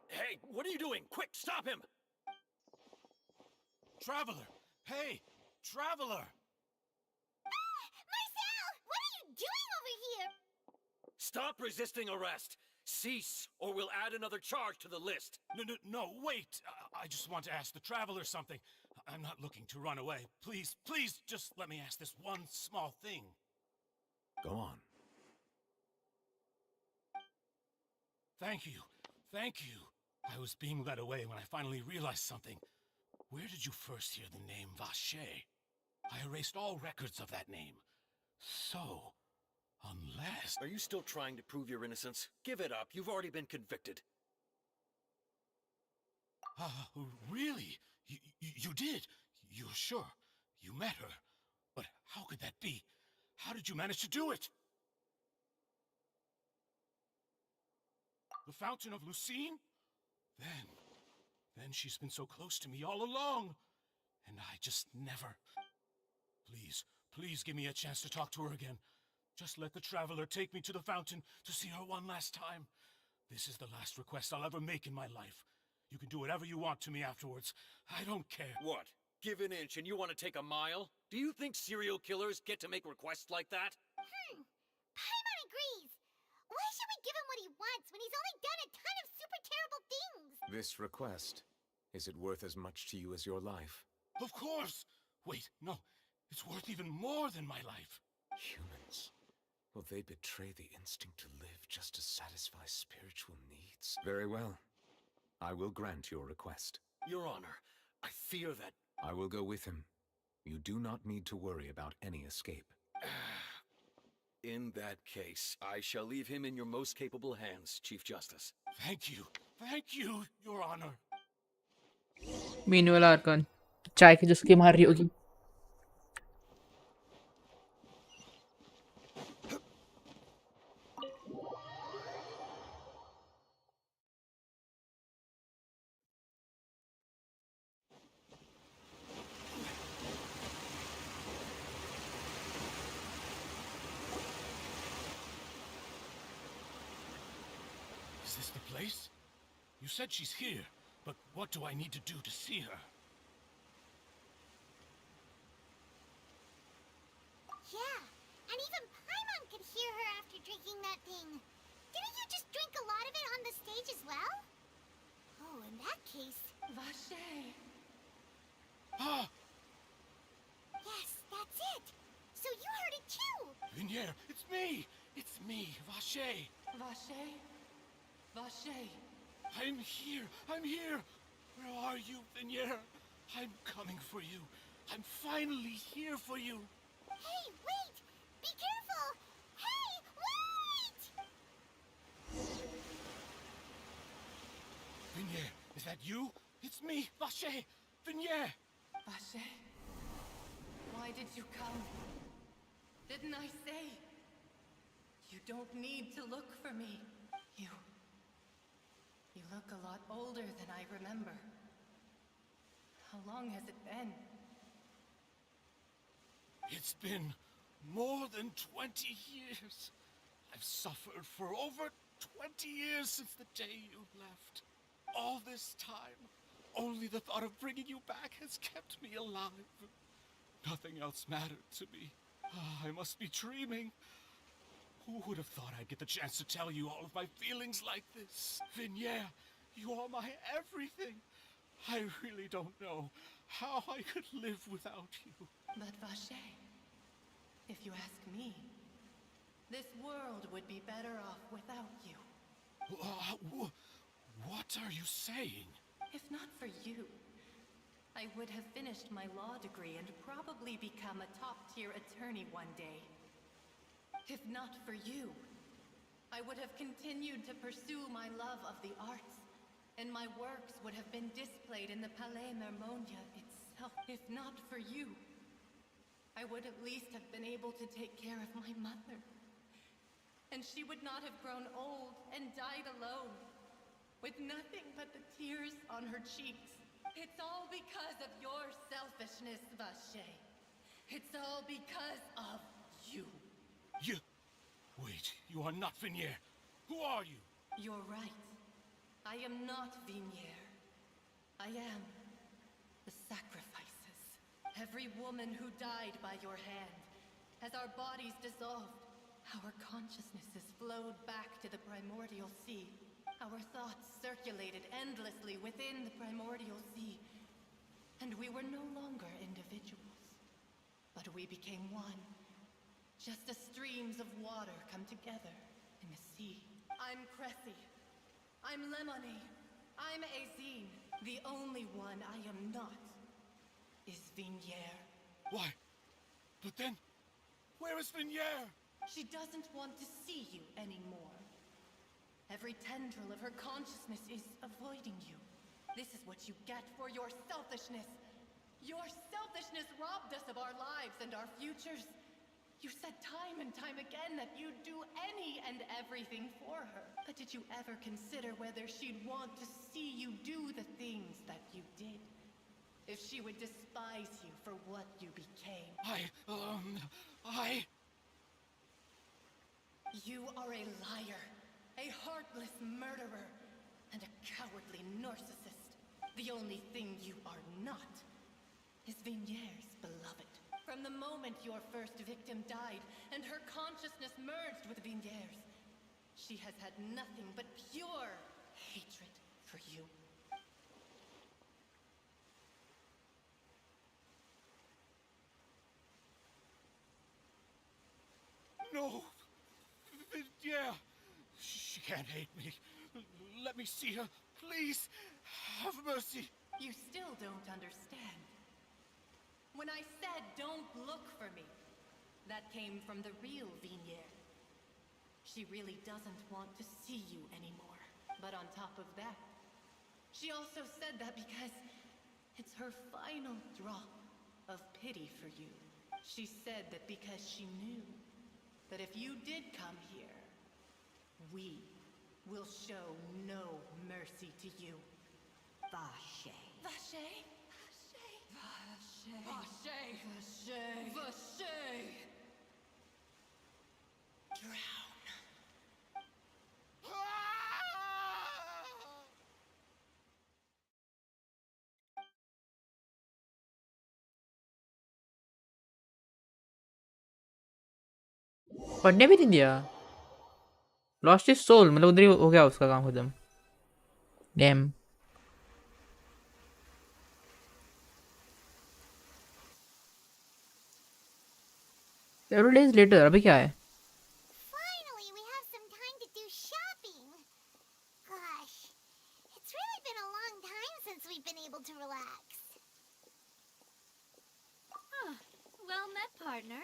Hey, what are you doing? Quick, stop him! Traveler! Hey! Traveler! Marcel! What are you doing over here? Stop resisting arrest! Cease, or we'll add another charge to the list. No, wait! I just want to ask the Traveler something. I'm not looking to run away. Please, just let me ask this one small thing. Go on. Thank you. I was being led away when I finally realized something. Where did you first hear the name Vache? I erased all records of that name. So, unless... Are you still trying to prove your innocence? Give it up. You've already been convicted. Really? You did? You're sure? You met her? But how could that be? How did you manage to do it? The Fountain of Lucine? Then she's been so close to me all along. And I just never... Please give me a chance to talk to her again. Just let the Traveler take me to the fountain to see her one last time. This is the last request I'll ever make in my life. You can do whatever you want to me afterwards. I don't care. What? Give an inch and you want to take a mile? Do you think serial killers get to make requests like that? Paimon agrees. Why should we give him what he wants when he's only done a ton of super terrible things? This request, is it worth as much to you as your life? Of course! Wait, no. It's worth even more than my life. Humans. Will they betray the instinct to live just to satisfy spiritual needs? Very well. I will grant your request. Your Honor, I fear that... I will go with him. You do not need to worry about any escape. In that case, I shall leave him in your most capable hands, Chief Justice. Thank you, Your Honor. Meanwhile, Arcon चाय की चुस्की मार रही होगी। Is this the place? You said she's here, but what do I need to do to see her? Yeah, and even Paimon could hear her after drinking that thing. Didn't you just drink a lot of it on the stage as well? Oh, in that case... Vache! Ah! Yes, that's it! So you heard it too! Vinier, it's me! It's me, Vache! Vache? Vache! I'm here! Where are you, Vinier? I'm coming for you. I'm finally here for you. Hey, wait! Be careful! Hey, wait! Is that you? It's me, Vache! Vignier! Vache, why did you come? Didn't I say? You don't need to look for me. You look a lot older than I remember. How long has it been? It's been more than 20 years. I've suffered for over 20 years since the day you left. All this time, only the thought of bringing you back has kept me alive. Nothing else mattered to me. I must be dreaming. Who would have thought I'd get the chance to tell you all of my feelings like this? Vignier, you are my everything. I really don't know how I could live without you. But Vache, if you ask me, this world would be better off without you. What are you saying? If not for you, I would have finished my law degree and probably become a top-tier attorney one day. If not for you, I would have continued to pursue my love of the arts, and my works would have been displayed in the Palais Mermonia itself. If not for you, I would at least have been able to take care of my mother. And she would not have grown old and died alone, with nothing but the tears on her cheeks. It's all because of your selfishness, Vache. It's all because of you. You... Wait, you are not Vignier. Who are you? You're right. I am not Vignier. I am the sacrifices. Every woman who died by your hand, as our bodies dissolved, our consciousnesses flowed back to the primordial sea. Our thoughts circulated endlessly within the primordial sea, and we were no longer individuals, but we became one. Just as streams of water come together in the sea. I'm Cressy. I'm Lemonade. I'm Azine. The only one I am not is Vignier. Why? But then, where is Vignier? She doesn't want to see you anymore. Every tendril of her consciousness is avoiding you. This is what you get for your selfishness. Your selfishness robbed us of our lives and our futures. You said time and time again that you'd do any and everything for her. But did you ever consider whether she'd want to see you do the things that you did? If she would despise you for what you became? You are a liar, a heartless murderer, and a cowardly narcissist. The only thing you are not is Vignier's beloved. From the moment your first victim died and her consciousness merged with Vignier's, she has had nothing but pure hatred for you. No! Vignier! She can't hate me. Let me see her. Please, have mercy. You still don't understand. When I said don't look for me, that came from the real Vignier. She really doesn't want to see you anymore. But on top of that, she also said that because it's her final drop of pity for you. She said that because she knew that if you did come here, we will show no mercy to you. Vache. Vache? Vache. Vache. Vache. Vache. Drown. पढ़ने भी नहीं दिया. Lost his soul, मतलब उधर ही हो गया उसका काम खत्म. डैम. Several days later, अभी क्या है? Finally, we have some time to do shopping. Gosh, it's really been a long time since we've been able to relax. Well met, partner.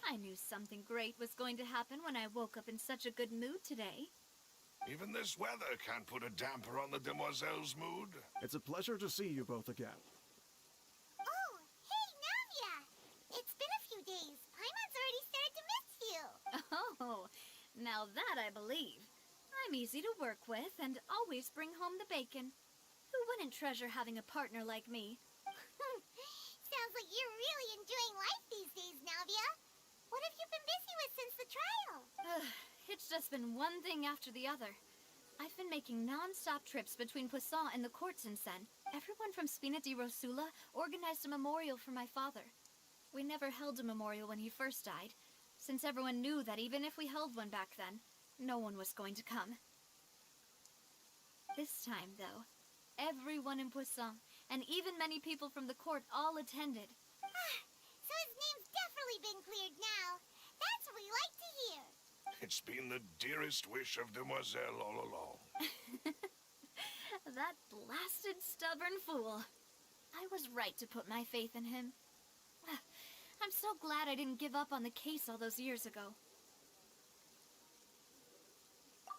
I knew something great was going to happen when I woke up in such a good mood today. Even this weather can't put a damper on the demoiselle's mood. It's a pleasure to see you both again. Oh, hey, Navia! It's been a few days. Paimon's already started to miss you. Oh, now that I believe. I'm easy to work with and always bring home the bacon. Who wouldn't treasure having a partner like me? Sounds like you're really enjoying life these days, Navia. What have you been busy with since the trial? It's just been one thing after the other. I've been making non-stop trips between Poisson and the courts in Sen. Everyone from Spina di Rosula organized a memorial for my father. We never held a memorial when he first died, since everyone knew that even if we held one back then, no one was going to come. This time, though, everyone in Poisson, and even many people from the court, all attended. So his name's definitely been cleared now. That's what we like to hear. It's been the dearest wish of Demoiselle all along. That blasted stubborn fool. I was right to put my faith in him. I'm so glad I didn't give up on the case all those years ago.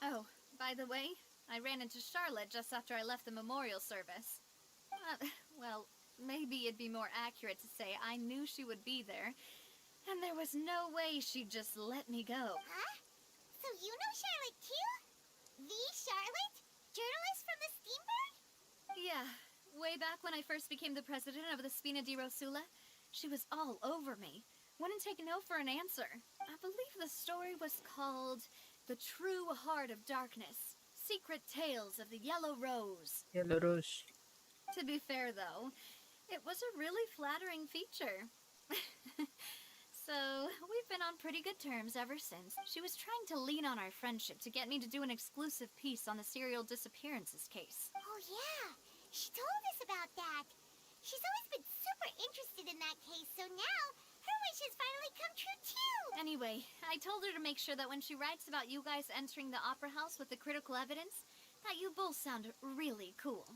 Oh, by the way, I ran into Charlotte just after I left the memorial service. Well, maybe it'd be more accurate to say I knew she would be there, and there was no way she'd just let me go. Huh? So you know Charlotte too? The Charlotte? Journalist from the Steambird? Yeah, way back when I first became the president of the Spina di Rosula, she was all over me. Wouldn't take no for an answer. I believe the story was called The True Heart of Darkness. Secret Tales of the Yellow Rose. Yellow Rose. To be fair, though, it was a really flattering feature. So, we've been on pretty good terms ever since. She was trying to lean on our friendship to get me to do an exclusive piece on the serial disappearances case. Oh yeah, she told us about that. She's always been super interested in that case, so now her wish has finally come true too. Anyway, I told her to make sure that when she writes about you guys entering the opera house with the critical evidence, that you both sound really cool.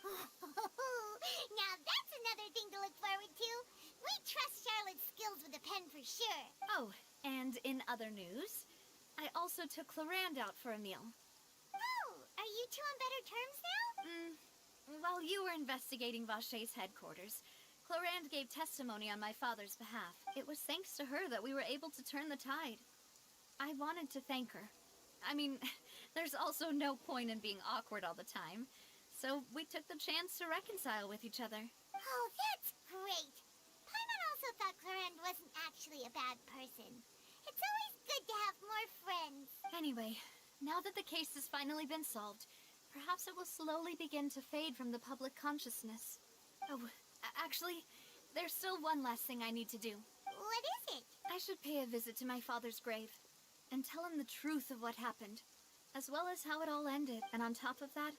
Now that's another thing to look forward to. We trust Charlotte's skills with a pen for sure. Oh, and in other news, I also took Clarand out for a meal. Oh, are you two on better terms now? While you were investigating Vaucher's headquarters, Clarand gave testimony on my father's behalf. It was thanks to her that we were able to turn the tide. I wanted to thank her. I mean, there's also no point in being awkward all the time. So we took the chance to reconcile with each other. Oh, that's great. Paimon also thought Clarand wasn't actually a bad person. It's always good to have more friends. Anyway, now that the case has finally been solved, perhaps it will slowly begin to fade from the public consciousness. Oh, actually, there's still one last thing I need to do. What is it? I should pay a visit to my father's grave and tell him the truth of what happened, as well as how it all ended. And on top of that,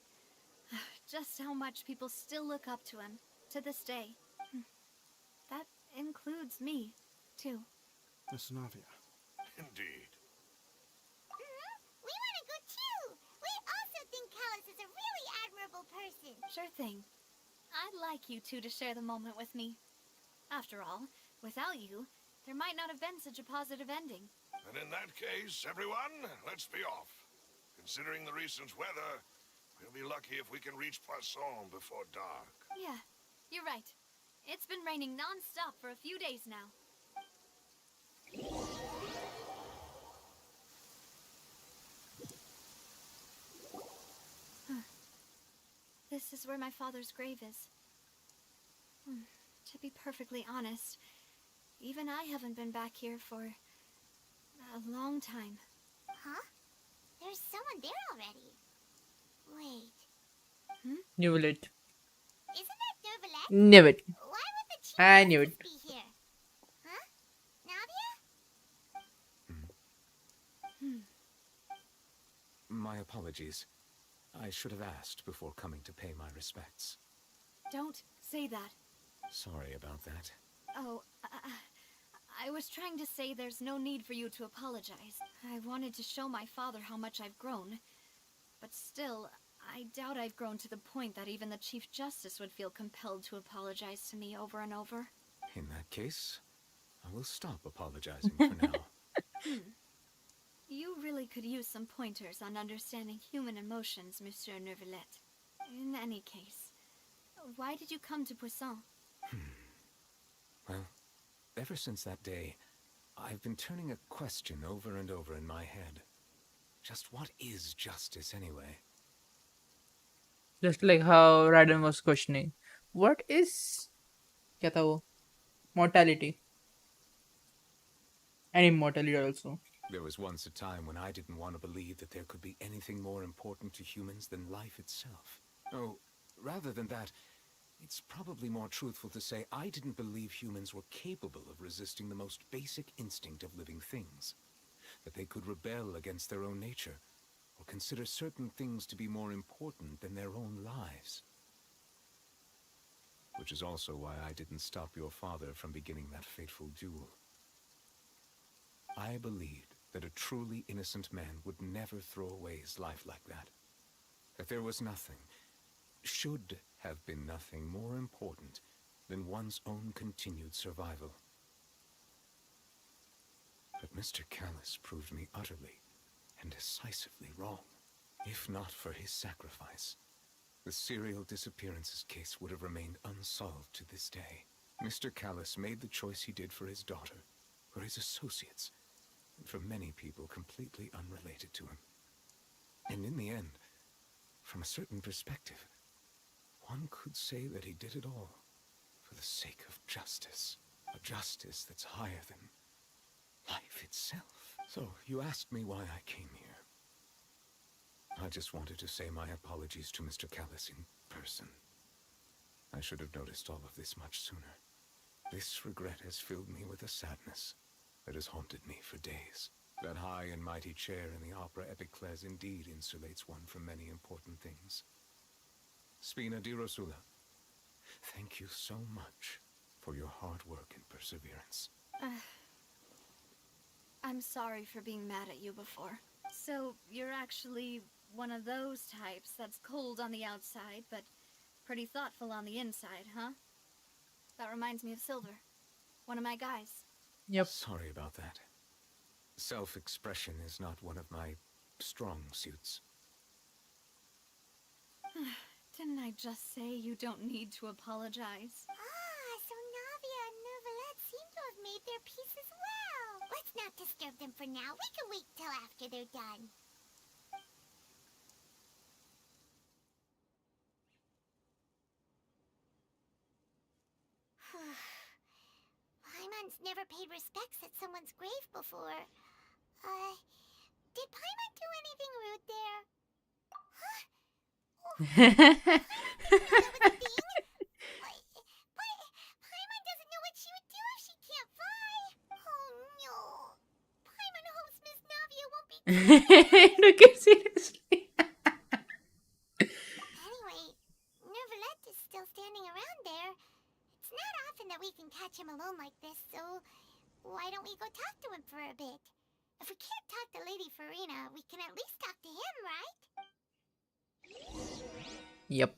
just how much people still look up to him to this day. That includes me, too. Miss Navia. Indeed. We want to go too. We also think Callis is a really admirable person. Sure thing. I'd like you two to share the moment with me. After all, without you, there might not have been such a positive ending. And in that case, everyone, let's be off. Considering the recent weather, we'll be lucky if we can reach Poisson before dark. Yeah, you're right. It's been raining non-stop for a few days now. This is where my father's grave is. To be perfectly honest, even I haven't been back here for a long time. Huh? There's someone there already. Wait. Knew it. Isn't that Dervalet? Knew it. Why would the chief I knew it. be here? Huh? Navia? My apologies. I should have asked before coming to pay my respects. Don't say that. Sorry about that. Oh, I was trying to say there's no need for you to apologize. I wanted to show my father how much I've grown. But still, I doubt I've grown to the point that even the Chief Justice would feel compelled to apologize to me over and over. In that case, I will stop apologizing for now. You really could use some pointers on understanding human emotions, Monsieur Neuvillette. In any case, why did you come to Poisson? Well, ever since that day, I've been turning a question over and over in my head. Just what is justice anyway? Just like how Raiden was questioning, what is क्या था वो? Mortality and immortality also. There was once a time when I didn't want to believe that there could be anything more important to humans than life itself. Oh, rather than that, it's probably more truthful to say I didn't believe humans were capable of resisting the most basic instinct of living things. That they could rebel against their own nature, or consider certain things to be more important than their own lives. Which is also why I didn't stop your father from beginning that fateful duel. I believed that a truly innocent man would never throw away his life like that. That there was nothing, should have been nothing more important than one's own continued survival. But Mr. Callis proved me utterly and decisively wrong. If not for his sacrifice, the serial disappearances case would have remained unsolved to this day. Mr. Callis made the choice he did for his daughter, for his associates, and for many people completely unrelated to him. And in the end, from a certain perspective, one could say that he did it all for the sake of justice. A justice that's higher than life itself. So, you asked me why I came here. I just wanted to say my apologies to Mr. Callis in person. I should have noticed all of this much sooner. This regret has filled me with a sadness that has haunted me for days. That high and mighty chair in the Opera Epiclese indeed insulates one from many important things. Spina di Rosula, thank you so much for your hard work and perseverance. I'm sorry for being mad at you before. So, you're actually one of those types that's cold on the outside, but pretty thoughtful on the inside, huh? That reminds me of Silver, one of my guys. Yep. Sorry about that. Self-expression is not one of my strong suits. Didn't I just say you don't need to apologize? So Navia and Neuvillette seem to have made their peace as well. Let's not disturb them for now. We can wait till after they're done. Paimon's never paid respects at someone's grave before. Did Paimon do anything rude there? Huh? Paimon doesn't know what she would do if she can't fly. Oh no. Paimon hopes Miss Navia won't be Look at seriously. Anyway, Neuvillette is still standing around there. It's not often that we can catch him alone like this, so why don't we go talk to him for a bit? If we can't talk to Lady Farina, we can at least talk to him, right? Yep.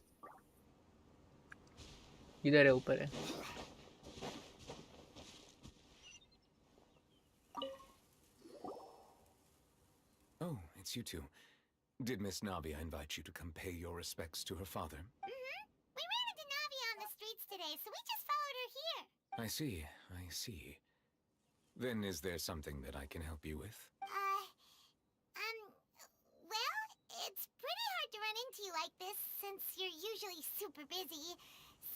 इधर है ऊपर है. Oh, it's you two. Did Miss Navia invite you to come pay your respects to her father? Mm-hmm. We ran into Navia on the streets today, so we just followed her here. I see. Then is there something that I can help you with? Well, it's pretty hard to run into you like this since you're usually super busy.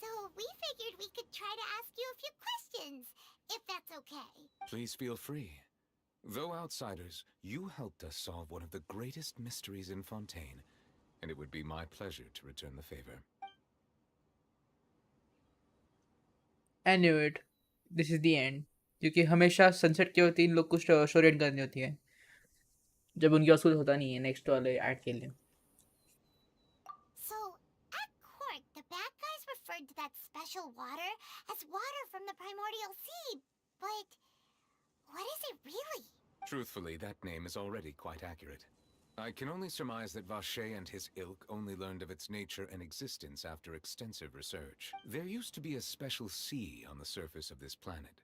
So we figured we could try to ask you a few questions, if that's okay. Please feel free. Though outsiders, you helped us solve one of the greatest mysteries in Fontaine, and it would be my pleasure to return the favor. I knew it. This is the end. क्योंकि हमेशा sunset के होती इन लोग को story and करनी होती है जब उनकी असूल होता नहीं है नेक्स्ट वाले ऐड के लिए. So, at court, the bad guys referred to that special water as water from the primordial sea, but what is it really? Truthfully, that name is already quite accurate. I can only surmise that Vache and his ilk only learned of its nature and existence after extensive research. There used to be a special sea on the surface of this planet.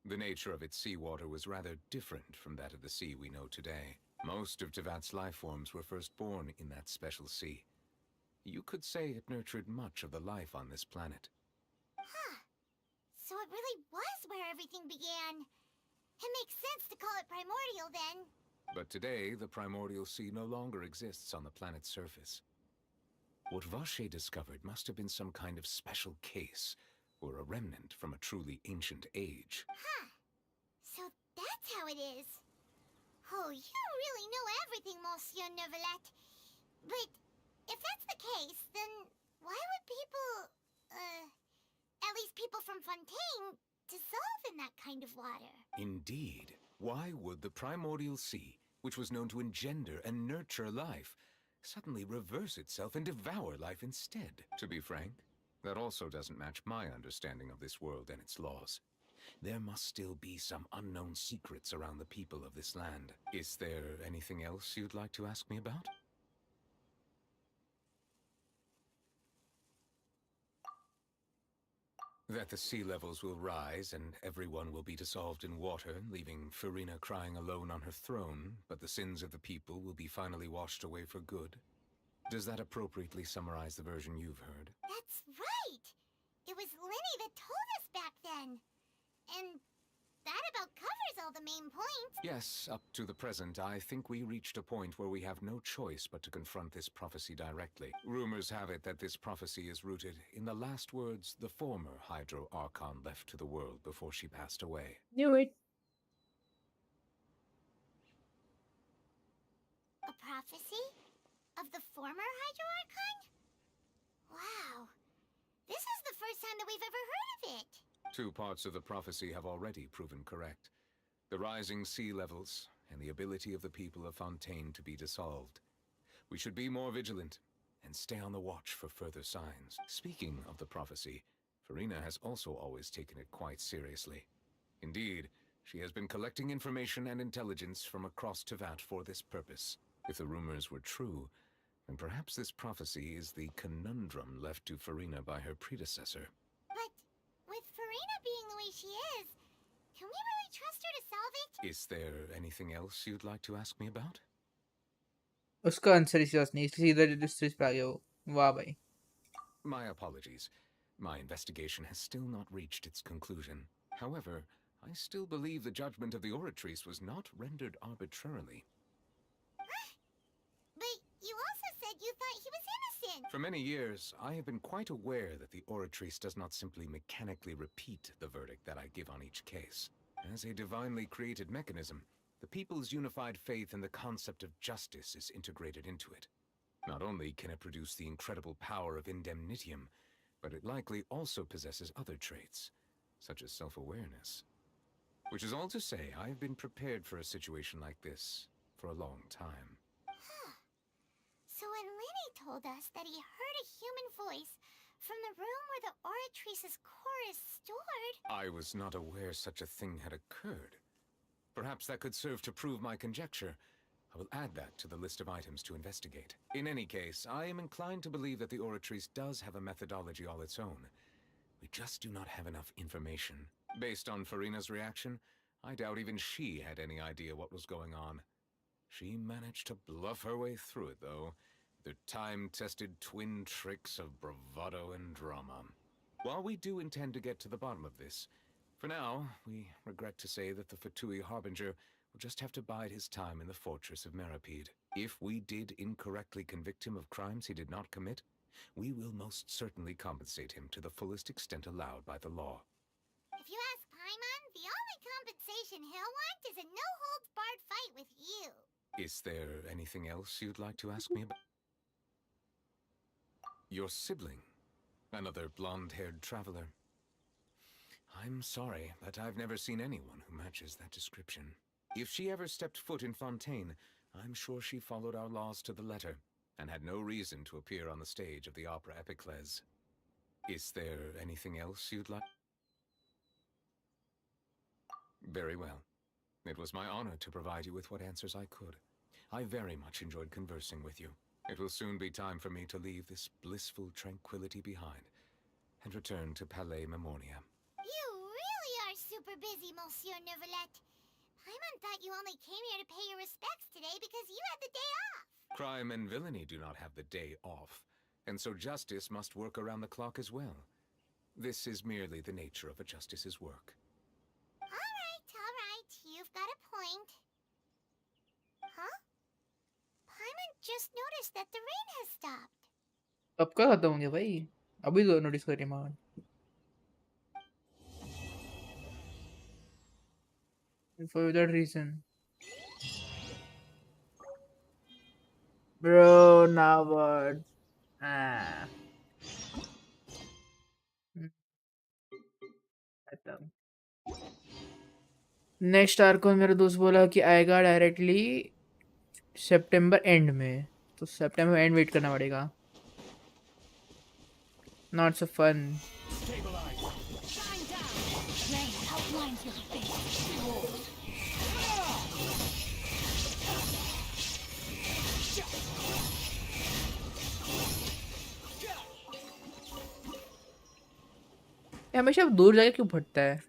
The nature of its seawater was rather different from that of the sea we know today. Most of Tevat's life forms were first born in that special sea. You could say it nurtured much of the life on this planet. Huh. So it really was where everything began. It makes sense to call it primordial then. But today, the primordial sea no longer exists on the planet's surface. What Vache discovered must have been some kind of special case, or a remnant from a truly ancient age. Huh. So that's how it is. Oh, you really know everything, Monsieur Neuvillette. But if that's the case, then why would people, at least people from Fontaine, dissolve in that kind of water? Indeed. Why would the primordial sea, which was known to engender and nurture life, suddenly reverse itself and devour life instead? To be frank, that also doesn't match my understanding of this world and its laws. There must still be some unknown secrets around the people of this land. Is there anything else you'd like to ask me about? That the sea levels will rise and everyone will be dissolved in water, leaving Farina crying alone on her throne, but the sins of the people will be finally washed away for good. Does that appropriately summarize the version you've heard? That's right! It was Linny that told us back then. And that about covers all the main points. Yes, up to the present, I think we reached a point where we have no choice but to confront this prophecy directly. Rumors have it that this prophecy is rooted in the last words the former Hydro Archon left to the world before she passed away. Knew it. A prophecy? Of the former Hydro Archon? Wow. This is the first time that we've ever heard of it. 2 parts of the prophecy have already proven correct. The rising sea levels, and the ability of the people of Fontaine to be dissolved. We should be more vigilant, and stay on the watch for further signs. Speaking of the prophecy, Farina has also always taken it quite seriously. Indeed, she has been collecting information and intelligence from across Tevat for this purpose. If the rumors were true, then perhaps this prophecy is the conundrum left to Farina by her predecessor. But with Farina being the way she is, can we really trust her to solve it? Is there anything else you'd like to ask me about? उसका answer इसी बात नहीं इसलिए सीधा district पे आ गया वो वाह भाई. My apologies. My investigation has still not reached its conclusion. However, I still believe the judgment of the Oratrice was not rendered arbitrarily. But you also said you thought he was innocent. For many years, I have been quite aware that the Oratrice does not simply mechanically repeat the verdict that I give on each case. As a divinely created mechanism, the people's unified faith in the concept of justice is integrated into it. Not only can it produce the incredible power of indemnitium, but it likely also possesses other traits, such as self-awareness. Which is all to say, I have been prepared for a situation like this for a long time. Huh. So when Linny told us that he heard a human voice from the room where the Oratrice's core is stored... I was not aware such a thing had occurred. Perhaps that could serve to prove my conjecture. I will add that to the list of items to investigate. In any case, I am inclined to believe that the Oratrice does have a methodology all its own. We just do not have enough information. Based on Farina's reaction, I doubt even she had any idea what was going on. She managed to bluff her way through it, though, with her time-tested twin tricks of bravado and drama. While we do intend to get to the bottom of this, for now, we regret to say that the Fatui Harbinger will just have to bide his time in the fortress of Meripede. If we did incorrectly convict him of crimes he did not commit, we will most certainly compensate him to the fullest extent allowed by the law. If you ask Paimon, the only compensation he'll want is a no-holds-barred fight with you. Is there anything else you'd like to ask me about? Your sibling, another blonde-haired traveler. I'm sorry, but I've never seen anyone who matches that description. If she ever stepped foot in Fontaine, I'm sure she followed our laws to the letter, and had no reason to appear on the stage of the opera Epiclese. Is there anything else you'd like? Very well. It was my honor to provide you with what answers I could. I very much enjoyed conversing with you. It will soon be time for me to leave this blissful tranquility behind, and return to Palais Memoria. You really are super busy, Monsieur Neuvillette. Paimon thought you only came here to pay your respects today because you had the day off. Crime and villainy do not have the day off, and so justice must work around the clock as well. This is merely the nature of a justice's work. Alright, you've got a point. Huh? Paimon just noticed that the rain has stopped. अब कब खत्म होंगे भाई? अभी तो notice करिए मान. For that reason. Bro, now what? Ah. खत्म. नेक्स्ट आर्कॉन मेरा दोस्त बोला कि आएगा डायरेक्टली सितंबर एंड में, तो सितंबर एंड वेट करना पड़ेगा. Not so fun. हमेशा दूर जाके क्यों फटता है,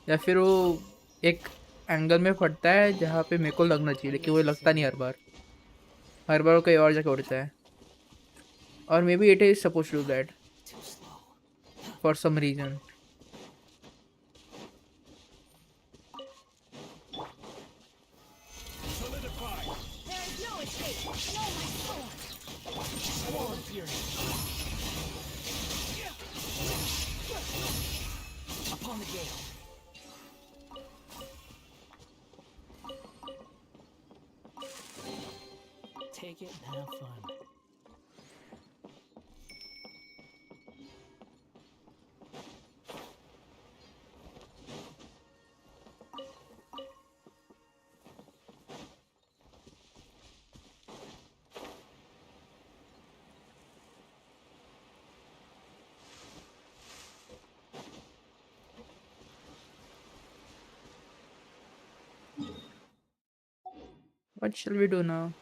या फिर वो एक एंगल में फटता है जहाँ पे मेरे को लगना चाहिए, लेकिन वो लगता नहीं हर बार. हर बार वो कहीं और जाके उड़ता है. और maybe it is suppose to do that for some reason. Upon the gale. Take it and have fun. What shall we do now?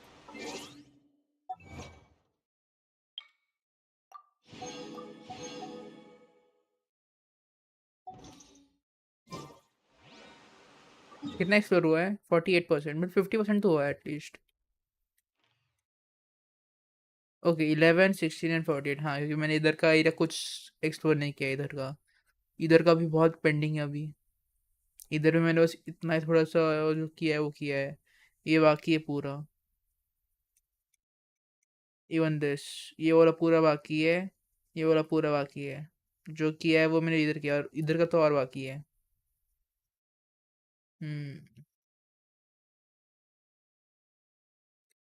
कितना एक्सप्लोर हुआ है? 48%, बट 50% तो हुआ है एटलीस्ट. Okay 11, 16 and 48. हाँ, क्योंकि मैंने इधर का एरिया कुछ एक्सप्लोर नहीं किया. इधर का भी बहुत पेंडिंग है अभी. इधर में मैंने बस इतना ही थोड़ा सा जो किया है वो किया है. ये बाकी है पूरा. इवन दिस, ये वाला पूरा बाकी है. ये वाला पूरा बाकी है. जो किया है वो मैंने इधर किया, और इधर का तो और बाकी है.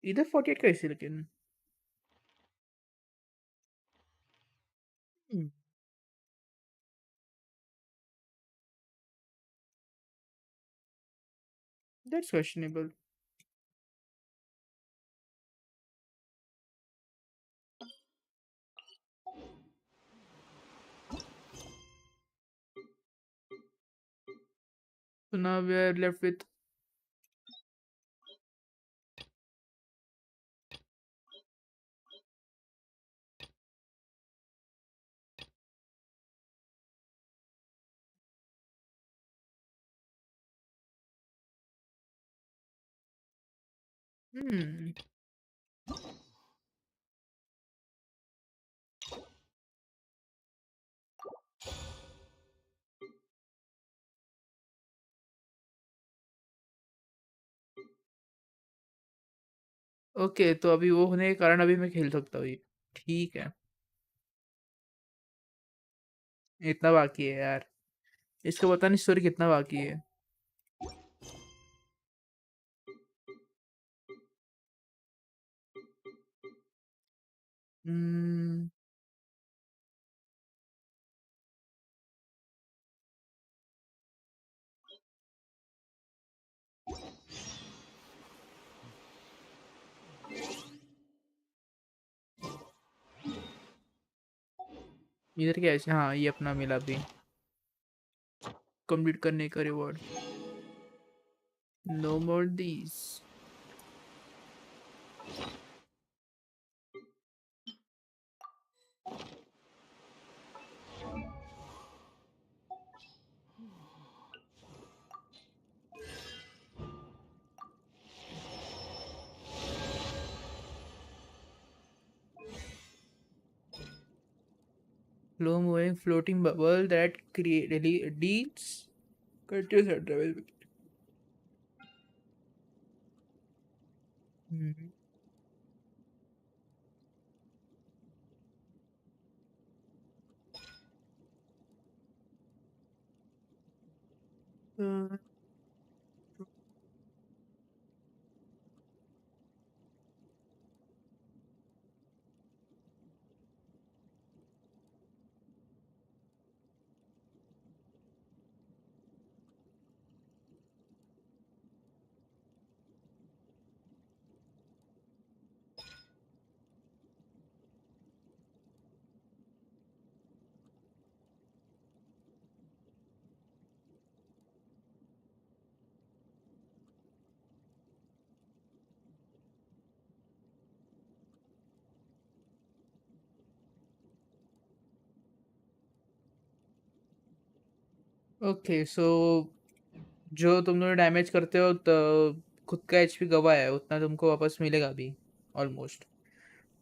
इधर 48 कैसे लेकिन. That's questionable. So now we are left with okay. तो अभी वो होने के कारण अभी मैं खेल सकता हूँ ये. ठीक है. इतना बाकी है यार. इसका पता नहीं स्टोरी कितना बाकी है. इधर क्या है? हाँ, ये अपना मिला भी कंप्लीट करने का reward. No more these. Slow moving floating bubble that leads continuous air travel. Mhm. Uh, okay so जो तुम लोग डैमेज करते हो तो खुद का एचपी गवाया है उतना तुमको वापस मिलेगा अभी ऑलमोस्ट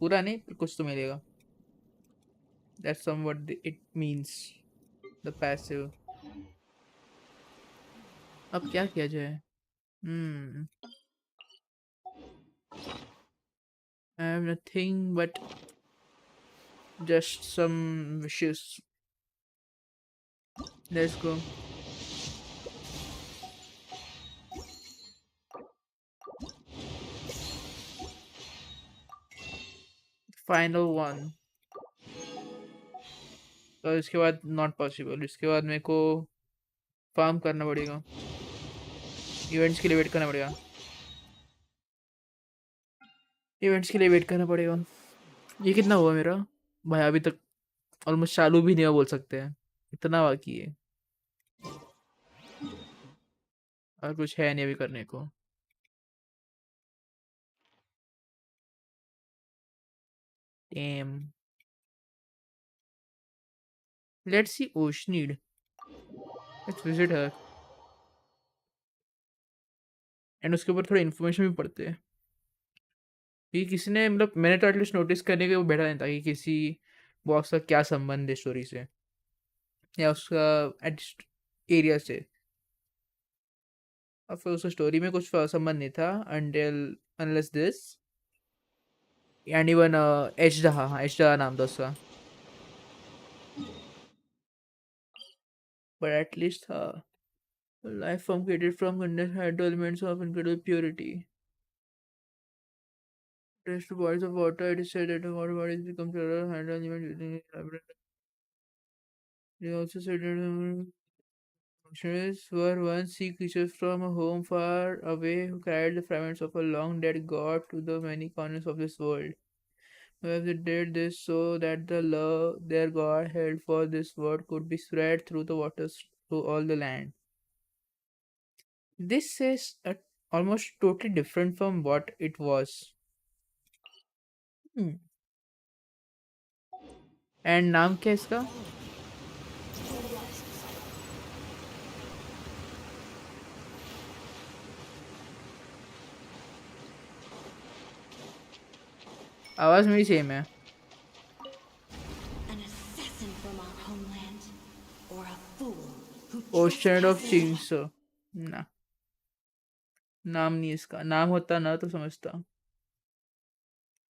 पूरा नहीं पर कुछ तो मिलेगा that's some what it means the passive अब क्या किया जाए hmm I have nothing but just some wishes. Let's go. Final one. तो इसके बाद नॉट पॉसिबल इसके बाद मेरे को फार्म करना पड़ेगा इवेंट्स के लिए वेट करना पड़ेगा इवेंट्स के लिए वेट करना पड़ेगा ये कितना हुआ मेरा भाई अभी तक ऑलमोस्ट चालू भी नहीं हुआ बोल सकते हैं इतना बाकी है और कुछ है नहीं अभी करने को Damn. Let's see Oceanid. Let's visit her. And उसके ऊपर थोड़ा इन्फॉर्मेशन भी पढ़ते हैं कि किसी ने मतलब मैंने तो एटलीस्ट नोटिस करने के वो बैठा नहीं था कि किसी बॉक्स का क्या संबंध है स्टोरी से या उसका एटलीस्ट एरिया से और फिर उस स्टोरी में कुछ संबंध नहीं था until unless this and even एचडा नाम था उसका but at least life form created from condensed hydro elements of incredible purity. Rest to bodies of water, it is said that the water bodies become cellular hydro elements using a laboratory. They also said that functionaries were once sea creatures from a home far away who carried the fragments of a long dead god to the many corners of this world. However, they did this so that the love their god held for this world could be spread through the waters to all the land. This is almost totally different from what it was. And नाम क्या है इसका आवाज मेरी same है ocean of Ching's ना नाम नहीं इसका नाम होता ना तो समझता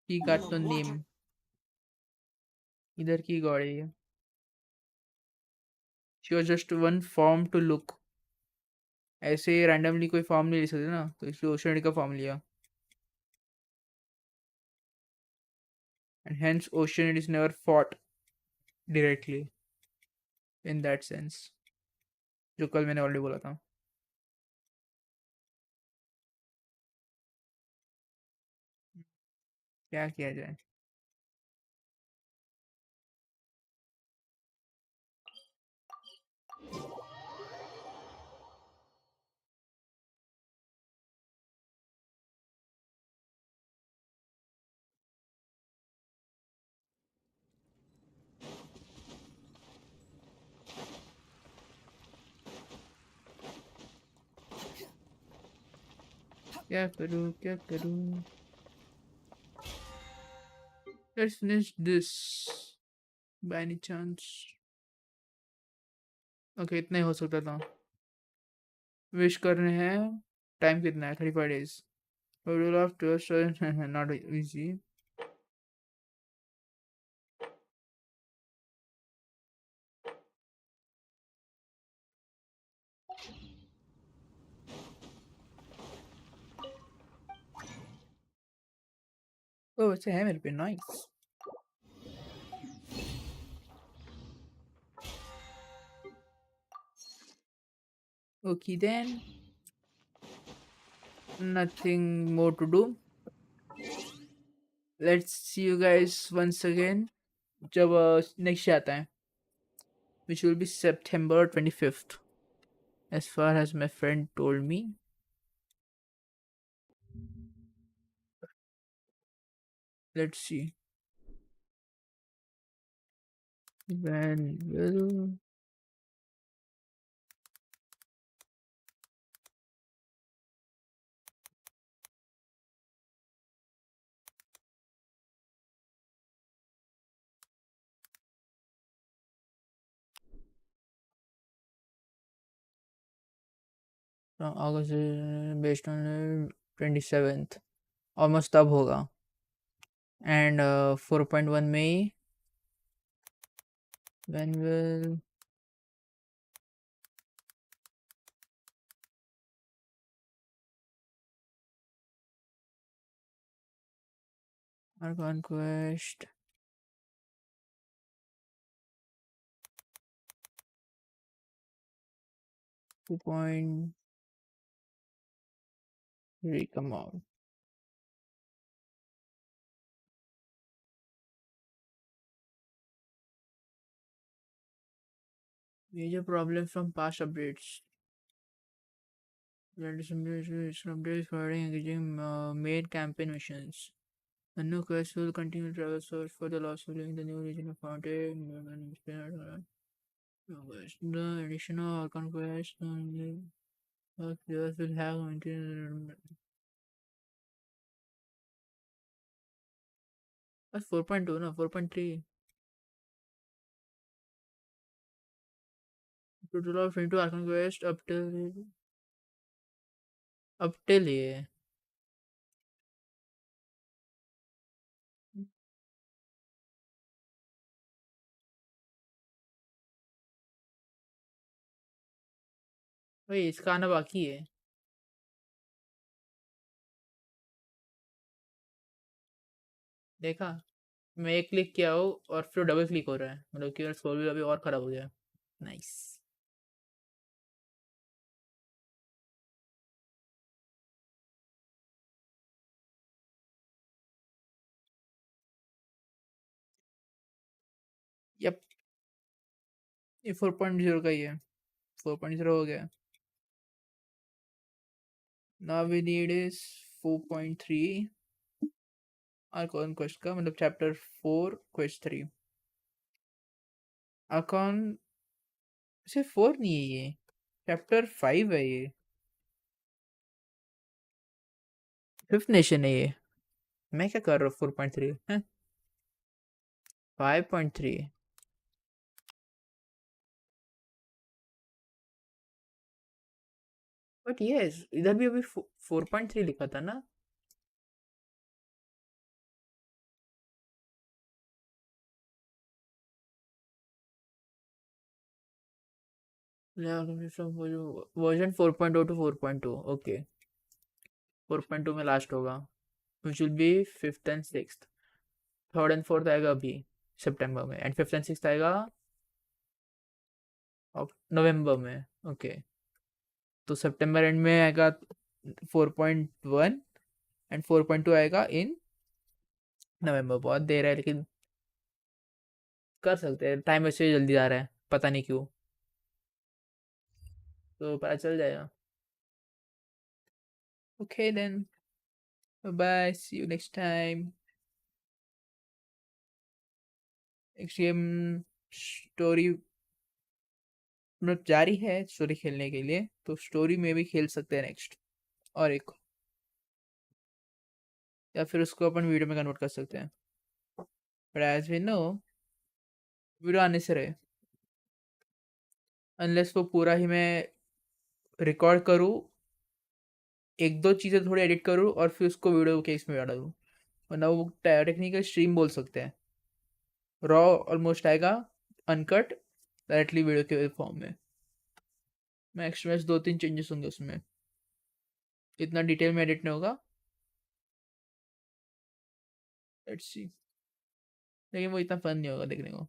की गॉट नो नेम इधर की गॉड है she was just one form to look ऐसे रैंडमली कोई फॉर्म नहीं ले सकते ना तो इसलिए ओशन का फॉर्म लिया and hence Oceanid is never fought directly in that sense जो कल मैंने ऑलरेडी बोला था क्या किया जाए क्या करूं let's finish this by any chance? Okay, इतना ही हो सकता था। विश कर रहे हैं। टाइम कितना है? 35 डेज। Not easy. ओ वैसे है मेरे पे। Nice. Okay then, nothing more to do. Let's see you guys once again जब नेक्स्ट आता है, which will be September 25th, as far as my friend told me. Let's see when will August based on 27th, almost तब होगा. And 4.1 May, when will our conquest? Point come out. Major problem from past updates. Updates providing engaging main campaign missions. The new quest will continue to travel search for the lost sibling in the new region of mountain. The additional conquest players will have maintained. That's 4.2, no 4.3. Total of 22 Archon quest up till ये. भाई इसका आना बाकी है. देखा, मैं एक click किया हूँ और फिर डबल क्लिक हो रहा है, मतलब कि स्क्रॉल भी अभी और खराब हो गया. नाइस. यप, ये 4.0 का ही है. 4.0 हो गया. Now we need is 4.3 Archon quest का, मतलब chapter 4 quest 3. Archon सिर्फ 4 नहीं है ये, chapter 5 है ये. 5th नेशन है ये. मैं क्या कर रहा हूँ 4.3 है. 5.3. बट यस, इधर भी अभी 4.3 लिखा था ना. Version 4.0 to 4.2. ओके, 4.2 में लास्ट होगा, which will be 5th and 6th. 3rd and 4th आएगा अभी सितंबर में, एंड 5th and 6th आएगा नवंबर में. ओके, तो सितंबर एंड में आएगा 4.1 एंड 4.2 आएगा इन नवंबर. बहुत देर है, लेकिन कर सकते हैं. टाइम वैसे जल्दी आ रहा है, पता नहीं क्यों, तो पता चल जाएगा. Okay then, bye, see you next time. Next game story मतलब जारी है स्टोरी खेलने के लिए, तो स्टोरी में भी खेल सकते हैं नेक्स्ट, और एक, या फिर उसको अपन वीडियो में कन्वर्ट कर सकते हैं. But as we know video आने से रहे, अनलेस वो पूरा ही मैं रिकॉर्ड करूँ, एक दो चीज़ें थोड़ी एडिट करूँ और फिर उसको वीडियो के इसमें डालूँ, वरना वो टेक्निकल स्ट्रीम बोल सकते हैं। रॉ ऑलमोस्ट आएगा, अनकट डायरेक्टली वीडियो के फॉर्म में। मैक्स टू मैक्स 2-3 चेंजेस होंगे उसमें, इतना डिटेल में एडिट नहीं होगा। लेट्स सी, लेकिन वो इतना फन नहीं होगा देखने को।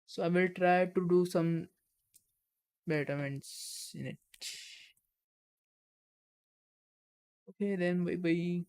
So I will try to do some betterments in it. Okay then, bye bye.